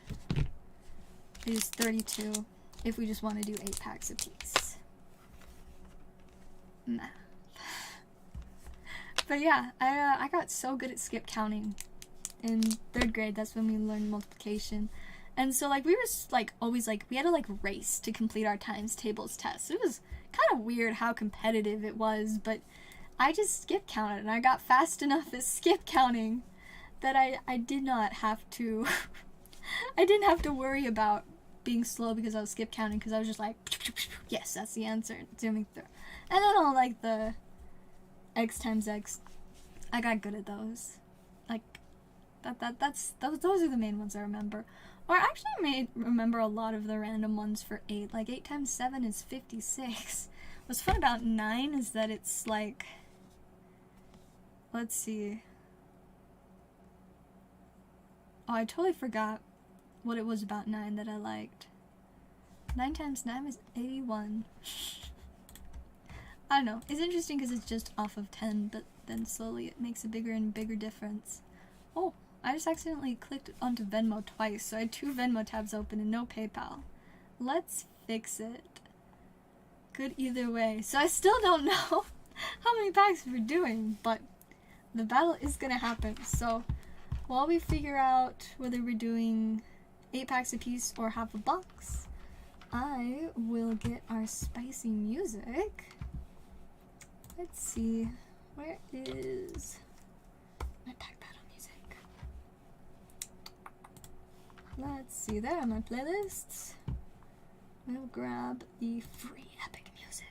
it is 32 if we just want to do 8 packs apiece. Math. But yeah, I got so good at skip counting in 3rd grade. That's when we learned multiplication. And so like we were like always like we had to like race to complete our times tables test. It was kind of weird how competitive it was, but I just skip counted and I got fast enough at skip counting that I did not have to I didn't have to worry about being slow because I was skip counting, because I was just like, yes, that's the answer, zooming through. And then all like the X times X, I got good at those. Like those are the main ones I remember. Or actually I may remember a lot of the random ones for 8. Like 8 times 7 is 56. What's fun about 9 is that it's like, let's see. Oh, I totally forgot what it was about 9 that I liked. 9 times 9 is 81. I don't know. It's interesting because it's just off of 10, but then slowly it makes a bigger and bigger difference. Oh, I just accidentally clicked onto Venmo twice, so I had 2 Venmo tabs open and no PayPal. Let's fix it. Good either way. So I still don't know how many packs we're doing, but the battle is gonna happen. So while we figure out whether we're doing 8 packs apiece or half a box, I will get our spicy music. Let's see, where is my pack battle music? Let's see, there are my playlists. We'll grab the free epic music.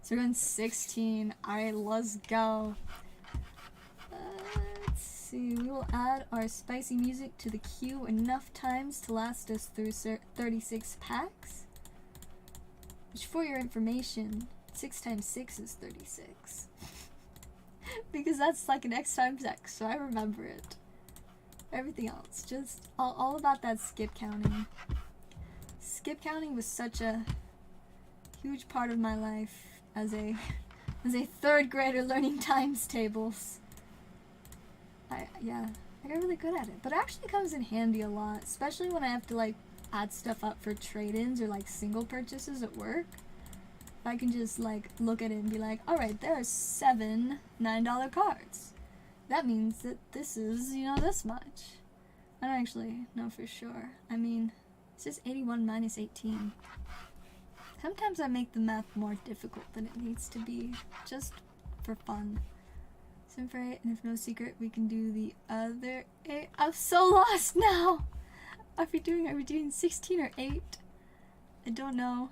So we're going 16. Alright, let's go. Let's see, we will add our spicy music to the queue enough times to last us through 36 packs. Which, for your information, 6 times 6 is 36. Because that's like an X times X, so I remember it. Everything else, just all about that skip counting. Skip counting was such a huge part of my life as a 3rd grader learning times tables. I got really good at it, but it actually comes in handy a lot, especially when I have to like add stuff up for trade-ins or like single purchases at work. I can just like look at it and be like, alright, there are 7 $9 cards. That means that this is, you know, this much. I don't actually know for sure. I mean, it says 81 minus 18. Sometimes I make the math more difficult than it needs to be, just for fun. 7 for 8, and if no secret, we can do the other 8. I'm so lost now! Are we doing 16 or 8? I don't know.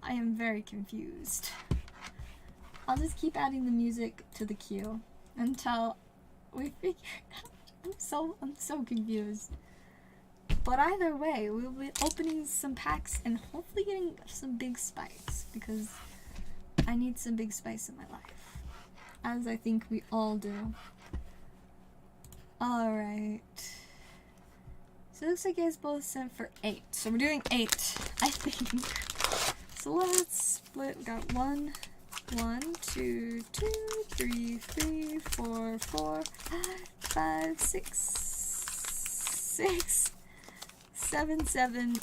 I am very confused. I'll just keep adding the music to the queue until we figure it out. I'm so confused. But either way, we'll be opening some packs and hopefully getting some big spice, because I need some big spice in my life. As I think we all do. Alright. So it looks like you guys both sent for 8. So we're doing 8, I think. So let's split. We got 1, 2, 3, 4, 5, 6, 7,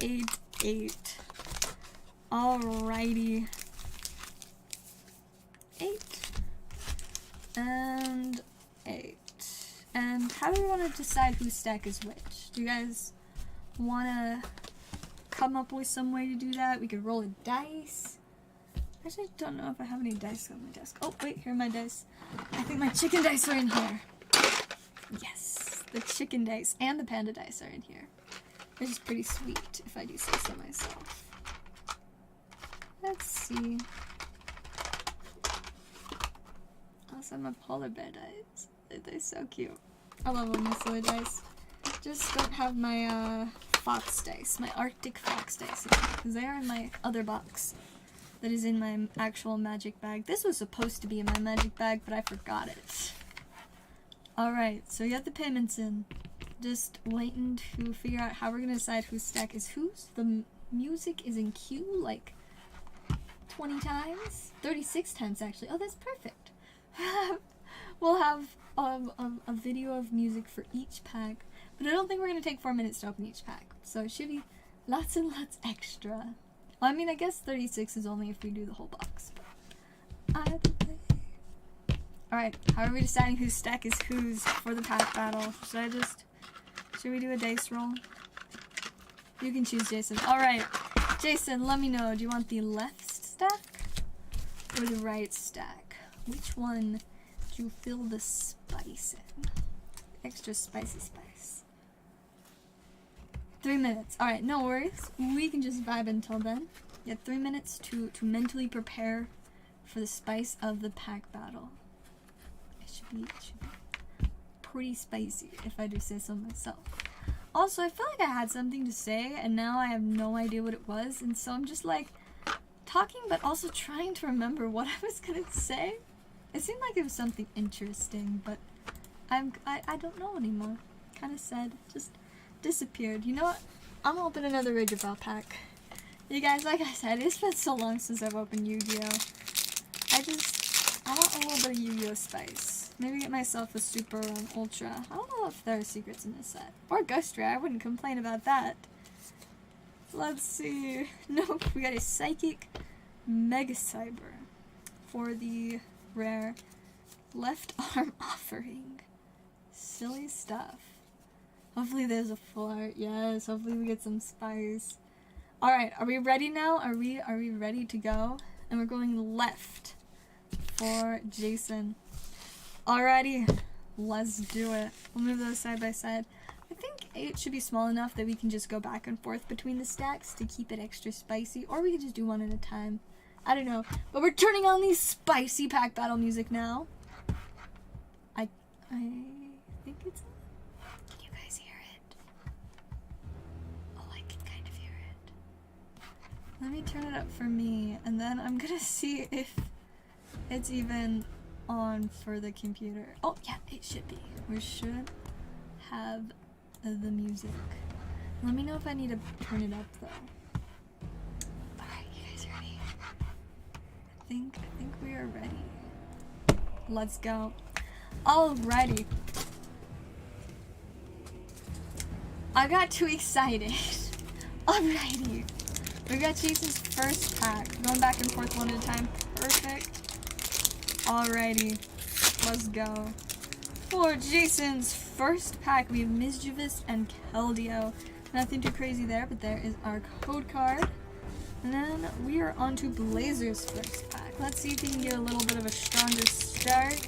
8, 8. Alrighty. 8. And 8. And how do we want to decide whose stack is which? Do you guys want to come up with some way to do that? We could roll a dice. I actually don't know if I have any dice on my desk. Oh, wait, here are my dice. I think my chicken dice are in here. Yes, the chicken dice and the panda dice are in here. Which is pretty sweet, if I do say so myself. Let's see. Also, my polar bear dice. They're so cute. I love them, these silly dice. Just don't have my fox dice, my Arctic fox dice, because they are in my other box that is in my actual magic bag. This was supposed to be in my magic bag, but I forgot it. Alright, so we got the payments in. Just waiting to figure out how we're gonna decide whose stack is whose. The music is in queue like 20 times? 36 times actually. Oh, that's perfect. We'll have a video of music for each pack, but I don't think we're gonna take 4 minutes to open each pack. So it should be lots and lots extra. Well, I mean, I guess 36 is only if we do the whole box. Alright, how are we deciding whose stack is whose for the pack battle? Should we do a dice roll? You can choose, Jason. Alright, Jason, let me know. Do you want the left stack or the right stack? Which one do you fill the spice in? Extra spicy spice. 3 minutes. Alright, no worries. We can just vibe until then. You have 3 minutes to mentally prepare for the spice of the pack battle. It should be pretty spicy, if I do say so myself. Also, I feel like I had something to say, and now I have no idea what it was, and so I'm just like talking, but also trying to remember what I was gonna say. It seemed like it was something interesting, but I don't know anymore. Kind of sad. Just disappeared. You know what? I'm gonna open another Ridgerbell pack. You guys, like I said, it's been so long since I've opened Yu-Gi-Oh! I want a little bit of Yu-Gi-Oh! Spice. Maybe get myself a Super or an Ultra. I don't know if there are secrets in this set. Or Ghost Rare, I wouldn't complain about that. Let's see. Nope, we got a Psychic Mega Cyber for the rare Left Arm Offering. Silly stuff. Hopefully there's a full art. Yes, hopefully we get some spice. Alright, are we ready now? Are we ready to go? And we're going left for Jason. Alrighty, let's do it. We'll move those side by side. I think 8 should be small enough that we can just go back and forth between the stacks to keep it extra spicy, or we can just do one at a time. I don't know. But we're turning on the spicy pack battle music now. I think it's on. Can you guys hear it? Oh, I can kind of hear it. Let me turn it up for me, and then I'm gonna see if it's even on for the computer. Oh, yeah, it should be. We should have the music. Let me know if I need to turn it up, though. Alright, you guys ready? I think we are ready. Let's go. Alrighty. I got too excited. Alrighty. We got Jason's first pack. Going back and forth one at a time. Perfect. Alrighty. Let's go. For Jason's first pack, we have Mischievous and Keldeo. Nothing too crazy there, but there is our code card. And then we are on to Blazer's first pack. Let's see if we can get a little bit of a stronger start.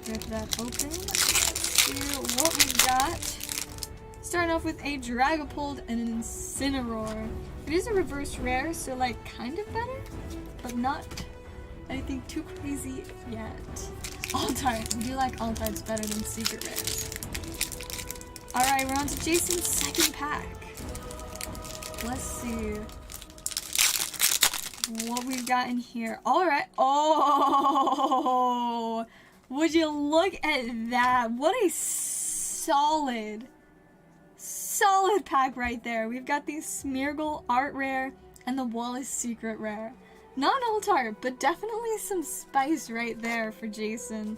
Get that open. Let's see what we got. Starting off with a Dragapult and an Incineroar. It is a reverse rare, so like kind of better, but not anything too crazy yet. Alt-art. We do like alt-arts better than secret rares. Alright, we're on to Jason's second pack. Let's see what we've got in here. Alright. Oh! Would you look at that? What a solid pack right there. We've got the Smeargle art rare and the Wallace secret rare. Not alt art, but definitely some spice right there for Jason.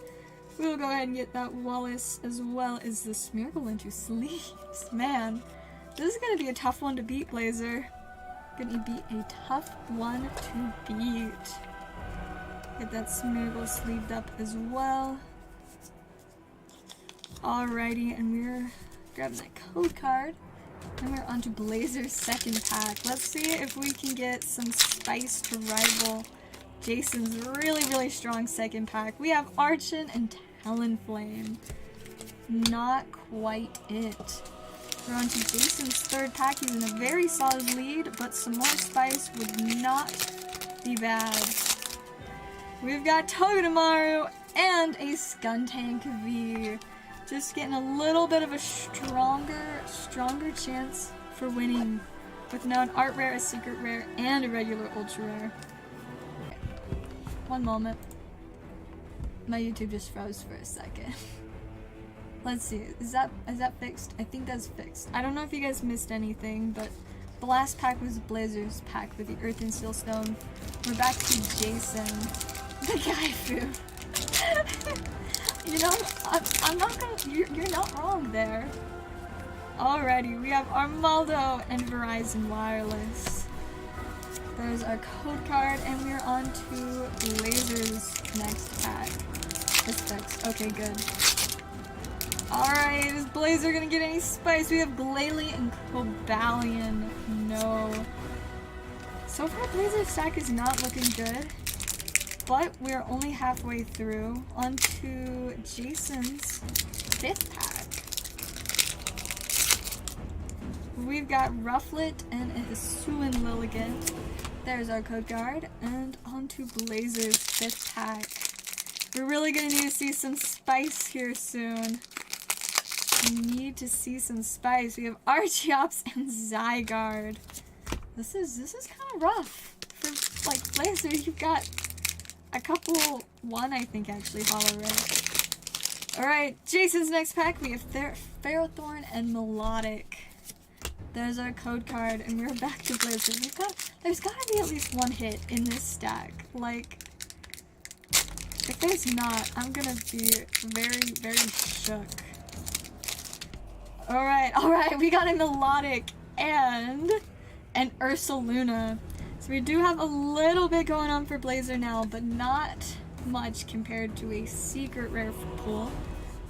We'll go ahead and get that Wallace as well as the Smeargle into sleeves. Man, this is gonna be a tough one to beat, Blazer. Gonna be a tough one to beat. Get that Smeargle sleeved up as well. Alrighty, and we're grabbing that code card. And we're on to Blazer's second pack. Let's see if we can get some spice to rival Jason's really strong second pack. We have Archon and Talonflame. Not quite it. We're on to Jason's third pack. He's in a very solid lead, but some more spice would not be bad. We've got Togedemaru and a Skuntank V. Just getting a little bit of a stronger chance for winning with now an art rare, a secret rare, and a regular ultra rare. Okay. One moment. My YouTube just froze for a second. Let's see. Is that fixed? I think that's fixed. I don't know if you guys missed anything, but the last pack was Blazer's pack with the Earth and Steel Stone. We're back to Jason. The Gaifu. You know, I'm not gonna, you're not wrong there. Alrighty, we have Armaldo and Verizon Wireless. There's our code card, and we're on to Blazer's next pack. It's fixed. Okay, good. Alright, is Blazer gonna get any spice? We have Glalie and Cobalion. No. So far, Blazer's stack is not looking good. But we're only halfway through. On to Jason's fifth pack. We've got Rufflet and a Hisuian Lilligant. There's our code card. And on to Blazer's fifth pack. We're really gonna need to see some spice here soon. We need to see some spice. We have Archeops and Zygarde. This is kind of rough. For like Blazer, you've got a couple, one I think actually, holo rare. Alright, Jason's next pack, we have Ferrothorn and Melodic. There's our code card, and we're back to Blizzard. There's gotta be at least one hit in this stack. Like, if there's not, I'm gonna be very, very shook. Alright, we got a Melodic and an Ursaluna. So we do have a little bit going on for Blazer now, but not much compared to a secret rare pool.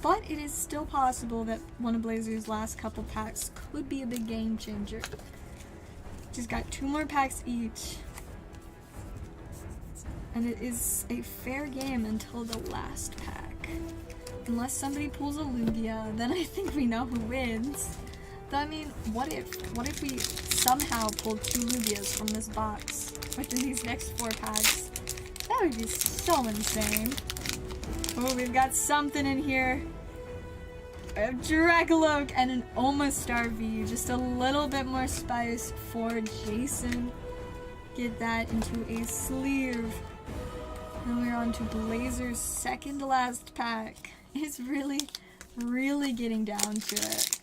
But it is still possible that one of Blazer's last couple packs could be a big game changer. Just got 2 more packs each. And it is a fair game until the last pack. Unless somebody pulls a Yugioh, then I think we know who wins. But I mean, what if we somehow pulled 2 Yugiohs from this box within these next 4 packs? That would be so insane. Oh, we've got something in here. I have Dracoloak and an Omastar V. Just a little bit more spice for Jason. Get that into a sleeve. And we're on to Blazer's second to last pack. It's really, really getting down to it.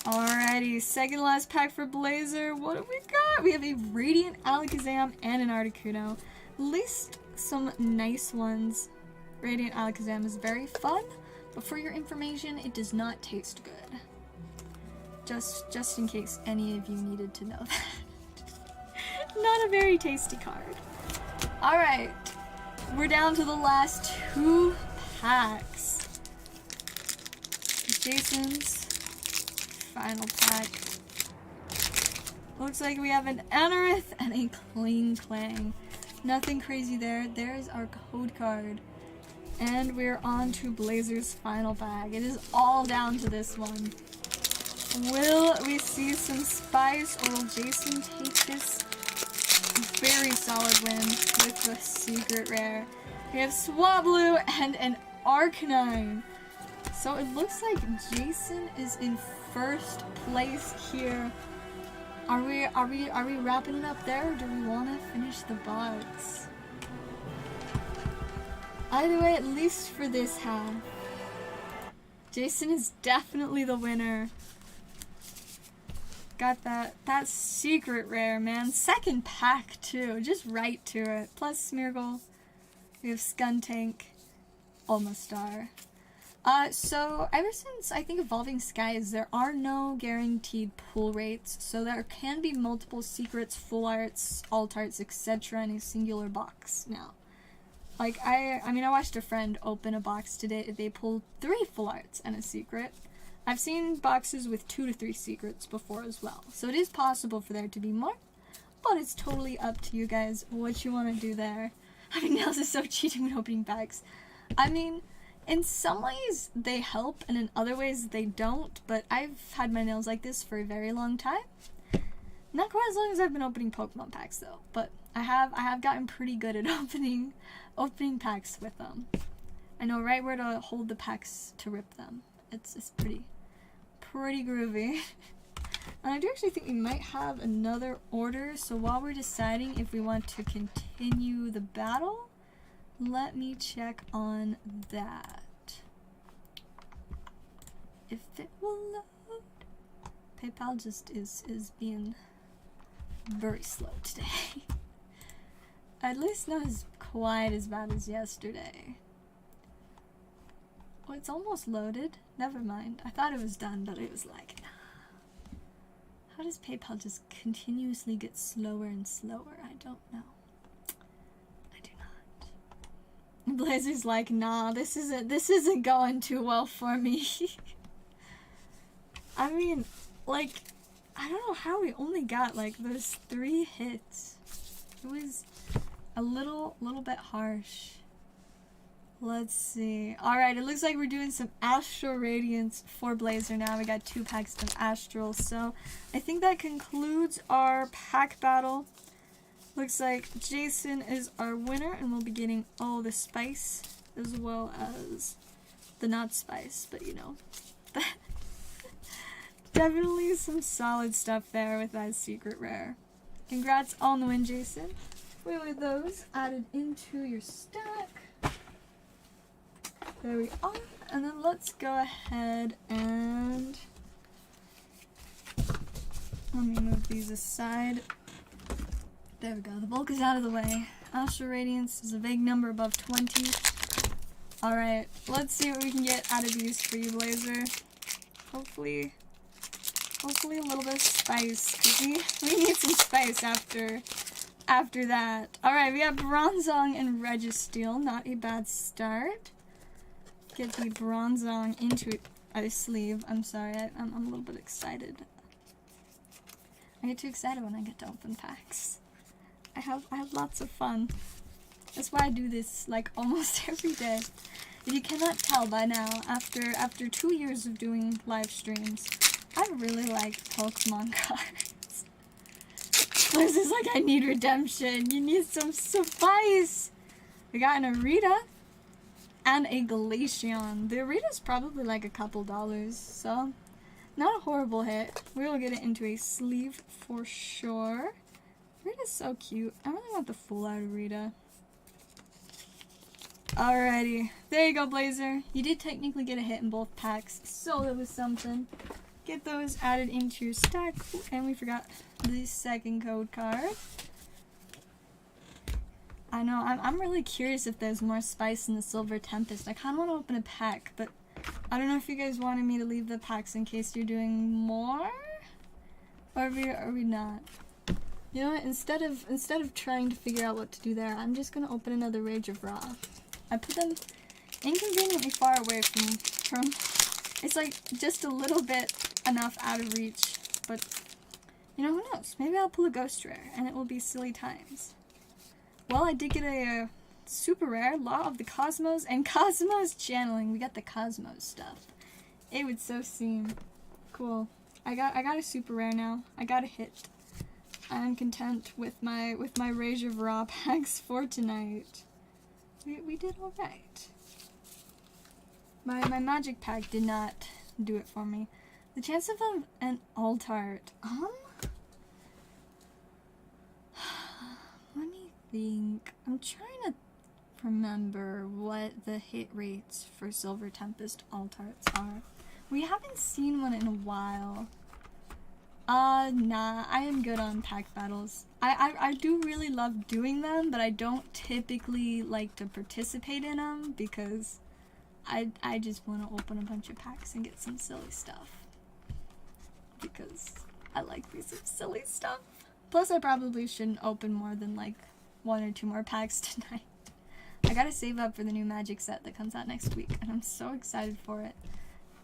Alrighty, second to last pack for Blazer. What have we got? We have a Radiant Alakazam and an Articuno. At least some nice ones. Radiant Alakazam is very fun, but for your information, it does not taste good. Just in case any of you needed to know that. Not a very tasty card. Alright, we're down to the last 2 packs. Jason's final pack. Looks like we have an Anorith and a Clang. Nothing crazy there. There's our code card. And we're on to Blazer's final bag. It is all down to this one. Will we see some spice, or will Jason take this very solid win with the secret rare? We have Swablu and an Arcanine. So it looks like Jason is in first place here. Are we wrapping it up there, or do we want to finish the box? Either way, at least for this half, Jason is definitely the winner. Got that secret rare, man. Second pack too, just right to it. Plus Smeargle. We have Skuntank, Omastar. So ever since I think Evolving Skies, there are no guaranteed pull rates, so there can be multiple secrets, full arts, alt arts, etc. in a singular box now. Like, I mean, I watched a friend open a box today. They pulled 3 full arts and a secret. I've seen boxes with 2 to 3 secrets before as well. So it is possible for there to be more, but it's totally up to you guys what you want to do there. Having nails is so cheating when opening packs. I mean, in some ways they help, and in other ways they don't, but I've had my nails like this for a very long time. Not quite as long as I've been opening Pokemon packs though, but I have gotten pretty good at opening packs with them. I know right where to hold the packs to rip them. It's pretty groovy. And I do actually think we might have another order, so while we're deciding if we want to continue the battle, let me check on that. If it will load. PayPal just is being very slow today. At least not as quite as bad as yesterday. Oh, it's almost loaded. Never mind. I thought it was done, but it was like, nah. How does PayPal just continuously get slower and slower? I don't know. I do not. Blazer's like, nah, this isn't going too well for me. I mean, like, I don't know how we only got like those 3 hits. It was a little bit harsh. Let's see. Alright, it looks like we're doing some Astral Radiance for Blazer now. We got 2 packs of Astral, so I think that concludes our pack battle. Looks like Jason is our winner, and we'll be getting all the spice as well as the not spice, but you know. Definitely some solid stuff there with that secret rare. Congrats on the win, Jason. Wait, with those added into your stack. There we are. And then let's go ahead and let me move these aside. There we go. The bulk is out of the way. Astral Radiance is a vague number above 20. Alright, let's see what we can get out of these for you, Blazer. Hopefully a little bit of spice, because we need some spice after that. Alright, we have Bronzong and Registeel. Not a bad start. Get the Bronzong into a sleeve. I'm sorry, I'm a little bit excited. I get too excited when I get to open packs. I have lots of fun. That's why I do this like almost every day. If you cannot tell by now, after 2 years of doing live streams, I really like Pokemon cards. This is like, I need redemption. You need some spice. We got an Arita and a Glaceon. The Arita's probably like a couple dollars, so not a horrible hit. We will get it into a sleeve for sure. Rita's so cute. I really want the full out of Rita. Alrighty. There you go, Blazer. You did technically get a hit in both packs, so that was something. Get those added into your stack. Ooh, and we forgot the second code card. I know, I'm really curious if there's more spice in the Silver Tempest. I kind of want to open a pack, but I don't know if you guys wanted me to leave the packs in case you're doing more? Or are we not? You know what, instead of trying to figure out what to do there, I'm just gonna open another Rage of Ra. I put them inconveniently far away from it's like just a little bit enough out of reach, but you know, who knows? Maybe I'll pull a Ghost Rare and it will be silly times. Well, I did get a super rare, Law of the Cosmos, and Cosmos Channeling. We got the Cosmos stuff. It would so seem cool. I got a super rare now. I got a hit. I'm content with my Rage of Ra packs for tonight. We did alright. My magic pack did not do it for me. The chance of an Altart. Let me think. I'm trying to remember what the hit rates for Silver Tempest Altarts are. We haven't seen one in a while. Nah, I am good on pack battles. I do really love doing them, but I don't typically like to participate in them because I just want to open a bunch of packs and get some silly stuff. Because I like me some silly stuff. Plus, I probably shouldn't open more than like 1 or 2 more packs tonight. I gotta save up for the new Magic set that comes out next week, and I'm so excited for it.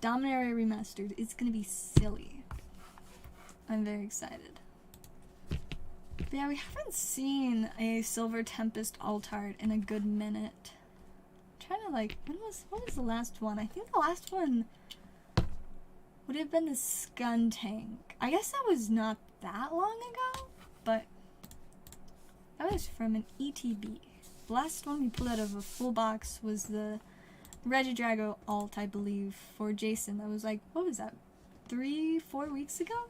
Dominaria Remastered. It's gonna be silly. I'm very excited. But yeah, we haven't seen a Silver Tempest Altart in a good minute. I'm trying to like, what was the last one? I think the last one would have been the Skuntank. I guess that was not that long ago, but that was from an ETB. The last one we pulled out of a full box was the Regidrago alt, I believe, for Jason. That was like, what was that, 3-4 weeks ago?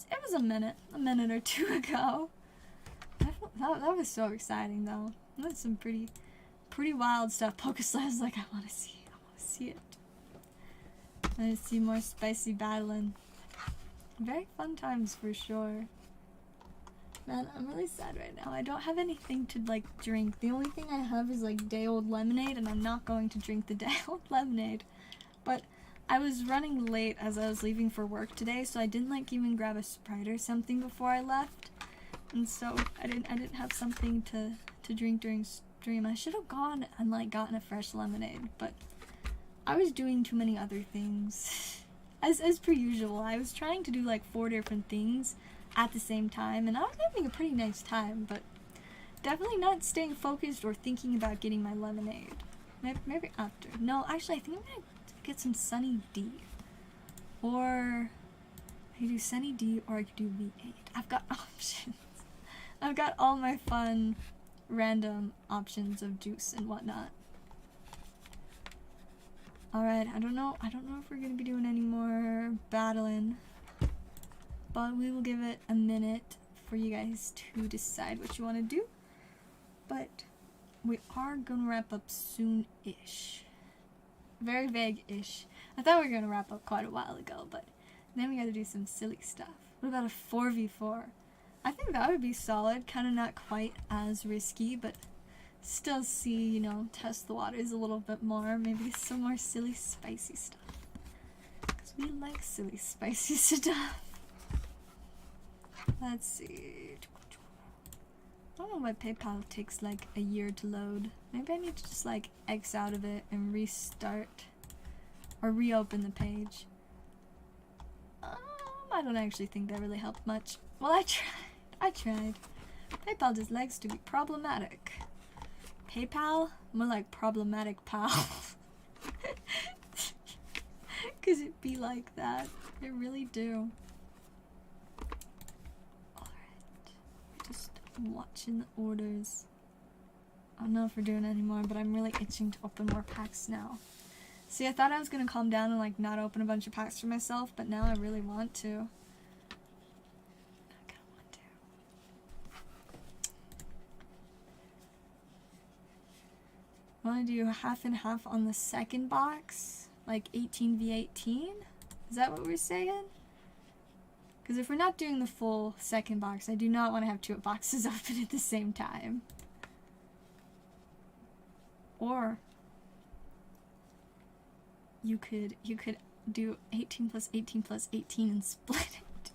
It was a minute or 2 ago. That was so exciting though. That was some pretty wild stuff. Pokeslab's like, I wanna see it. I wanna see more spicy battling. Very fun times for sure. Man, I'm really sad right now. I don't have anything to like drink. The only thing I have is like day-old lemonade, and I'm not going to drink the day-old lemonade. But I was running late as I was leaving for work today, so I didn't like even grab a Sprite or something before I left. And so I didn't have something to drink during stream. I should have gone and like gotten a fresh lemonade, but I was doing too many other things. As per usual, I was trying to do like 4 different things at the same time, and I was having a pretty nice time, but definitely not staying focused or thinking about getting my lemonade. Maybe after. No, actually, I think I'm gonna get some Sunny D. Or I could do Sunny D, or I could do V8. I've got options. I've got all my fun random options of juice and whatnot. Alright, I don't know if we're gonna be doing any more battling, but we will give it a minute for you guys to decide what you want to do. But we are gonna wrap up soon-ish. Very vague-ish. I thought we were gonna wrap up quite a while ago, but then we gotta do some silly stuff. What about a 4v4? I think that would be solid. Kind of not quite as risky, but still see, you know, test the waters a little bit more. Maybe some more silly, spicy stuff. Because we like silly, spicy stuff. Let's see. I don't know why PayPal takes like a year to load. Maybe I need to just like X out of it and restart. Or reopen the page. I don't actually think that really helped much. Well, I tried. PayPal just likes to be problematic. PayPal? More like problematic pal. Cause it be like that. They really do. Alright. Just watching the orders. I don't know if we're doing it anymore, but I'm really itching to open more packs now. See, I thought I was gonna calm down and like not open a bunch of packs for myself, but now I really want to. I kinda want to. Wanna do half and half on the second box? Like 18v18? Is that what we're saying? Because if we're not doing the full second box, I do not want to have two boxes open at the same time. Or you could do 18 plus 18 plus 18 and split it.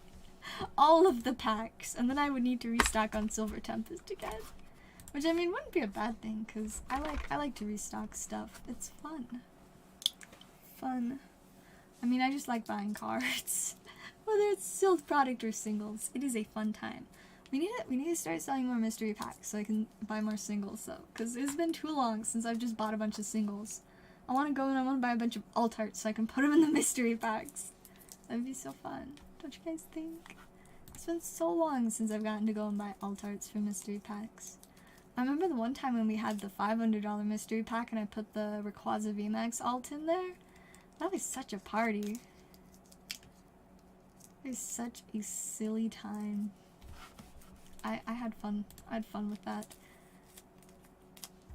All of the packs. And then I would need to restock on Silver Tempest again. Which, I mean, wouldn't be a bad thing, because I like to restock stuff. It's fun. Fun. I mean, I just like buying cards. Whether it's sealed product or singles. It is a fun time. We need to start selling more mystery packs so I can buy more singles, though. Because it's been too long since I've just bought a bunch of singles. I want to go and I want to buy a bunch of alt arts so I can put them in the mystery packs. That'd be so fun. Don't you guys think? It's been so long since I've gotten to go and buy alt arts for mystery packs. I remember the one time when we had the $500 mystery pack and I put the Rayquaza VMAX alt in there. That was such a party. It was such a silly time. I had fun. I had fun with that.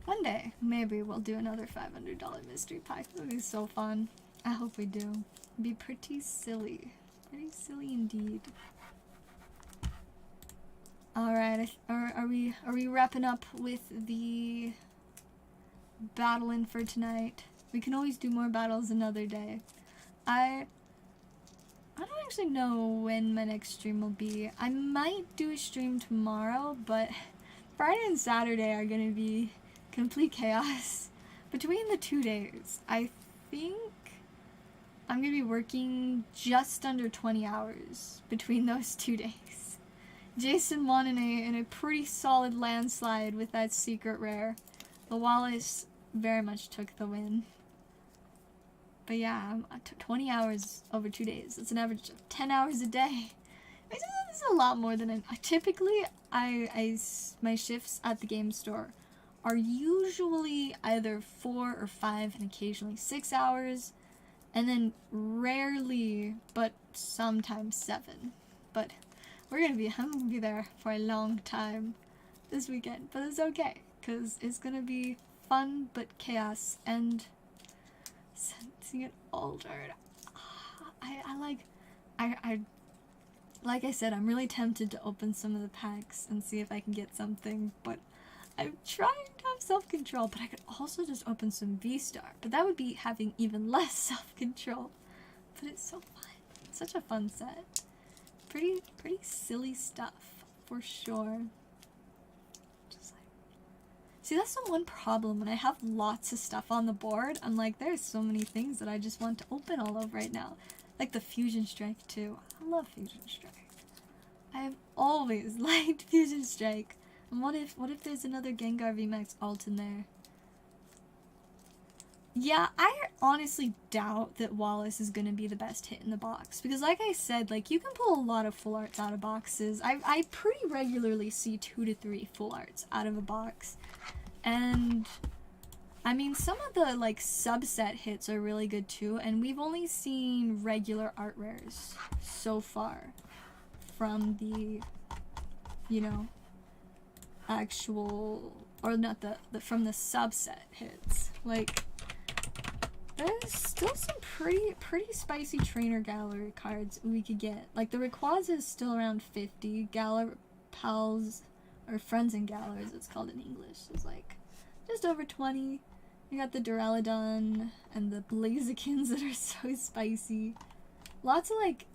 One day, maybe we'll do another $500 mystery pack. It'll be so fun. I hope we do. It'd be pretty silly. Pretty silly indeed. Alright, are we wrapping up with the battling for tonight? We can always do more battles another day. I don't actually know when my next stream will be. I might do a stream tomorrow, but Friday and Saturday are gonna be complete chaos. Between the 2 days, I think I'm gonna be working just under 20 hours between those 2 days. Jason won in a pretty solid landslide with that secret rare. The Wallace very much took the win. But yeah, 20 hours over 2 days. That's an average of 10 hours a day. This is a lot more than typically my shifts at the game store are usually either 4 or 5 and occasionally 6 hours, and then rarely, but sometimes 7. But I'm gonna be there for a long time this weekend, but it's okay, because it's gonna be fun but chaos, and sensing it altered. Like I said, I'm really tempted to open some of the packs and see if I can get something, but I'm trying to have self-control, but I could also just open some V-Star, but that would be having even less self-control. But it's so fun. It's such a fun set. Pretty silly stuff, for sure. Just like, see, that's the one problem. When I have lots of stuff on the board, I'm like, there's so many things that I just want to open all of right now. Like the Fusion Strike, too. I love Fusion Strike. I have always liked Fusion Strike. And what if there's another Gengar VMAX alt in there? Yeah, I honestly doubt that Wallace is gonna be the best hit in the box. Because like I said, like, you can pull a lot of full arts out of boxes. I pretty regularly see 2 to 3 full arts out of a box. And I mean, some of the like subset hits are really good too, and we've only seen regular art rares so far from the you know, actual, or not the from the subset hits. Like, there's still some pretty spicy trainer gallery cards we could get. Like, the Rayquaza is still around 50. Galar Pals, or Friends and Galers, it's called in English, is like just over 20. You got the Duraludon and the Blazikins that are so spicy. Lots of like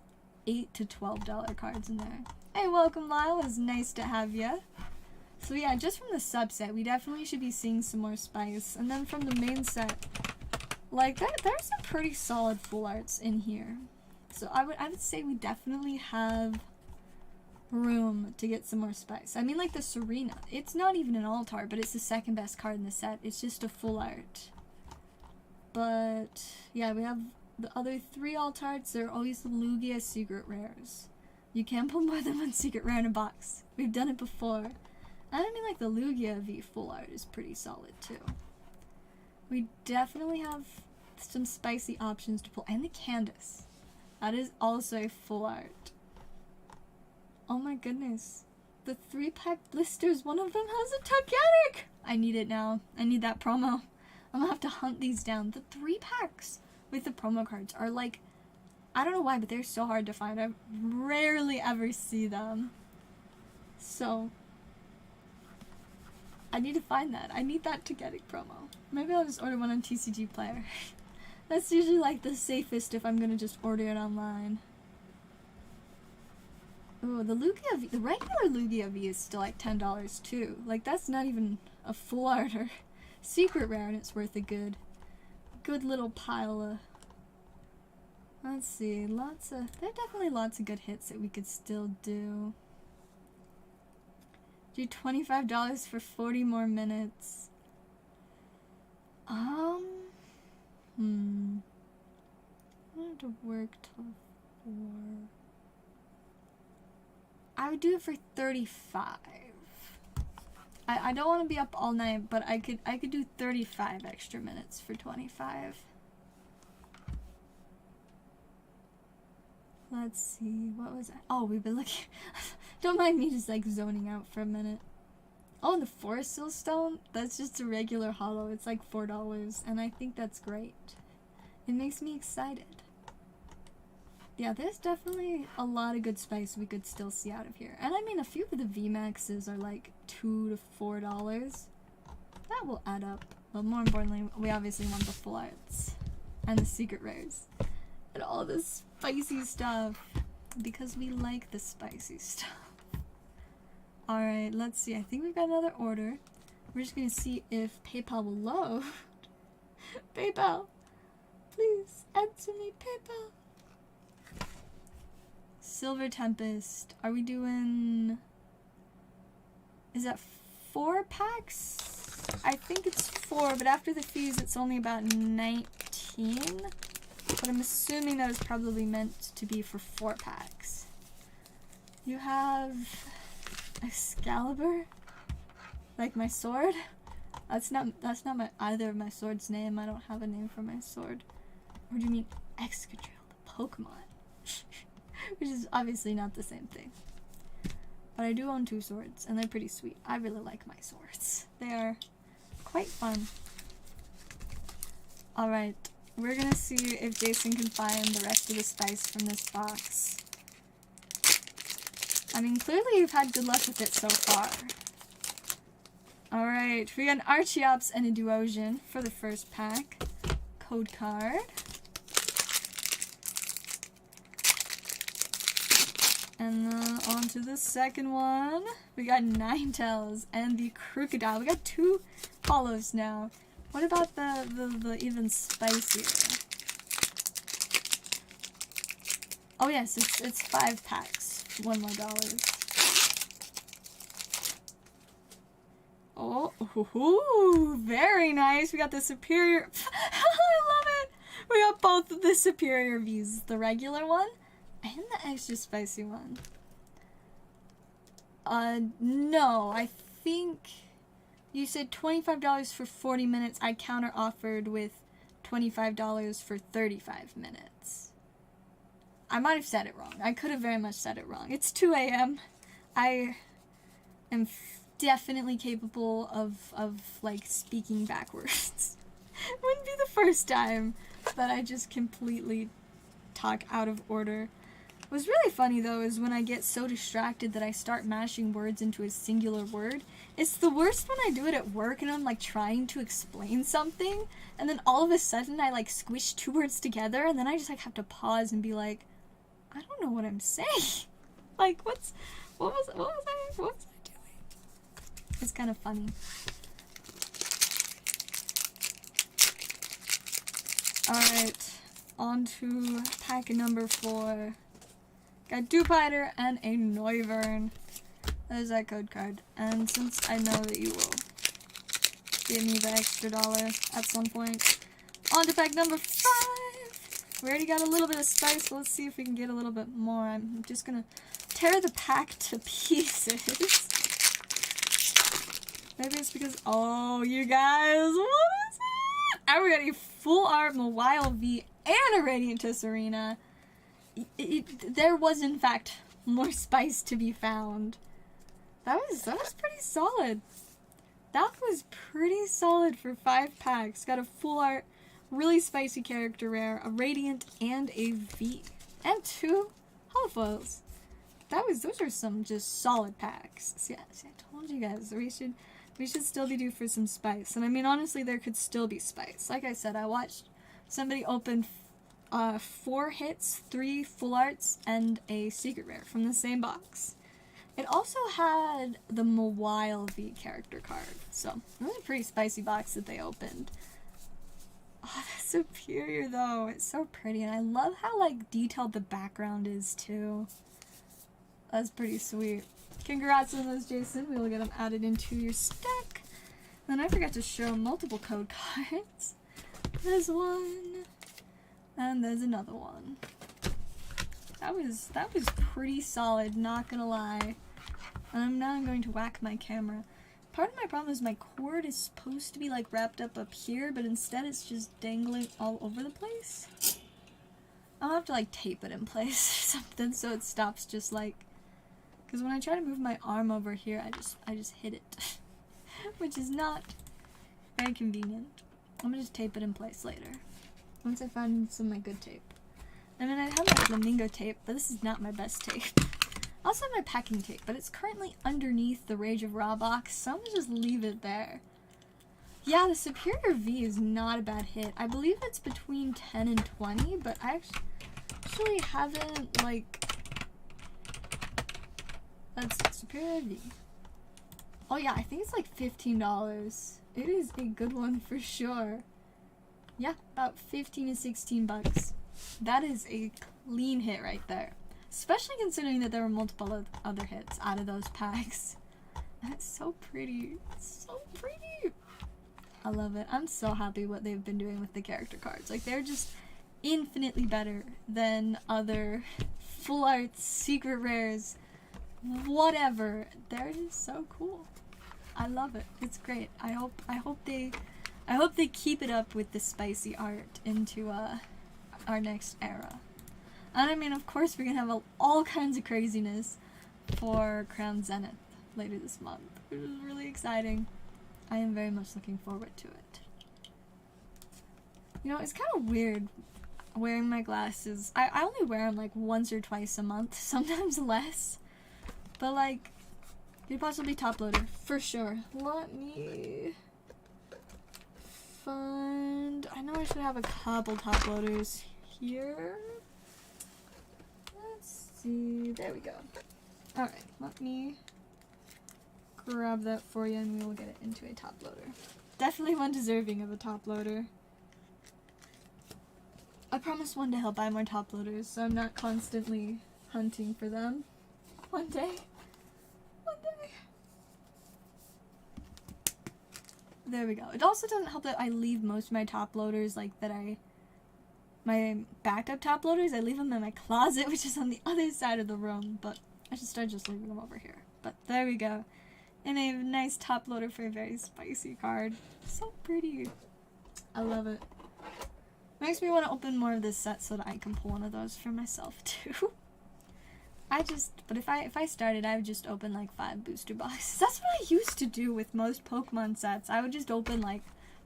$8 to $12 cards in there. Hey, welcome Lyle, it's nice to have ya. So yeah, just from the subset, we definitely should be seeing some more spice. And then from the main set, like, there's some pretty solid full arts in here. So I would say we definitely have room to get some more spice. I mean, like the Serena, it's not even an alt art, but it's the second best card in the set. It's just a full art. But yeah, we have the other 3 alt arts. They're always the Lugia secret rares. You can't put more than 1 secret rare in a box. We've done it before. And I mean, like, the Lugia V full art is pretty solid too. We definitely have some spicy options to pull. And the Candace. That is also a full art. Oh my goodness. The 3-pack blisters, one of them has a Togetic! I need it now. I need that promo. I'm gonna have to hunt these down. The 3-packs with the promo cards are like, I don't know why, but they're so hard to find. I rarely ever see them. So, I need to find that. I need that Togetic promo. Maybe I'll just order one on TCG Player. That's usually like the safest if I'm gonna just order it online. Oh, the Lugia V, the regular Lugia V is still like $10 too. Like, that's not even a full art or secret rare, and it's worth a good little pile of. Let's see, there are definitely lots of good hits that we could still do. Do $25 for 40 more minutes. I have to work till 4. I would do it for 35. I don't want to be up all night, but I could do 35 extra minutes for 25. Let's see, what was that? Oh, we've been looking. Don't mind me just like zoning out for a minute. Oh, and the Forest Seal Stone, that's just a regular holo. It's like $4, and I think that's great. It makes me excited. Yeah, there's definitely a lot of good spice we could still see out of here. And I mean, a few of the VMAXs are like $2 to $4. That will add up. But more importantly, we obviously want the full arts. And the secret rares. And all this spicy stuff. Because we like the spicy stuff. Alright, let's see. I think we've got another order. We're just gonna see if PayPal will load. PayPal! Please, answer me, PayPal! Silver Tempest. Are we doing... Is that 4 packs? I think it's 4, but after the fees it's only about 19. But I'm assuming that was probably meant to be for 4 packs. You have... Excalibur? Like my sword? That's not either of my sword's name. I don't have a name for my sword. Or do you mean Excadrill, the Pokemon? Which is obviously not the same thing. But I do own 2 swords, and they're pretty sweet. I really like my swords. They are quite fun. Alright, we're gonna see if Jason can find the rest of the spice from this box. I mean, clearly you've had good luck with it so far. Alright, we got an Archeops and a Duosian for the first pack. Code card. And then on to the second one. We got Ninetales and the Crocodile. We got 2 hollows now. What about the even spicier? Oh yes, it's 5 packs. $1 more. Oh, ooh, very nice. We got the superior. I love it. We got both of the superior views. The regular one and the extra spicy one. No, I think you said $25 for 40 minutes. I counter offered with $25 for 35 minutes. I might have said it wrong. I could have very much said it wrong. It's 2 a.m. I am definitely capable of like speaking backwards. It wouldn't be the first time that I just completely talk out of order. What's really funny though is when I get so distracted that I start mashing words into a singular word. It's the worst when I do it at work and I'm like trying to explain something and then all of a sudden I like squish two words together and then I just like have to pause and be like, I don't know what I'm saying. Like what was I doing? It's kind of funny. Alright, on to pack number 4. Got Dupiter and a Noivern. There's that code card. And since I know that you will give me the extra $1 at some point, on to pack number 5. We already got a little bit of spice, but let's see if we can get a little bit more. I'm just gonna tear the pack to pieces. Maybe it's because, oh, you guys, what is it? I got a full art Mawile V and a Radiant Tisserina. There was, in fact, more spice to be found. That was pretty solid. That was pretty solid for 5 packs. Got a full art, really spicy character rare, a Radiant, and a V. And 2 holofoils. Those are some just solid packs. See, I told you guys, we should still be due for some spice. And I mean, honestly, there could still be spice. Like I said, I watched somebody open 4 hits, 3 full arts, and a secret rare from the same box. It also had the Mawile V character card. So, it was a pretty spicy box that they opened. Oh, that's superior though. It's so pretty. And I love how, like, detailed the background is too. That's pretty sweet. Congrats on those, Jason. We will get them added into your stack. Then I forgot to show multiple code cards. There's one. And there's another one. That was pretty solid, not gonna lie. Now I'm going to whack my camera. Part of my problem is my cord is supposed to be like wrapped up here, but instead it's just dangling all over the place. I'll have to like tape it in place or something so it stops just like, because when I try to move my arm over here, I just hit it, which is not very convenient. I'm gonna just tape it in place later, once I find some of my good tape. I mean, I have my flamingo tape, but this is not my best tape. I also have my packing tape, but it's currently underneath the Rage of Ra box, so I'm gonna just leave it there. Yeah, the Superior V is not a bad hit. I believe it's between 10 and 20, but I actually haven't, like... That's Superior V. Oh yeah, I think it's like $15. It is a good one for sure. Yeah, about 15 to 16 bucks. That is a clean hit right there. Especially considering that there were multiple other hits out of those packs. That's so pretty. It's so pretty. I love it. I'm so happy what they've been doing with the character cards. Like, they're just infinitely better than other full arts, secret rares, whatever. They're just so cool. I love it. It's great. I hope they keep it up with the spicy art into our next era. And I mean, of course, we're gonna have all kinds of craziness for Crown Zenith later this month, which is really exciting. I am very much looking forward to it. You know, it's kind of weird wearing my glasses. I only wear them like once or twice a month, sometimes less. But like, could possibly top loader for sure. Let me find. I know I should have a couple top loaders here. Let's see. There we go. Alright, let me grab that for you and we will get it into a top loader. Definitely one deserving of a top loader. I promise one day I'll buy more top loaders so I'm not constantly hunting for them. One day. One day. There we go. It also doesn't help that I leave most of my top loaders, like, my backup top loaders, I leave them in my closet, which is on the other side of the room, but I should start just leaving them over here. But there we go. And a nice top loader for a very spicy card. So pretty. I love it. Makes me want to open more of this set so that I can pull one of those for myself too. but if I started, I would just open like 5 booster boxes. That's what I used to do with most Pokemon sets. I would just open like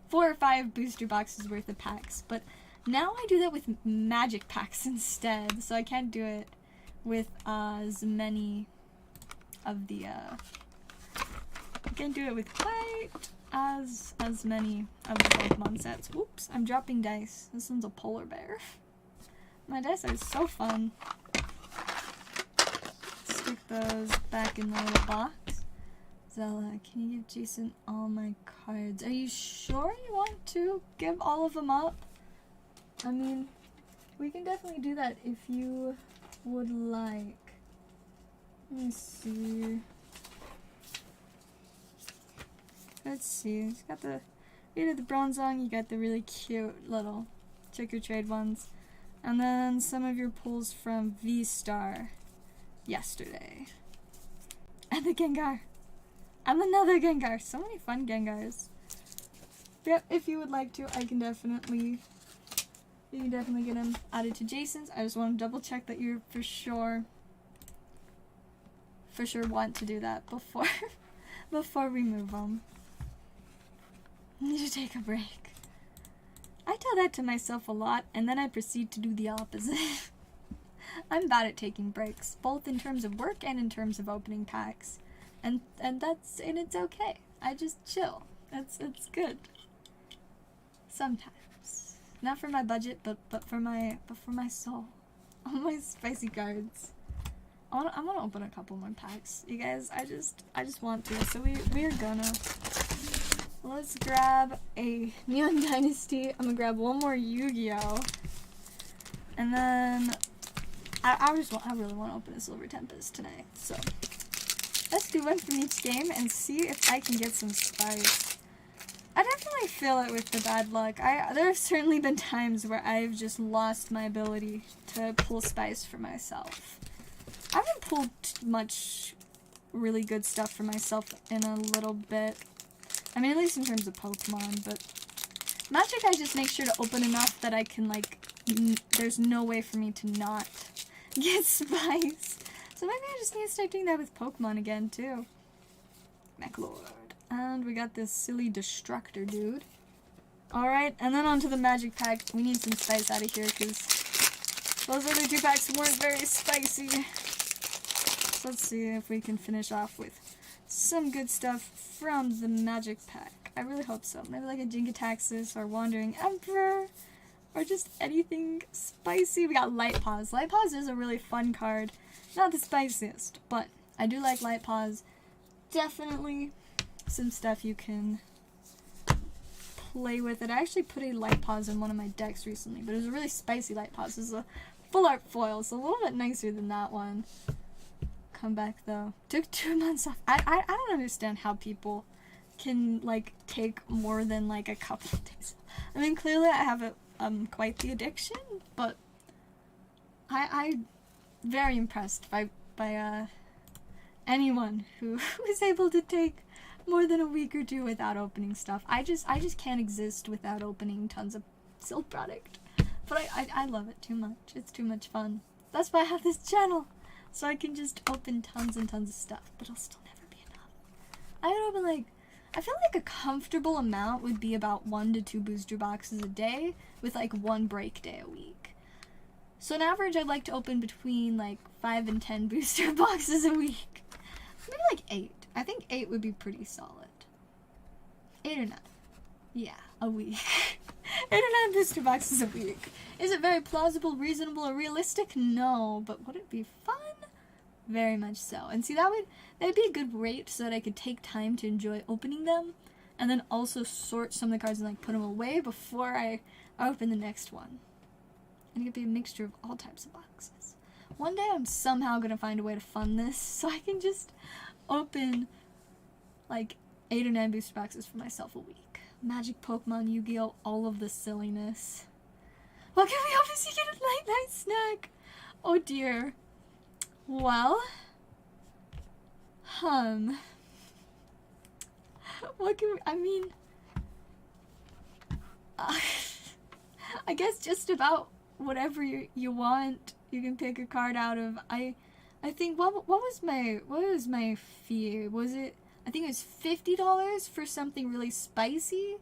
4 or 5 booster boxes worth of packs. But now I do that with magic packs instead, so I can't do it with as many of the I can't do it with quite as many of the Pokemon sets. Oops, I'm dropping dice. This one's a polar bear. My dice are so fun. Stick those back in the little box. Zella, can you give Jason all my cards? Are you sure you want to give all of them up? I mean, we can definitely do that if you would like. Let me see. Let's see. It's got the Bronzong. You got the really cute little Trick or Trade ones. And then some of your pulls from V-Star yesterday. And the Gengar. And another Gengar. So many fun Gengars. Yep, if you would like to, I can definitely... You can definitely get them added to Jason's. I just want to double check that you're for sure want to do that before we move on. Need to take a break. I tell that to myself a lot, and then I proceed to do the opposite. I'm bad at taking breaks, both in terms of work and in terms of opening packs, and it's okay. I just chill. It's good. Sometimes, not for my budget, but for my soul. All my spicy cards. I want to open a couple more packs, you guys. I just want to. So we're gonna. Let's grab a Neon Dynasty. I'm gonna grab one more Yu-Gi-Oh, and then I really want to open a Silver Tempest tonight. So let's do one from each game and see if I can get some spice. I definitely feel it with the bad luck. There have certainly been times where I've just lost my ability to pull spice for myself. I haven't pulled much really good stuff for myself in a little bit. I mean, at least in terms of Pokemon, but Magic I just make sure to open enough that I can, like, there's no way for me to not get spice. So maybe I just need to start doing that with Pokemon again, too. McLord. And we got this silly Destructor dude. Alright, and then onto the Magic pack. We need some spice out of here, because those other 2 packs weren't very spicy. So let's see if we can finish off with some good stuff from the Magic pack. I really hope so. Maybe like a Jingataxis or Wandering Emperor, or just anything spicy. We got Light Paws. Light Paws is a really fun card. Not the spiciest, but I do like Light Paws. Definitely some stuff you can play with it. I actually put a Light Paws in one of my decks recently, but it was a really spicy Light Paws. It was a full art foil, so a little bit nicer than that one. Come back though. Took 2 months off. I don't understand how people can like take more than like a couple of days. I mean, clearly I have quite the addiction, but I'm very impressed by anyone who is able to take more than a week or 2 without opening stuff. I just can't exist without opening tons of Silk product. But I love it too much. It's too much fun. That's why I have this channel. So I can just open tons and tons of stuff, but it'll still never be enough. I would open like, I feel like a comfortable amount would be about 1 to 2 booster boxes a day, with like 1 break day a week. So on average, I'd like to open between like 5 and 10 booster boxes a week. Maybe like 8. I think 8 would be pretty solid. 8 or 9. Yeah, a week. 8 or 9 booster boxes a week. Is it very plausible, reasonable, or realistic? No, but would it be fun? Very much so. And see, that'd be a good rate so that I could take time to enjoy opening them, and then also sort some of the cards and like put them away before I open the next one. And it could be a mixture of all types of boxes. One day I'm somehow gonna find a way to fund this so I can just open like 8 or 9 booster boxes for myself a week. Magic, Pokemon, Yu-Gi-Oh, all of the silliness. What can we obviously get a night snack? Oh dear. Well, what can we, I mean, I guess just about whatever you want, you can pick a card out of. I I think what was my fee? Was it, I think it was $50 for something really spicy?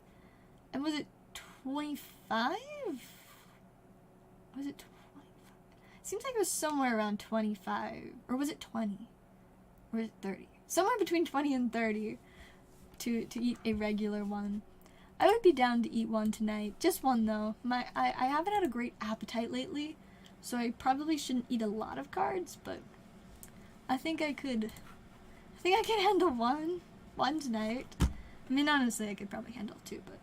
And was it 25? Was it 25? Seems like it was somewhere around 25. Or was it 20? Or was it 30? Somewhere between 20 and 30 to eat a regular one. I would be down to eat one tonight. Just one though. I haven't had a great appetite lately, so I probably shouldn't eat a lot of cards, but I think I could handle one tonight. I mean, honestly, I could probably handle two, but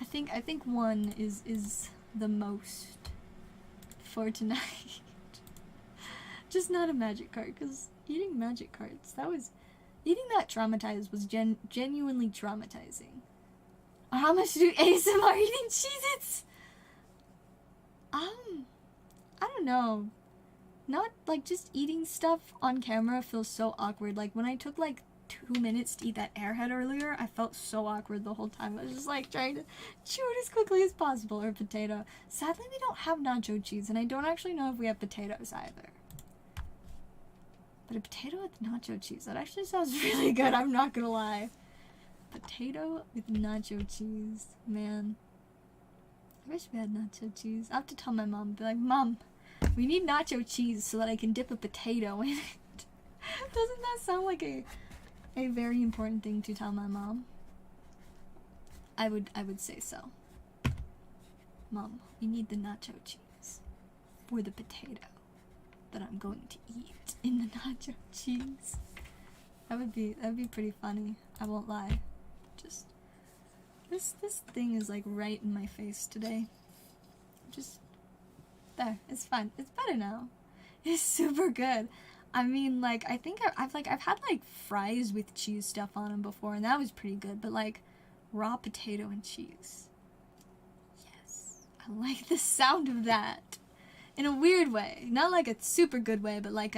I think one is the most for tonight. Just not a magic card, because eating magic cards, eating that traumatized was genuinely traumatizing. How much do ASMR eating Cheez-Its? I don't know. Not, like, just eating stuff on camera feels so awkward. Like, when I took, like, 2 minutes to eat that Airhead earlier, I felt so awkward the whole time. I was just, like, trying to chew it as quickly as possible, or potato. Sadly, we don't have nacho cheese, and I don't actually know if we have potatoes either. But a potato with nacho cheese, that actually sounds really good, I'm not gonna lie. Potato with nacho cheese, man. I wish we had nacho cheese. I have to tell my mom, be like, Mom, we need nacho cheese so that I can dip a potato in it. Doesn't that sound like a very important thing to tell my mom? I would say so. Mom, we need the nacho cheese for the potato that I'm going to eat in the nacho cheese. That'd be pretty funny. I won't lie. Just this thing is like right in my face today. Just there. It's fine. It's better now. It's super good. I mean, like, I think I've had like fries with cheese stuff on them before, and that was pretty good. But like raw potato and cheese. Yes, I like the sound of that. In a weird way, not like a super good way, but like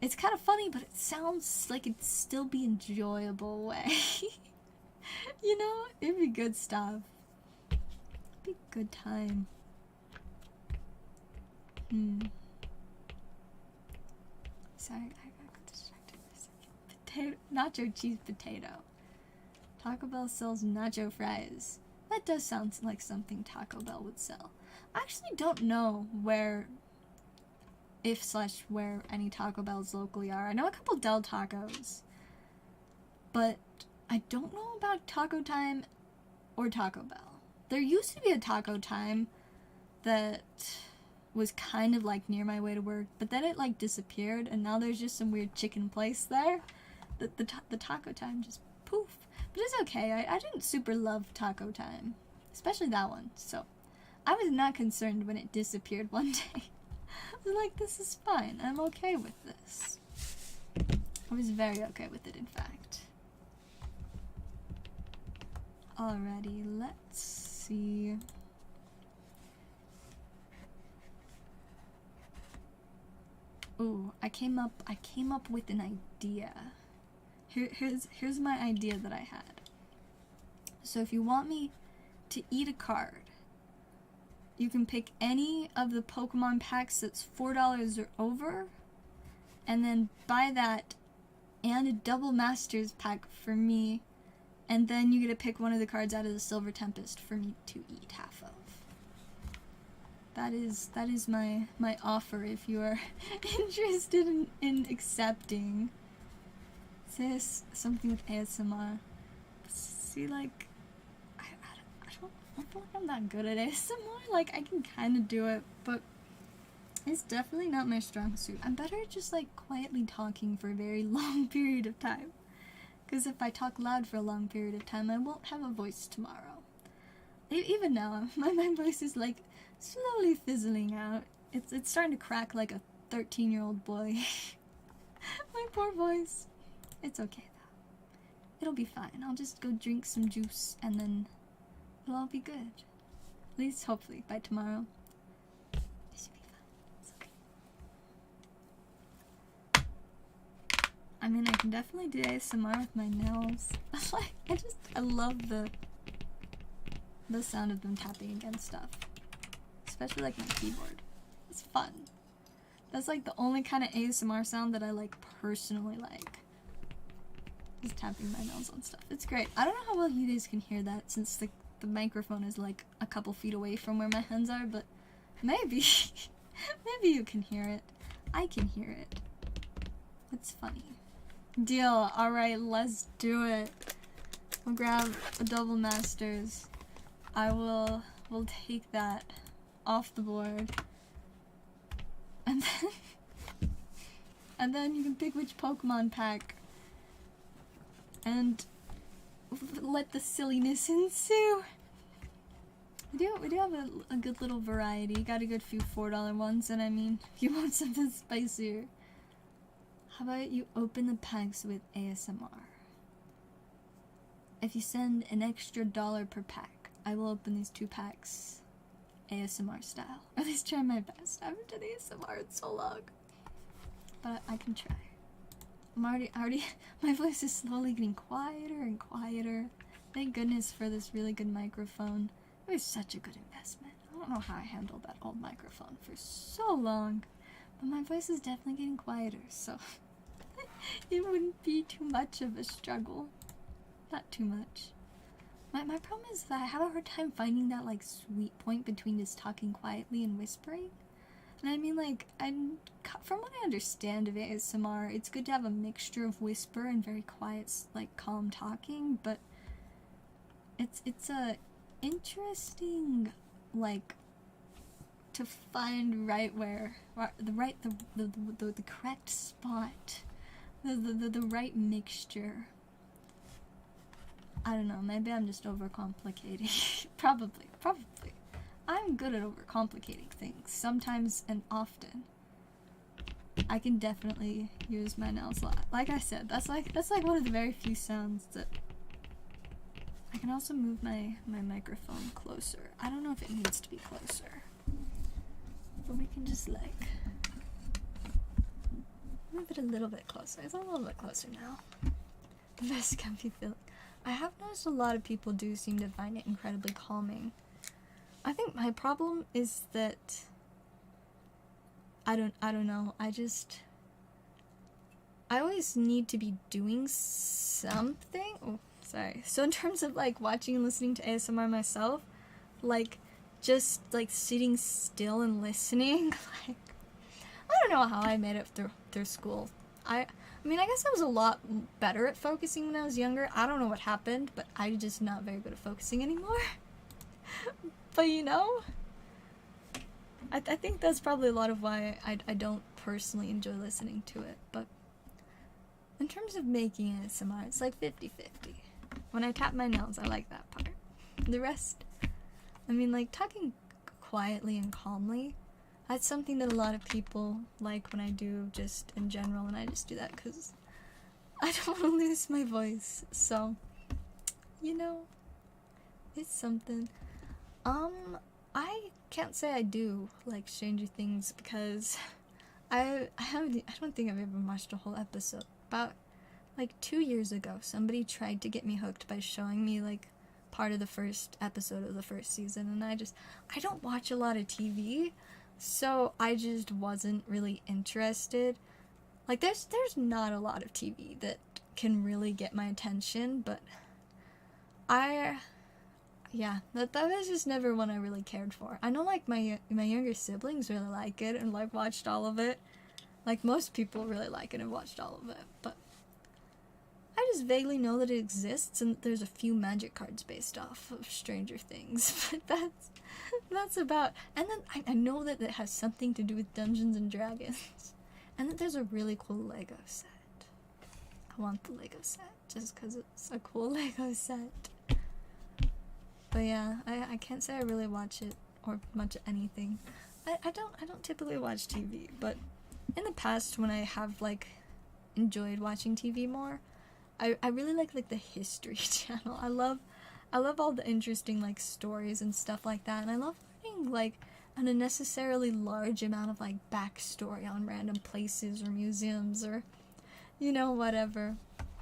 it's kind of funny, but it sounds like it'd still be enjoyable way. You know, it'd be good stuff. It'd be a good time. Sorry, I got distracted for a second. Potato, nacho cheese potato. Taco Bell sells nacho fries. That does sound like something Taco Bell would sell. I actually don't know where any Taco Bells locally are. I know a couple Del Tacos, but I don't know about Taco Time or Taco Bell. There used to be a Taco Time that was kind of like near my way to work, but then it like disappeared, and now there's just some weird chicken place there. The Taco Time just poof. But it's okay. I didn't super love Taco Time, especially that one. So I was not concerned when it disappeared one day. I was like, this is fine. I'm okay with this. I was very okay with it, in fact. Alrighty, let's see. Ooh, I came up with an idea. Here's my idea that I had. So if you want me to eat a card, you can pick any of the Pokemon packs that's $4 or over, and then buy that and a double Masters pack for me, and then you get to pick one of the cards out of the Silver Tempest for me to eat half of. That is my offer if you are interested in accepting. Say something with ASMR. See, like, I don't feel like I'm that good at ASMR. Like, I can kind of do it, but it's definitely not my strong suit. I'm better at just, like, quietly talking for a very long period of time. Because if I talk loud for a long period of time, I won't have a voice tomorrow. Even now, my voice is, like, slowly fizzling out. It's starting to crack like a 13-year-old boy. My poor voice. It's okay though. It'll be fine. I'll just go drink some juice and then it'll all be good. At least hopefully by tomorrow. It should be fine. It's okay. I mean, I can definitely do ASMR with my nails. Like, I love the sound of them tapping against stuff. Especially like my keyboard. It's fun. That's like the only kind of ASMR sound that I like personally like. Just tapping my nails on stuff. It's great. I don't know how well you guys can hear that since the microphone is like a couple feet away from where my hands are, but maybe, maybe you can hear it. I can hear it. It's funny. Deal. Alright, let's do it. We'll grab a double masters. We'll take that off the board. And then you can pick which Pokemon pack. And let the silliness ensue. We do have a good little variety. Got a good few $4 ones, and I mean, if you want something spicier, how about you open the packs with ASMR? If you send an extra $1 per pack, I will open these 2 packs ASMR style. Or at least try my best. I haven't done ASMR in so long. But I can try. I'm already, my voice is slowly getting quieter and quieter. Thank goodness for this really good microphone. It was such a good investment. I don't know how I handled that old microphone for so long. But my voice is definitely getting quieter, so it wouldn't be too much of a struggle. Not too much. My problem is that I have a hard time finding that like sweet point between just talking quietly and whispering. And I mean, like, from what I understand of ASMR, it's good to have a mixture of whisper and very quiet, like, calm talking, but it's a interesting, like, to find the correct spot, the right mixture. I don't know, maybe I'm just overcomplicating. Probably. I'm good at overcomplicating things, sometimes and often. I can definitely use my nails a lot. Like I said, that's like one of the very few sounds that I can also move my microphone closer. I don't know if it needs to be closer, but we can just like move it a little bit closer. It's a little bit closer now. The best comfy feeling. I have noticed a lot of people do seem to find it incredibly calming. I think my problem is that I don't know. I always need to be doing something. Oh, sorry. So in terms of like watching and listening to ASMR myself, like just like sitting still and listening, like I don't know how I made it through school. I mean, I guess I was a lot better at focusing when I was younger. I don't know what happened, but I'm just not very good at focusing anymore. But you know, I think that's probably a lot of why I don't personally enjoy listening to it. But in terms of making ASMR, it's like 50-50. When I tap my nails, I like that part. The rest, I mean, like talking quietly and calmly, that's something that a lot of people like when I do just in general, and I just do that because I don't want to lose my voice. So, you know, it's something. I can't say I do like Stranger Things because I don't think I've ever watched a whole episode. About like 2 years ago, somebody tried to get me hooked by showing me like part of the first episode of the first season, and I don't watch a lot of TV, so I just wasn't really interested. Like there's not a lot of TV that can really get my attention, but yeah, that was just never one I really cared for. I know, like, my younger siblings really like it and, like, watched all of it. Like, most people really like it and watched all of it. But I just vaguely know that it exists and that there's a few magic cards based off of Stranger Things. But that's about... And then I know that it has something to do with Dungeons and Dragons. And that there's a really cool Lego set. I want the Lego set just because it's a cool Lego set. But yeah, I can't say I really watch it or much anything. I don't typically watch TV, but in the past when I have like enjoyed watching TV more, I really like the History Channel. I love all the interesting like stories and stuff like that, and I love learning like an unnecessarily large amount of like backstory on random places or museums or you know whatever.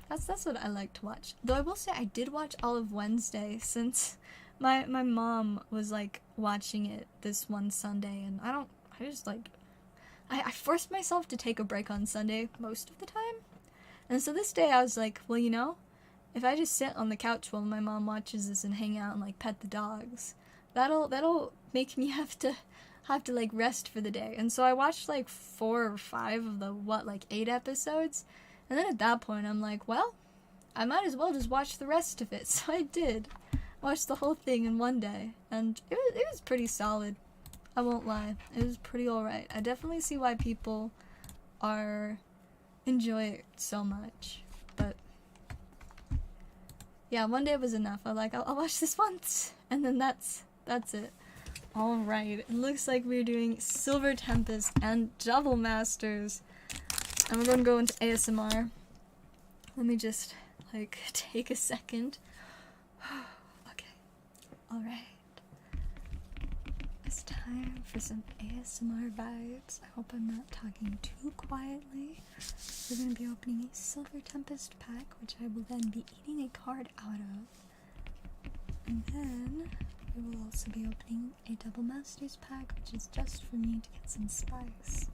That's what I like to watch. Though I will say I did watch all of Wednesday since my mom was like watching it this one Sunday, and I I forced myself to take a break on Sunday most of the time. And so this day I was like, well, you know, if I just sit on the couch while my mom watches this and hang out and like pet the dogs, that'll make me have to like rest for the day. And so I watched like 4 or 5 of the 8 episodes. And then at that point I'm like, well, I might as well just watch the rest of it. So I did. Watched the whole thing in one day, and it was pretty solid. I won't lie. It was pretty alright. I definitely see why people enjoy it so much. But yeah, one day was enough. I'll watch this once, and then that's it. Alright, it looks like we're doing Silver Tempest and Double Masters. And we're gonna go into ASMR. Let me just take a second. Alright, it's time for some ASMR vibes. I hope I'm not talking too quietly. We're going to be opening a Silver Tempest pack, which I will then be eating a card out of. And then we will also be opening a Double Masters pack, which is just for me to get some spice.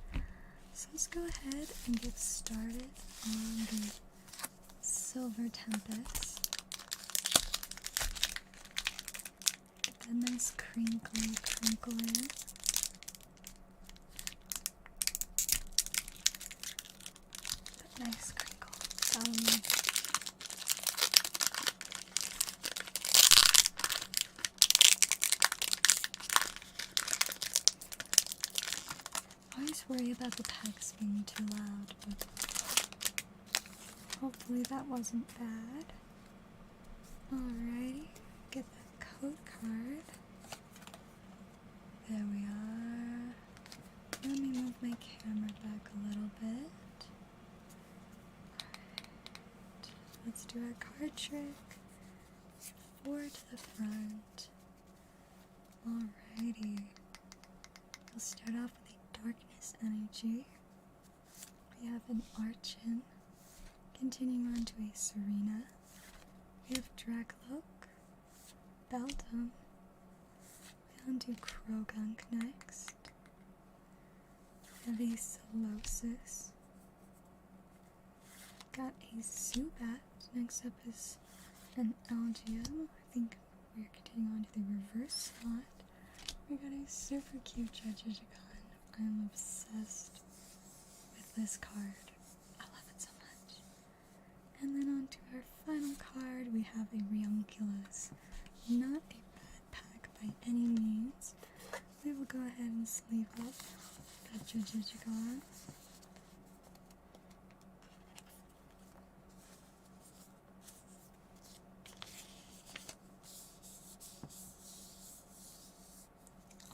So let's go ahead and get started on the Silver Tempest. A nice crinkle in. That nice crinkle. I always worry about the packs being too loud, but hopefully that wasn't bad. Alrighty, get that code card. There we are. Let me move my camera back a little bit. Alright, let's do our card trick. 4 to the front. Alrighty. We'll start off with a darkness energy. We have an Archon. Continuing on to a Serena. We have Dracloak, Beldum, we on to Krogunk next. We have a Solosis. Got a Zubat. Next up is an Algeo. I think we're continuing on to the reverse slot. We got a super cute Judgeagon. I'm obsessed with this card. And then on to our final card, we have a Rionculus. Not a bad pack by any means. We will go ahead and sleeve up that Judgeagon.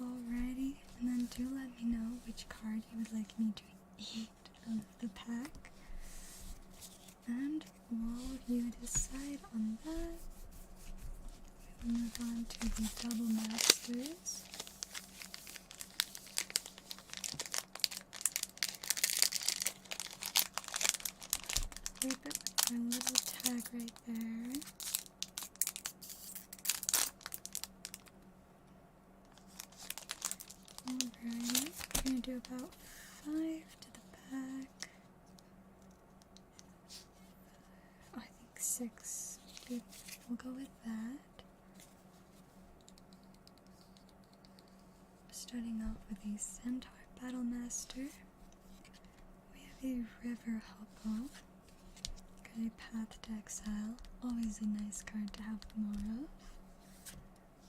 Alrighty, and then do let me know which card you would like me to eat out of the pack. And while you decide on that, we will move on to the Double Masters. Leave it with my little tag right there. Alright, we're going to do about 5 to the back. 6. We'll go with that. Starting off with a Centaur Battlemaster. We have a River Hoppo. Got a Path to Exile. Always a nice card to have more of.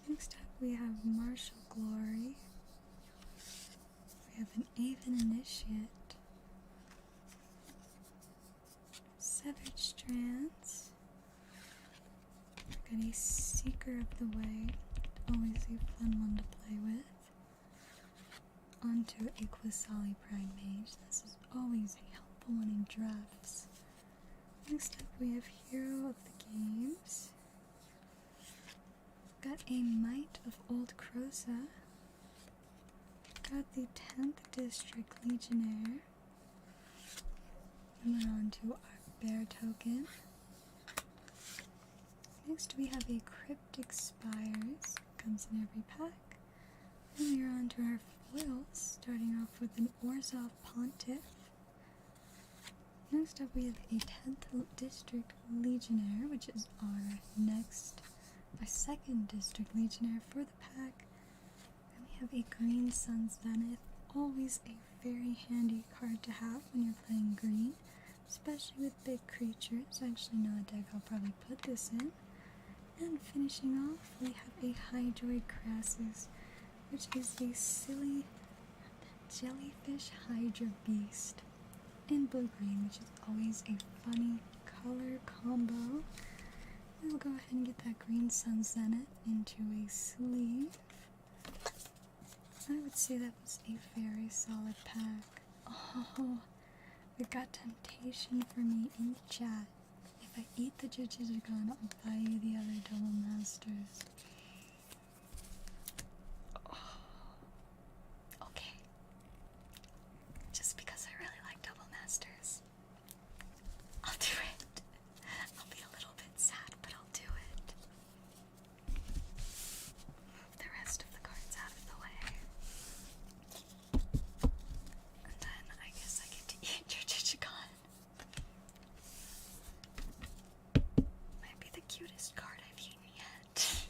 Next up we have Martial Glory. We have an Aven Initiate. Severed Strands. Got a Seeker of the Way, always a fun one to play with. Onto a Quasali Pride Mage. This is always a helpful one in drafts. Next up we have Hero of the Games. Got a Might of Old Crosa. Got the 10th District Legionnaire. And then on to our Bear token. Next we have a Cryptic Spires, comes in every pack. And we are on to our foils, starting off with an Orzhov Pontiff. Next up we have a 10th District Legionnaire, which is our second District Legionnaire for the pack. And we have a Green Sun Zenith, always a very handy card to have when you're playing green, especially with big creatures. I actually know a deck I'll probably put this in. And finishing off, we have a Hydroid Crassus, which is a silly jellyfish Hydra Beast in blue-green, which is always a funny color combo. We'll go ahead and get that Green Sun Zenith into a sleeve. I would say that was a very solid pack. Oh, we got Temptation for me in chat. If I eat the Jijjigagon, I'll buy you the other Double Masters. Oh, okay. Just because I really like Double Masters, I'll do it. I'll be a little bit sad, but I'll do it. Move the rest of the cards out of the way. And then I guess I get to eat your Jijjigagon. Might be the cutest card I've eaten yet.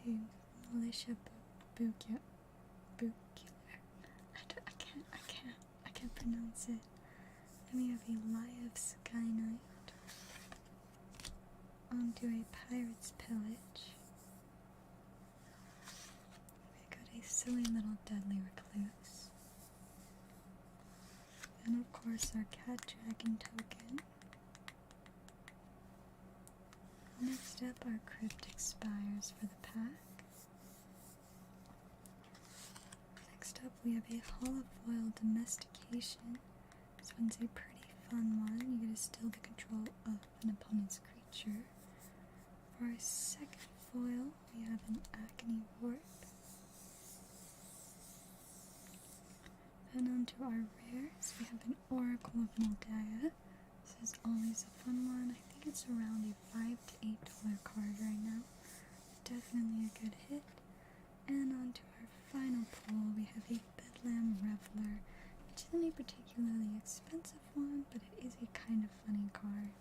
Okay, militia bucular. I can't pronounce it. Then we have a Lie of Sky Knight. Onto a Pirate's Pillage. We got a silly little Deadly Recluse. And of course our Cat Dragon token. Next up, our Cryptic Spires for the pack. Next up, we have a Holofoil Domestication. This one's a pretty fun one. You get to steal the control of an opponent's creature. For our second foil, we have an Acne Wart. Then onto our rares, we have an Oracle of Moldiah. This is always a fun one. I think it's around a $5 to $8 card right now. Definitely a good hit. And onto our final pull, we have a Bedlam Reveler, which isn't a particularly expensive one, but it is a kind of funny card.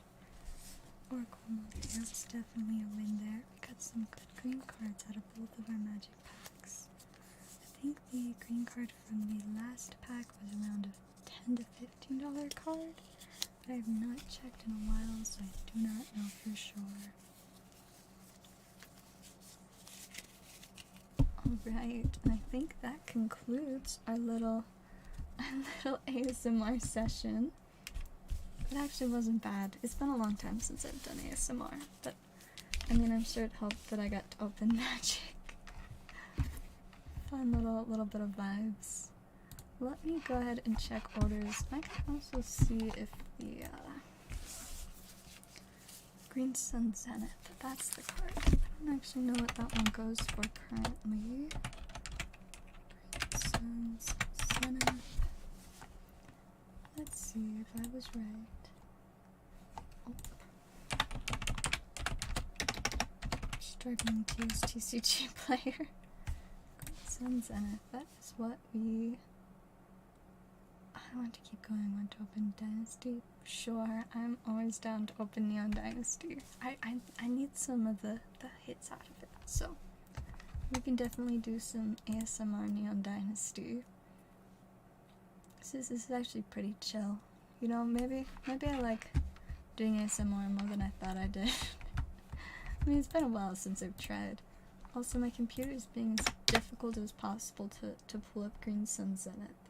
Oracle Moldiah is definitely a win there. We got some good green cards out of both of our magic packs. I think the green card from the last pack was around a $10 to $15 card. I have not checked in a while, so I do not know for sure. Alright, and I think that concludes our little ASMR session. It actually wasn't bad. It's been a long time since I've done ASMR, but I mean, I'm sure it helped that I got to open magic. Fun little bit of vibes. Let me go ahead and check orders. I can also see if the Green Sun Zenith, that's the card. I don't actually know what that one goes for currently. Green Sun Zenith. Let's see if I was right. Oh. Struggling to use TCG player. Green Sun Zenith, that is what we... I want to keep going. Want to open Dynasty? Sure, I'm always down to open Neon Dynasty. I need some of the hits out of it, so we can definitely do some ASMR Neon Dynasty. This is actually pretty chill. You know, maybe I like doing ASMR more than I thought I did. I mean, it's been a while since I've tried. Also, my computer is being as difficult as possible to pull up Green Sun Zenith.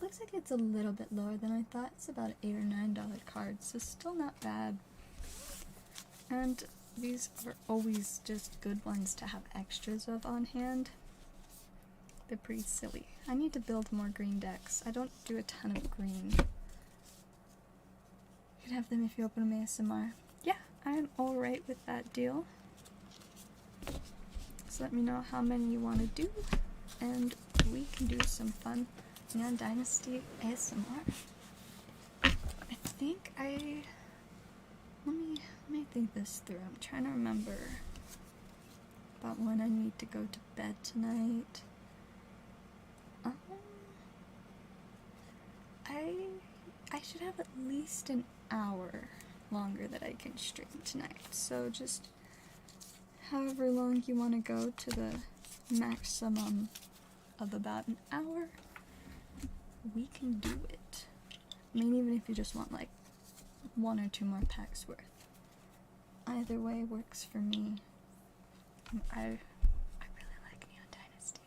Looks like it's a little bit lower than I thought. It's about an $8 or $9 card, so still not bad. And these are always just good ones to have extras of on hand. They're pretty silly. I need to build more green decks. I don't do a ton of green. You can have them if you open them ASMR. Yeah, I'm alright with that deal. So let me know how many you want to do, and we can do some fun Neon Dynasty ASMR. I think let me think this through. I'm trying to remember about when I need to go to bed tonight. I should have at least an hour longer that I can stream tonight. So just however long you want to go to the maximum of about an hour. We can do it. I mean, even if you just want like 1 or 2 more packs worth. Either way works for me. I really like Neon Dynasty.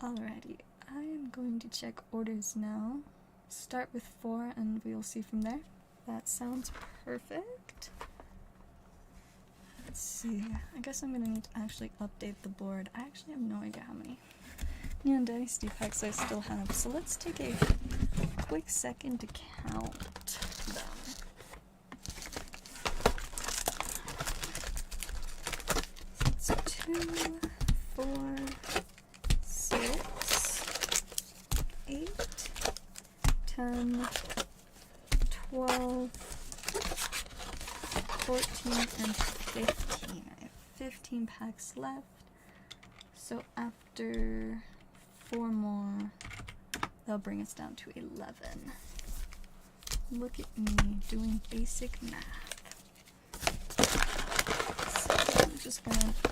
Alrighty, I am going to check orders now. Start with 4 and we'll see from there. That sounds perfect. Let's see. I guess I'm gonna need to actually update the board. I actually have no idea how many Neon Dynasty packs I still have, so let's take a quick second to count them. So it's 2, 4, 6, 8, 10, 12, 14, and 15. I have 15 packs left, so after 4 more, they'll bring us down to 11. Look at me doing basic math. just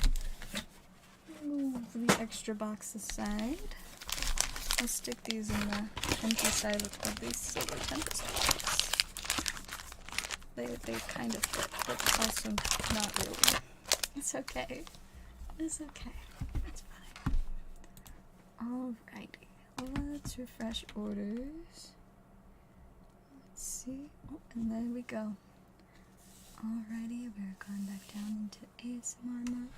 gonna move the extra box aside. I'll stick these in the empty side of these silver Tempest boxes. They kind of fit, but also not really. It's okay. It's okay. It's fine. Alrighty. Let's refresh orders. Let's see. Oh, and there we go. Alrighty, we're going back down into ASMR mode.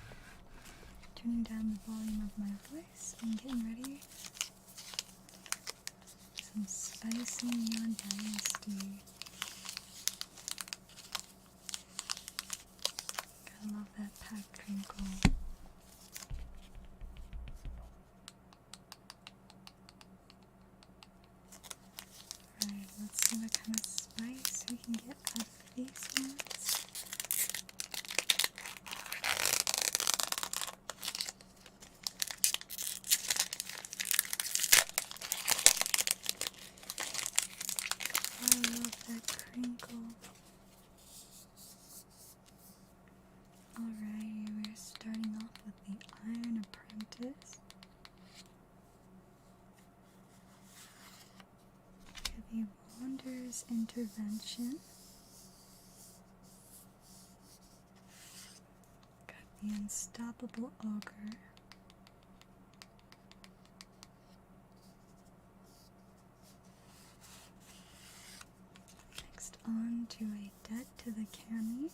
Turning down the volume of my voice and getting ready. Some spicy neon dynasty. Gotta love that pack crinkle. Alright, let's see what kind of spice we can get out of these ones. I love that crinkle. Alright, we're starting off with the Iron Apprentice. The Wanderer's Intervention. Got the Unstoppable Ogre. Next on to a Debt to the Cami.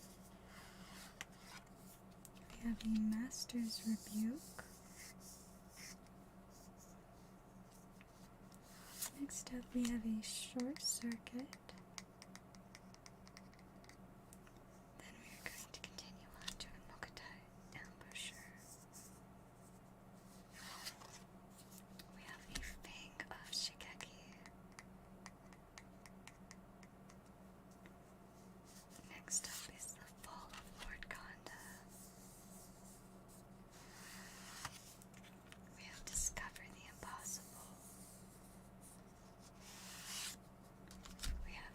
We have a Master's Rebuke. Next up we have a Short Circuit. Then we are going to continue on to a Mokutai Ambusher. We have a Fang of Shigeki. Next up is the Fall of Lord Kanda. We have Discover the Impossible. We have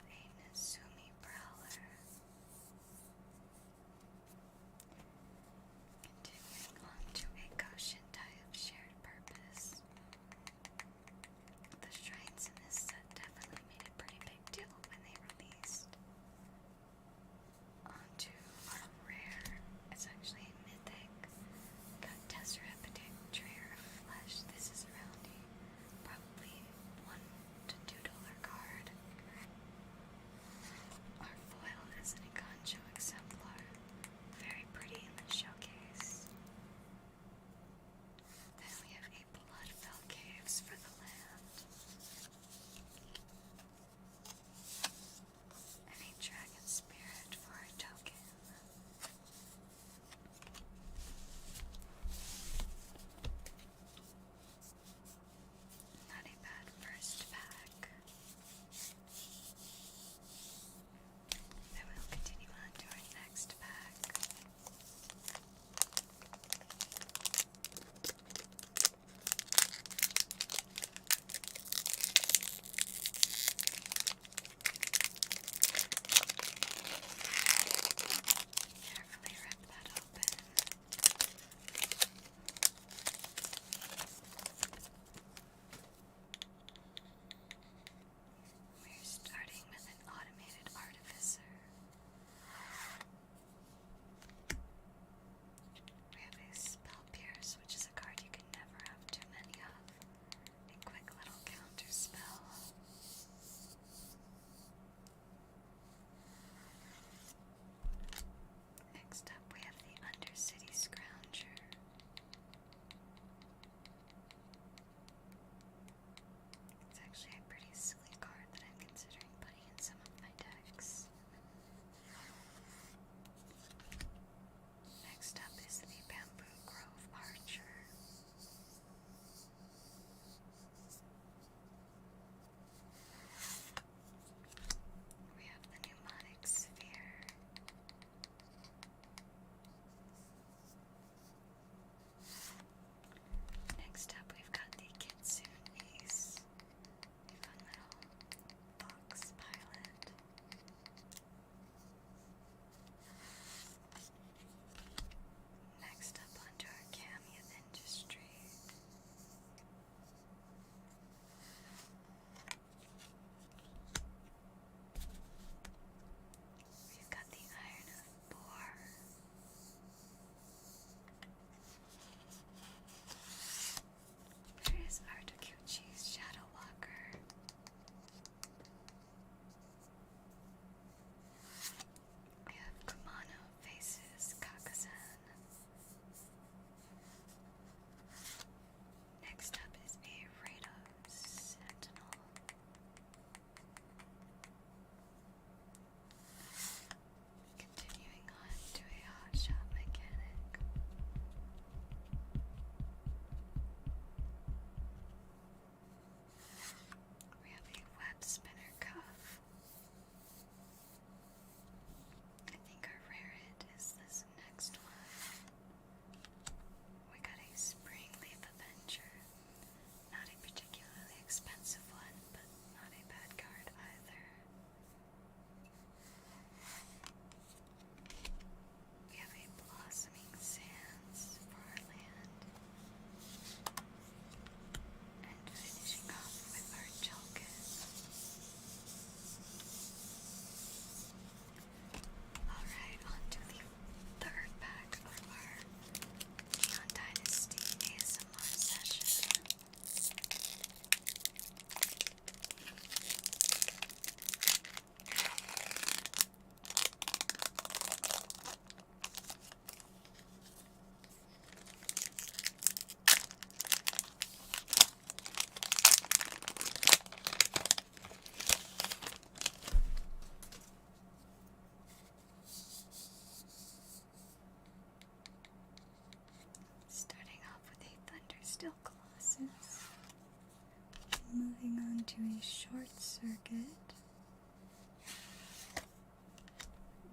onto a short circuit.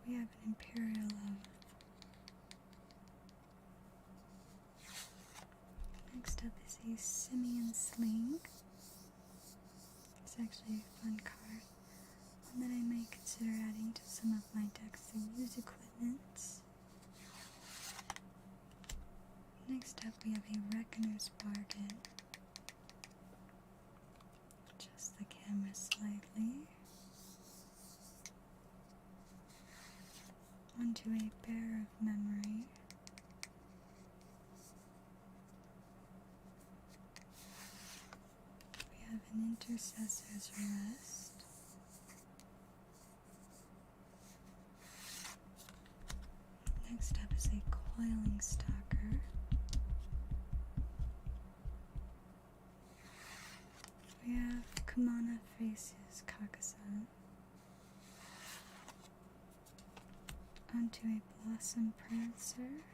We have an Imperial Oath. Next up is a Simian Sling. It's actually a fun card, one that I may consider adding to some of my decks that use equipments. Next up we have a Reckoner's Bargain. Adjust the camera slightly. Onto a Bearer of Memory. We have an Intercessor's Rest. Next up is a Coiling Stalker. We have Kumana Faces Kakasan. Onto a Blossom Prancer.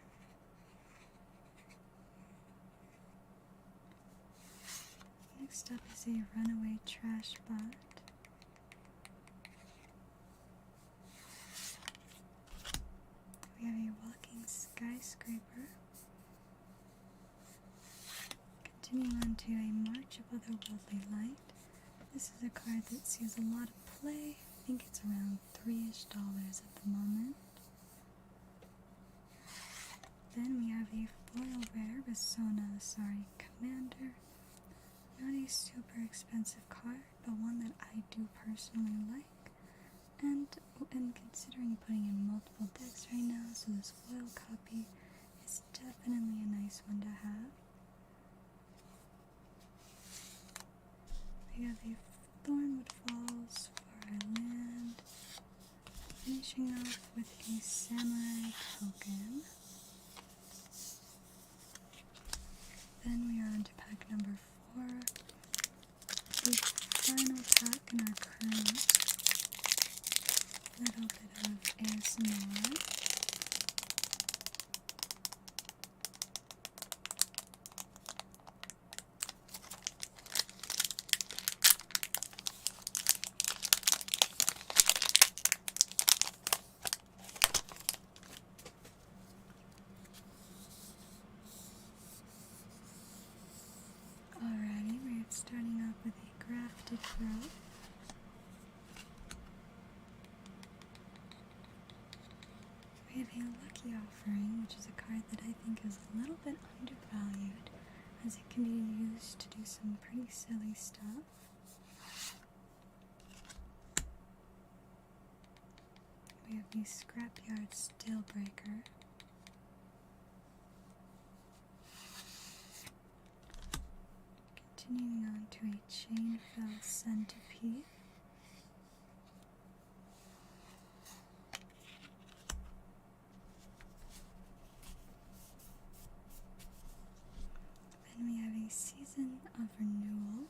Next up is a Runaway Trash Bot. We have a Walking Skyscraper. Continuing on to a March of Otherworldly Light. This is a card that sees a lot of play. I think it's around $3-ish at the moment. Then we have a foil rare Resona Asari Commander. Not a super expensive card, but one that I do personally like. And considering putting in multiple decks right now, so this foil copy is definitely a nice one to have. We have a Thornwood Falls for our land. Finishing off with a Samurai Token. Then we are on to pack number 4. The final pack in our current little bit of ASMR. Alrighty, we're starting off with a Grafted Growth. We have a Lucky Offering, which is a card that I think is a little bit undervalued, as it can be used to do some pretty silly stuff. We have the Scrapyard Steelbreaker. Continuing on to a Chainfell Centipede. Then we have a Season of Renewal.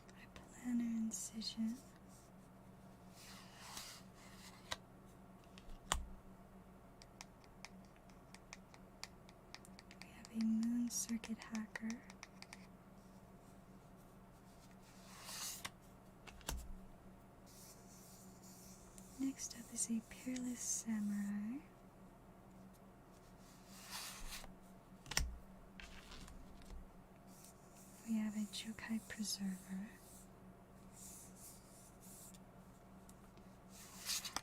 A Planner Incision. We have a Moon Circuit Hacker. Next up is a Peerless Samurai. We have a Jokai Preserver.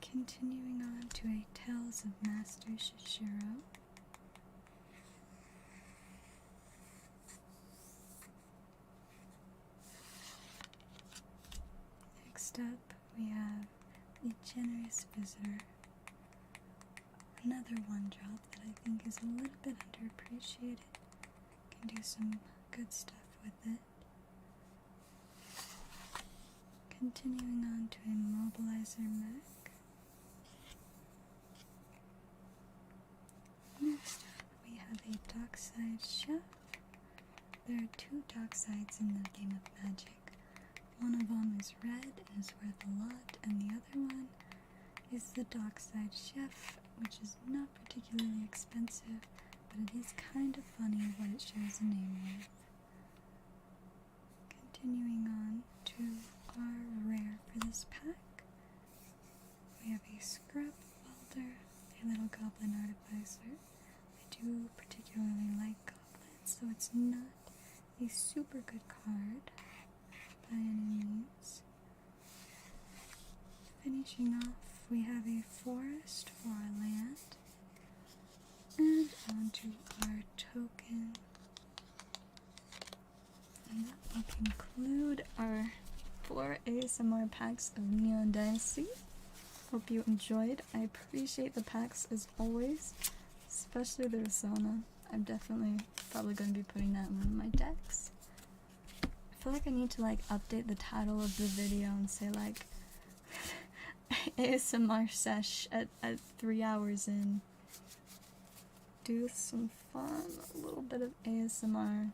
Continuing on to a Tales of Master Shishiro. Next up, we have the Generous Visitor. Another one drop that I think is a little bit underappreciated. Can do some good stuff with it. Continuing on to a Mobilizer Mech. Next up, we have a Dockside Chef. There are 2 Docksides in the game of Magic. One of them is red and is worth a lot, and the other one is the Dockside Chef, which is not particularly expensive but it is kind of funny what it shares a name with. Continuing on to our rare for this pack, we have a Scrap Welder, a little Goblin Artificer. I do particularly like goblins, so it's not a super good card by any means. Finishing off, we have a Forest for our land, and onto our token. And that will conclude our 4 ASMR packs of Neon Dynasty. Hope you enjoyed. I appreciate the packs as always, especially the Resona. I'm definitely probably going to be putting that in one of my decks. I feel like I need to like update the title of the video and say like ASMR sesh at 3 hours in. Do some fun, a little bit of ASMR.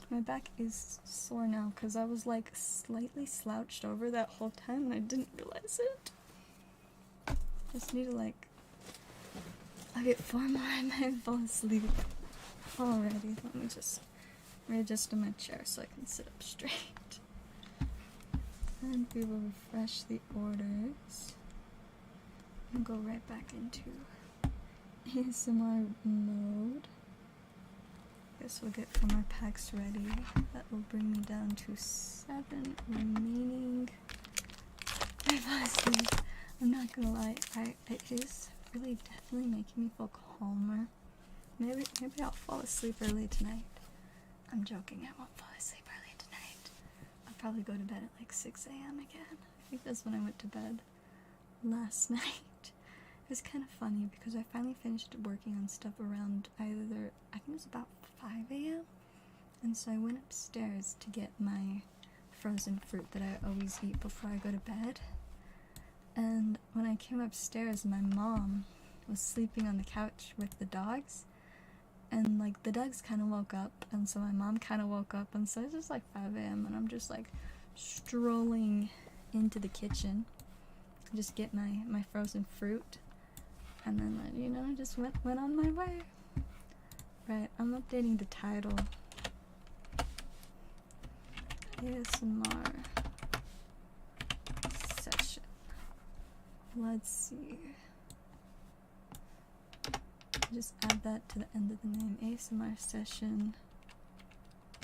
My back is sore now because I was like slightly slouched over that whole time and I didn't realize it. Just need to like, I'll get 4 more and I fall asleep. Alrighty, let me just readjust in my chair so I can sit up straight. And we will refresh the orders. And go right back into ASMR mode. Guess we'll get 4 more packs ready. That will bring me down to 7 remaining. I fall asleep. I'm not gonna lie, it is really definitely making me feel calmer. Maybe I'll fall asleep early tonight. I'm joking, I won't fall asleep early tonight. I'll probably go to bed at like 6 a.m. again. I think that's when I went to bed last night. It was kind of funny because I finally finished working on stuff around either, I think it was about 5 a.m. And so I went upstairs to get my frozen fruit that I always eat before I go to bed. And when I came upstairs, my mom was sleeping on the couch with the dogs. And like the dogs kind of woke up, and so my mom kind of woke up, and so it's just like 5 a.m. and I'm just like strolling into the kitchen, just get my frozen fruit, and then you know just went on my way. Right, I'm updating the title. ASMR session. Let's see. Just add that to the end of the name. ASMR session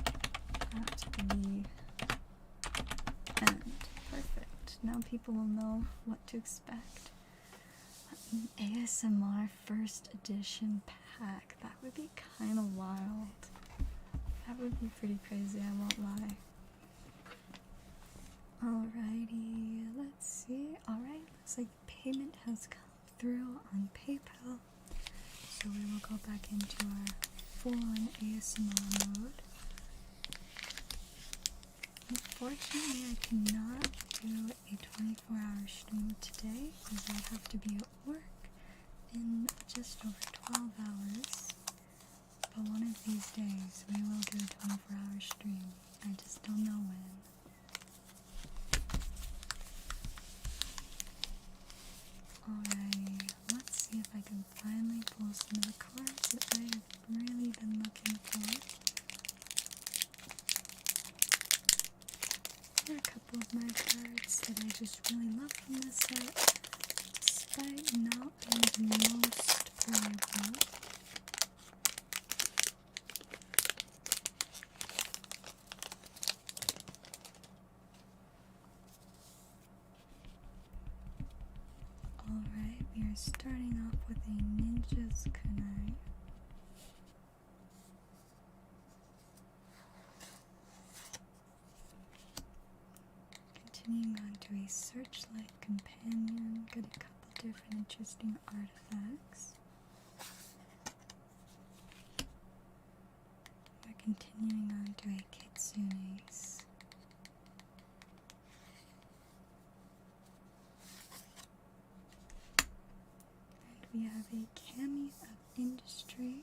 at the end. Perfect. Now people will know what to expect. An ASMR first edition pack. That would be kind of wild. That would be pretty crazy, I won't lie. Alrighty, let's see. Alright, looks like payment has come through on PayPal. So we will go back into our full-on ASMR mode. Unfortunately, I cannot do a 24-hour stream today because I have to be at work in just over 12 hours. But one of these days, we will do a 24-hour stream. I just don't know when. Alrighty, let's see if I can finally pull some of the cards that I have really been looking for. There are a couple of my cards that I just really love from this set, despite not being the most playable. Alright, we are starting off with a Ninja's Kunai. Continuing on to a Searchlight Companion. Got a couple different interesting artifacts. We're continuing on to a Kitsune's. We have a Kami of Industry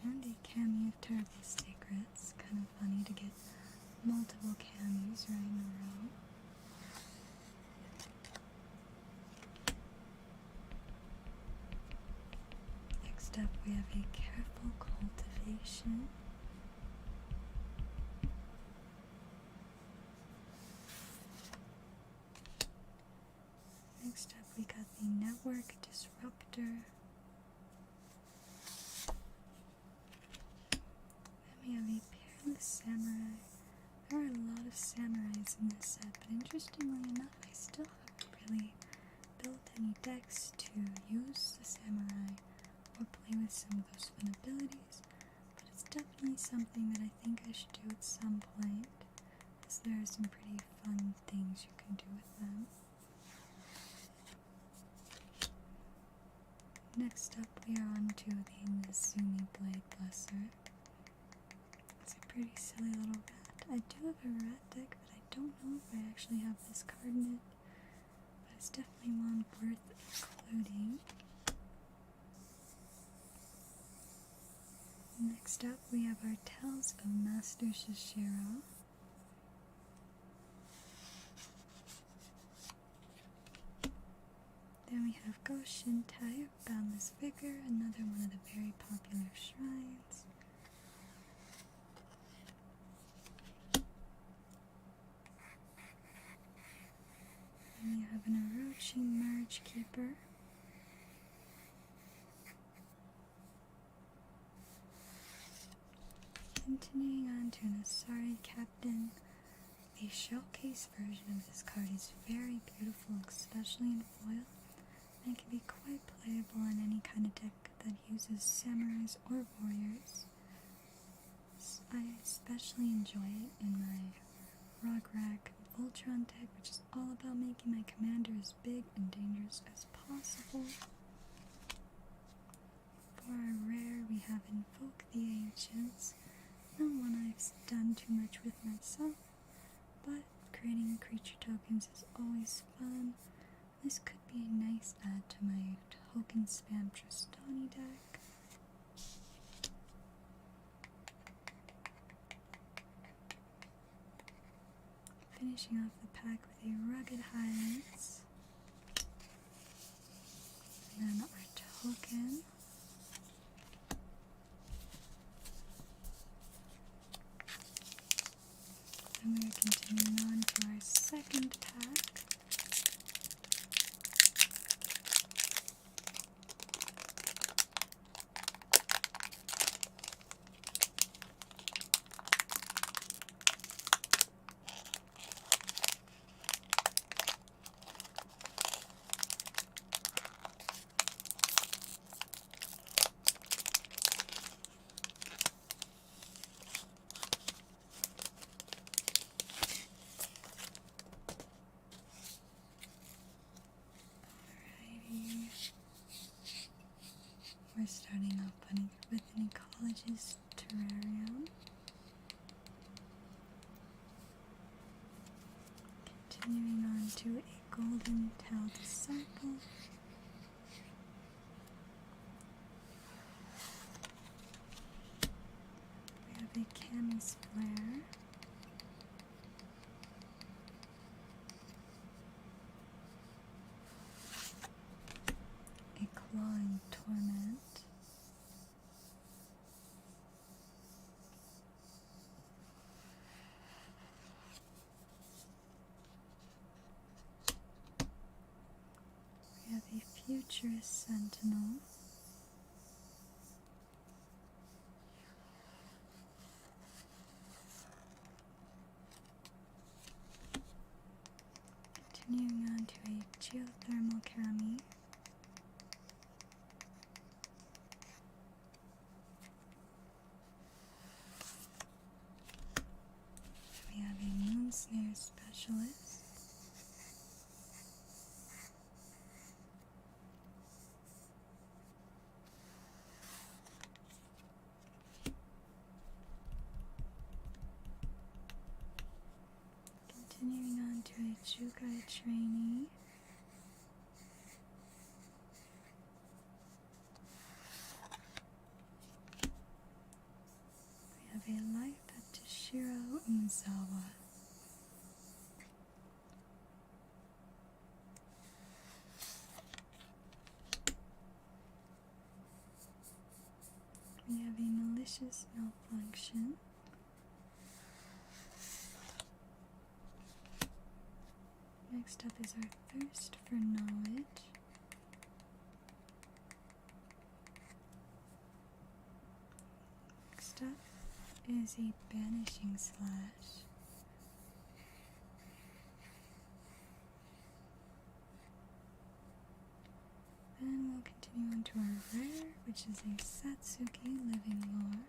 and a Kami of Terrible Secrets. Kind of funny to get multiple Kamis right in a row. up we have a careful cultivation. Next up we got the network disruptor. Then we have a peerless samurai. There are a lot of samurais in this set, but interestingly enough I still haven't really built any decks to use the samurai or play with some of those fun abilities, but it's definitely something that I think I should do at some point, as there are some pretty fun things you can do with them. Next up we are on to the Nezumi Blade Blesser. It's a pretty silly little rat. I do have a rat deck, but I don't know if I actually have this card in it, but it's definitely one worth including. Next up we have our Tales of Master Shishiro. Then we have Go Shintai, Boundless Vigor, another one of the very popular shrines. And we have an Orochi Merge Keeper. Continuing on to an Asari Captain. The showcase version of this card is very beautiful, especially in foil, and can be quite playable on any kind of deck that uses samurais or warriors. I especially enjoy it in my Rograk Voltron deck, which is all about making my commander as big and dangerous as possible. For our rare, we have Invoke the Ancients. Not one I've done too much with myself, but creating creature tokens is always fun. This could be a nice add to my token spam Tristani deck. Finishing off the pack with a Rugged Highlands. And then our token. And we are continuing on to our second pack. We're starting off with an Ecologist Terrarium. Continuing on to a Golden Tail Disciple. We have a Camis Flare. A Clawing Torment. We have a Futurist Sentinel. Continuing on to a Geothermal Kami. We have a Moonsnare Specialist. Continuing on to a Jugai Trainee. We have a Life at Toshiro Umezawa. this malfunction. Next up is our thirst for knowledge. Next up is a banishing slash. Then we'll continue on to our rare, which is a Satsuki Living Lore.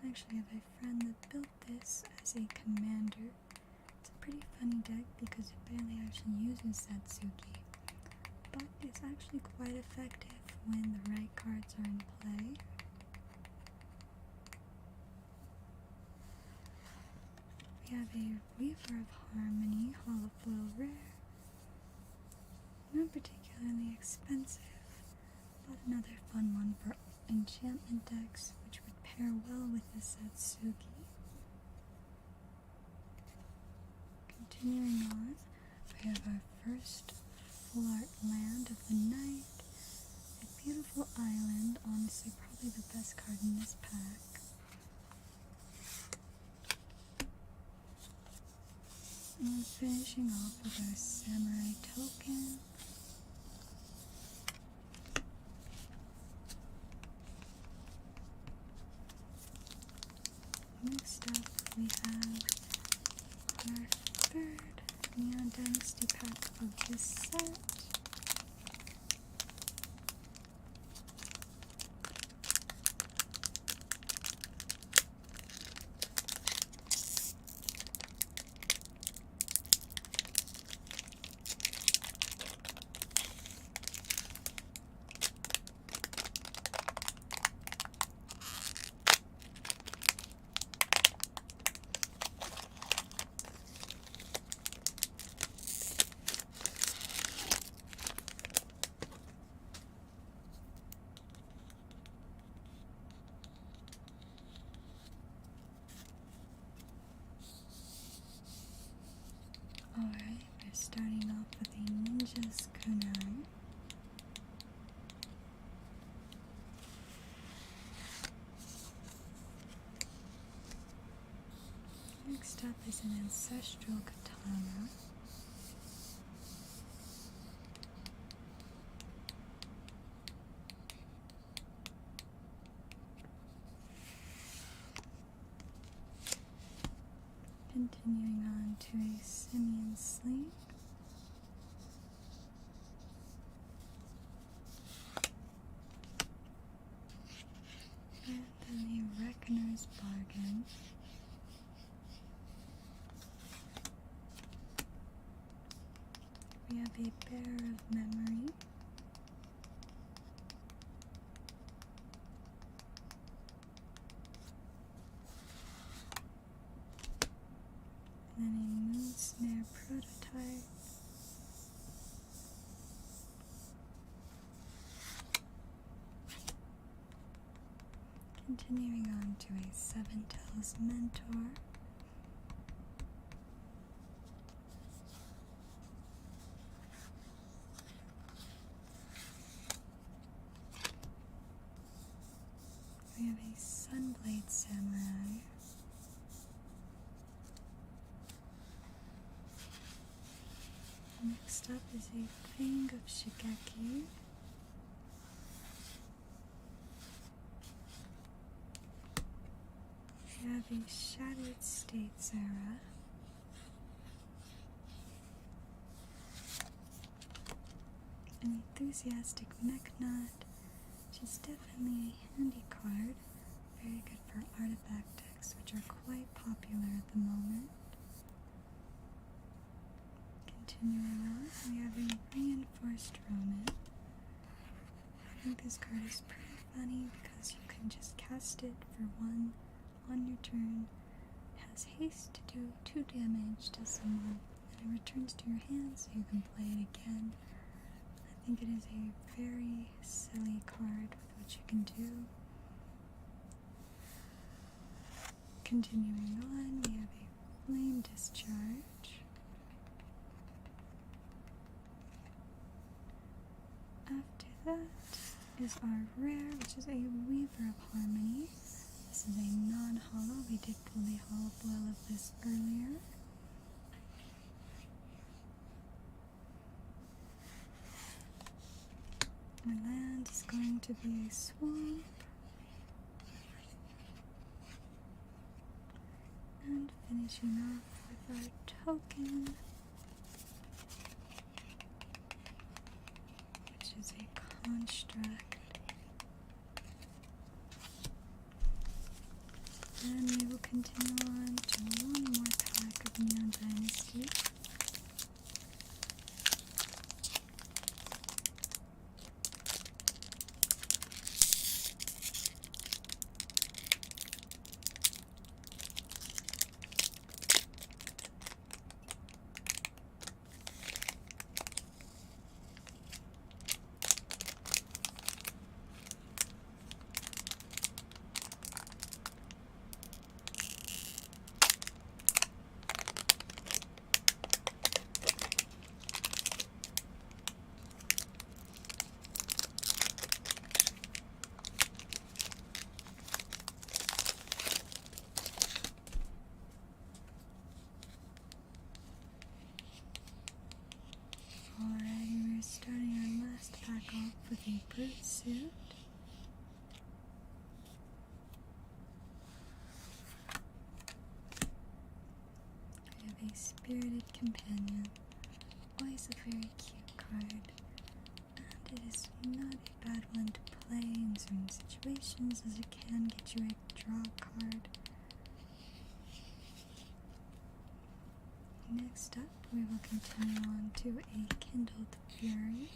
I actually have a friend that built this as a commander. It's a pretty funny deck because it barely actually uses Satsuki, but it's actually quite effective when the right cards are in play. We have a Weaver of Harmony Holofoil Rare. Not particularly expensive, but another fun one for enchantment decks, which would pair well with the Satsuki. Continuing on, we have our first full art land of the night. A beautiful island, honestly probably the best card in this pack. And finishing off with our Samurai token. Next up, we have our third Neon Dynasty pack of this set. Alright, we're starting off with a Ninja's Kunai. Next up is an Ancestral Katana. Continuing on to a Simian Sleep. And then a Reckoner's Bargain. We have a Bearer of Memory. And then a Moon Snare Prototype. Continuing on to a Seven Tails Mentor. We have a Sunblade Samurai. Next up is a Fang of Shigeki. We have a Shattered States Era. An Enthusiastic Mechnaut, which is definitely a handy card. Very good for artifact decks, which are quite popular at the moment. Continuing on, we have a Reinforced Roman. I think this card is pretty funny because you can just cast it for 1 on your turn. It has haste to do 2 damage to someone, and it returns to your hand so you can play it again. I think it is a very silly card with what you can do. Continuing on, we have a Flame Discharge. After that is our rare, which is a Weaver of Harmony. This is a non-hollow. We did pull the hollow boil of this earlier. My land is going to be a swamp. And finishing off with our token, which is a construct. Then we will continue on to one more pack of Neon Dynasty. Alrighty, we're starting our last pack off with a brute suit. We have a spirited companion, always a very cute card, and it is not a bad one to play in certain situations as it can get you a draw card. Next up, we will continue on to a Kindled Fury.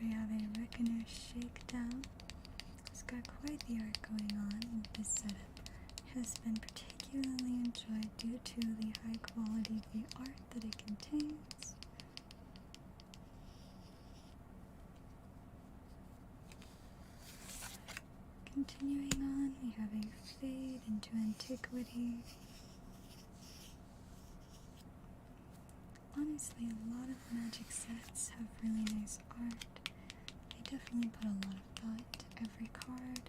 We have a Reckoner Shakedown. It's got quite the art going on with this setup. It has been particularly enjoyed due to the high quality of the art that it contains. Continuing on, we have a Fade into Antiquity. Honestly, a lot of Magic sets have really nice art. They definitely put a lot of thought into every card.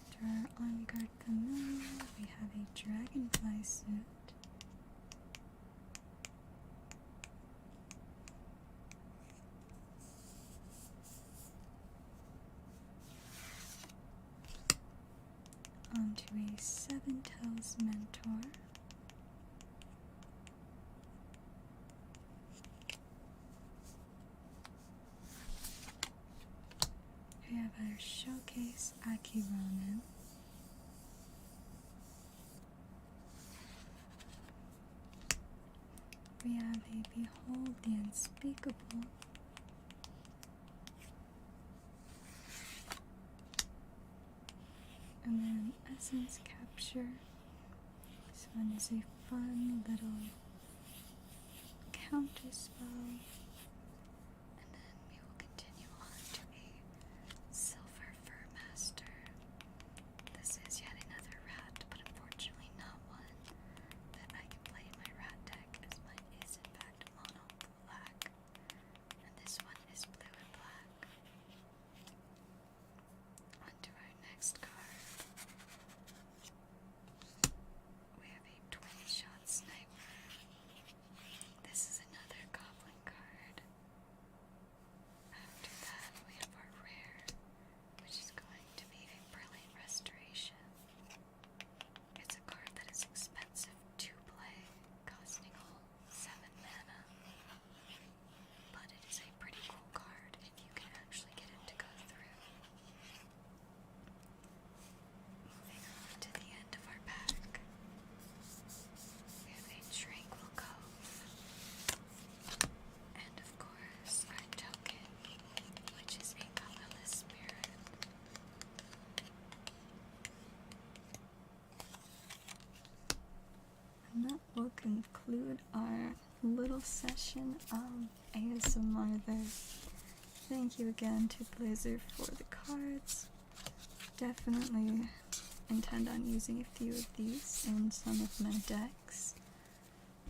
After our On Guard Familiar, we have a Dragonfly suit. Onto a Seven Tails Mentor. We have our Showcase Akironin. We have a Behold the Unspeakable. And then Essence Capture. This one is a fun little counter spell. And then we will continue on to a Silver Fur Master. This is yet another rat, but unfortunately not one that I can play in my rat deck, as mine is in fact mono black. And this one is blue and black. On to our next card. We have a Twin Shot Sniper. This is another goblin card. After that, we have our rare, which is going to be a Brilliant Restoration. It's a card that is expensive to play, costing all 7 mana. But it is a pretty cool card if you can actually get it to go through. Moving on to the end of our pack. We have a Tranquil Cove. And of course, our token, which is a Colorless Spirit. And that will conclude our little session of ASMR there. Thank you again to Blizzard for the cards. Definitely intend on using a few of these in some of my decks.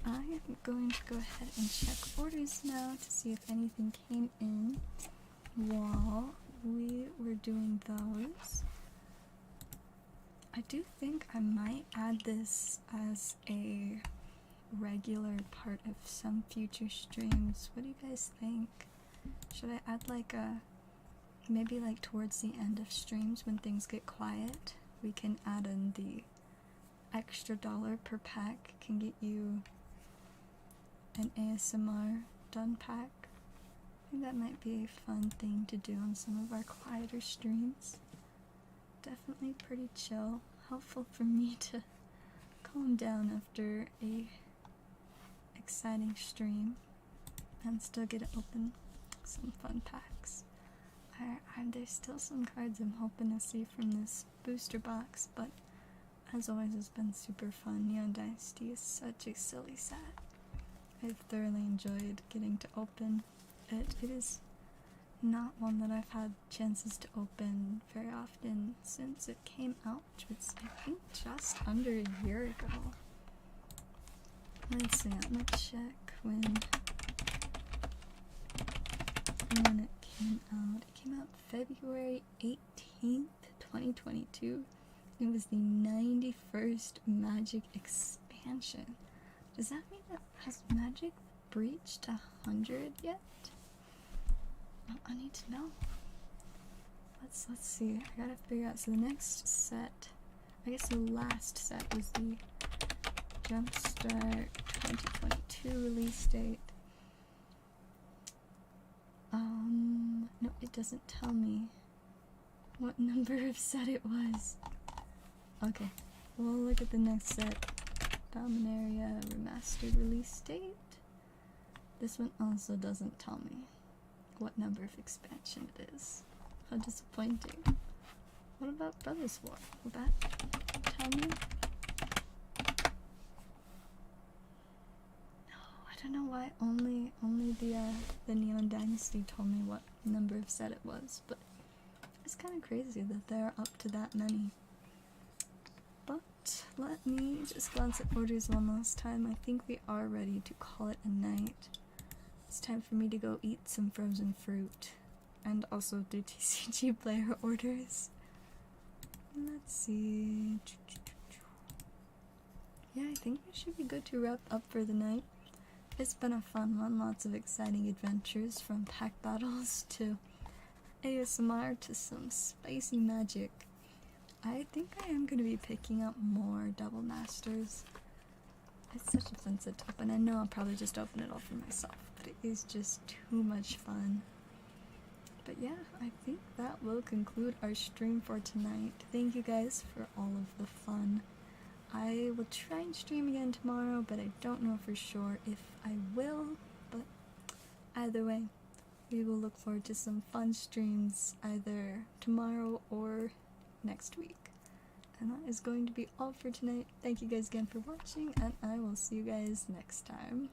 I am going to go ahead and check orders now to see if anything came in while we were doing those. I do think I might add this as a regular part of some future streams. What do you guys think? Should I add like maybe like towards the end of streams when things get quiet, we can add in the extra $1 per pack can get you an ASMR done pack. I think that might be a fun thing to do on some of our quieter streams. Definitely pretty chill, helpful for me to calm down after a exciting stream and still get to open some fun packs. There's still some cards I'm hoping to see from this booster box, but as always it's been super fun. Neon Dynasty is such a silly set. I've thoroughly enjoyed getting to open it. It is not one that I've had chances to open very often since it came out, which was I think just under a year ago. Let's see, I'm gonna check when it came out. It came out February 18th, 2022. It was the 91st Magic expansion. Does that mean that has Magic breached 100 yet? I need to know. Let's see. I gotta figure out. So the next set, I guess the last set was the Jumpstart 2022 release date. No, it doesn't tell me what number of set it was. Okay, we'll look at the next set. Dominaria Remastered release date. This one also doesn't tell me what number of expansion it is. How disappointing. What about Brothers War? Will that tell me? No, I don't know why only the Neon Dynasty told me what number of set it was, but it's kind of crazy that they're up to that many. But let me just glance at orders one last time. I think we are ready to call it a night. It's time for me to go eat some frozen fruit and also do TCG player orders. Let's see. Yeah, I think we should be good to wrap up for the night. It's been a fun one, lots of exciting adventures from pack battles to ASMR to some spicy magic. I think I am going to be picking up more Double Masters. It's such a fun set to open. I know I'll probably just open it all for myself, but it is just too much fun. But yeah, I think that will conclude our stream for tonight. Thank you guys for all of the fun. I will try and stream again tomorrow, but I don't know for sure if I will. But either way, we will look forward to some fun streams either tomorrow or next week. And that is going to be all for tonight. Thank you guys again for watching, and I will see you guys next time.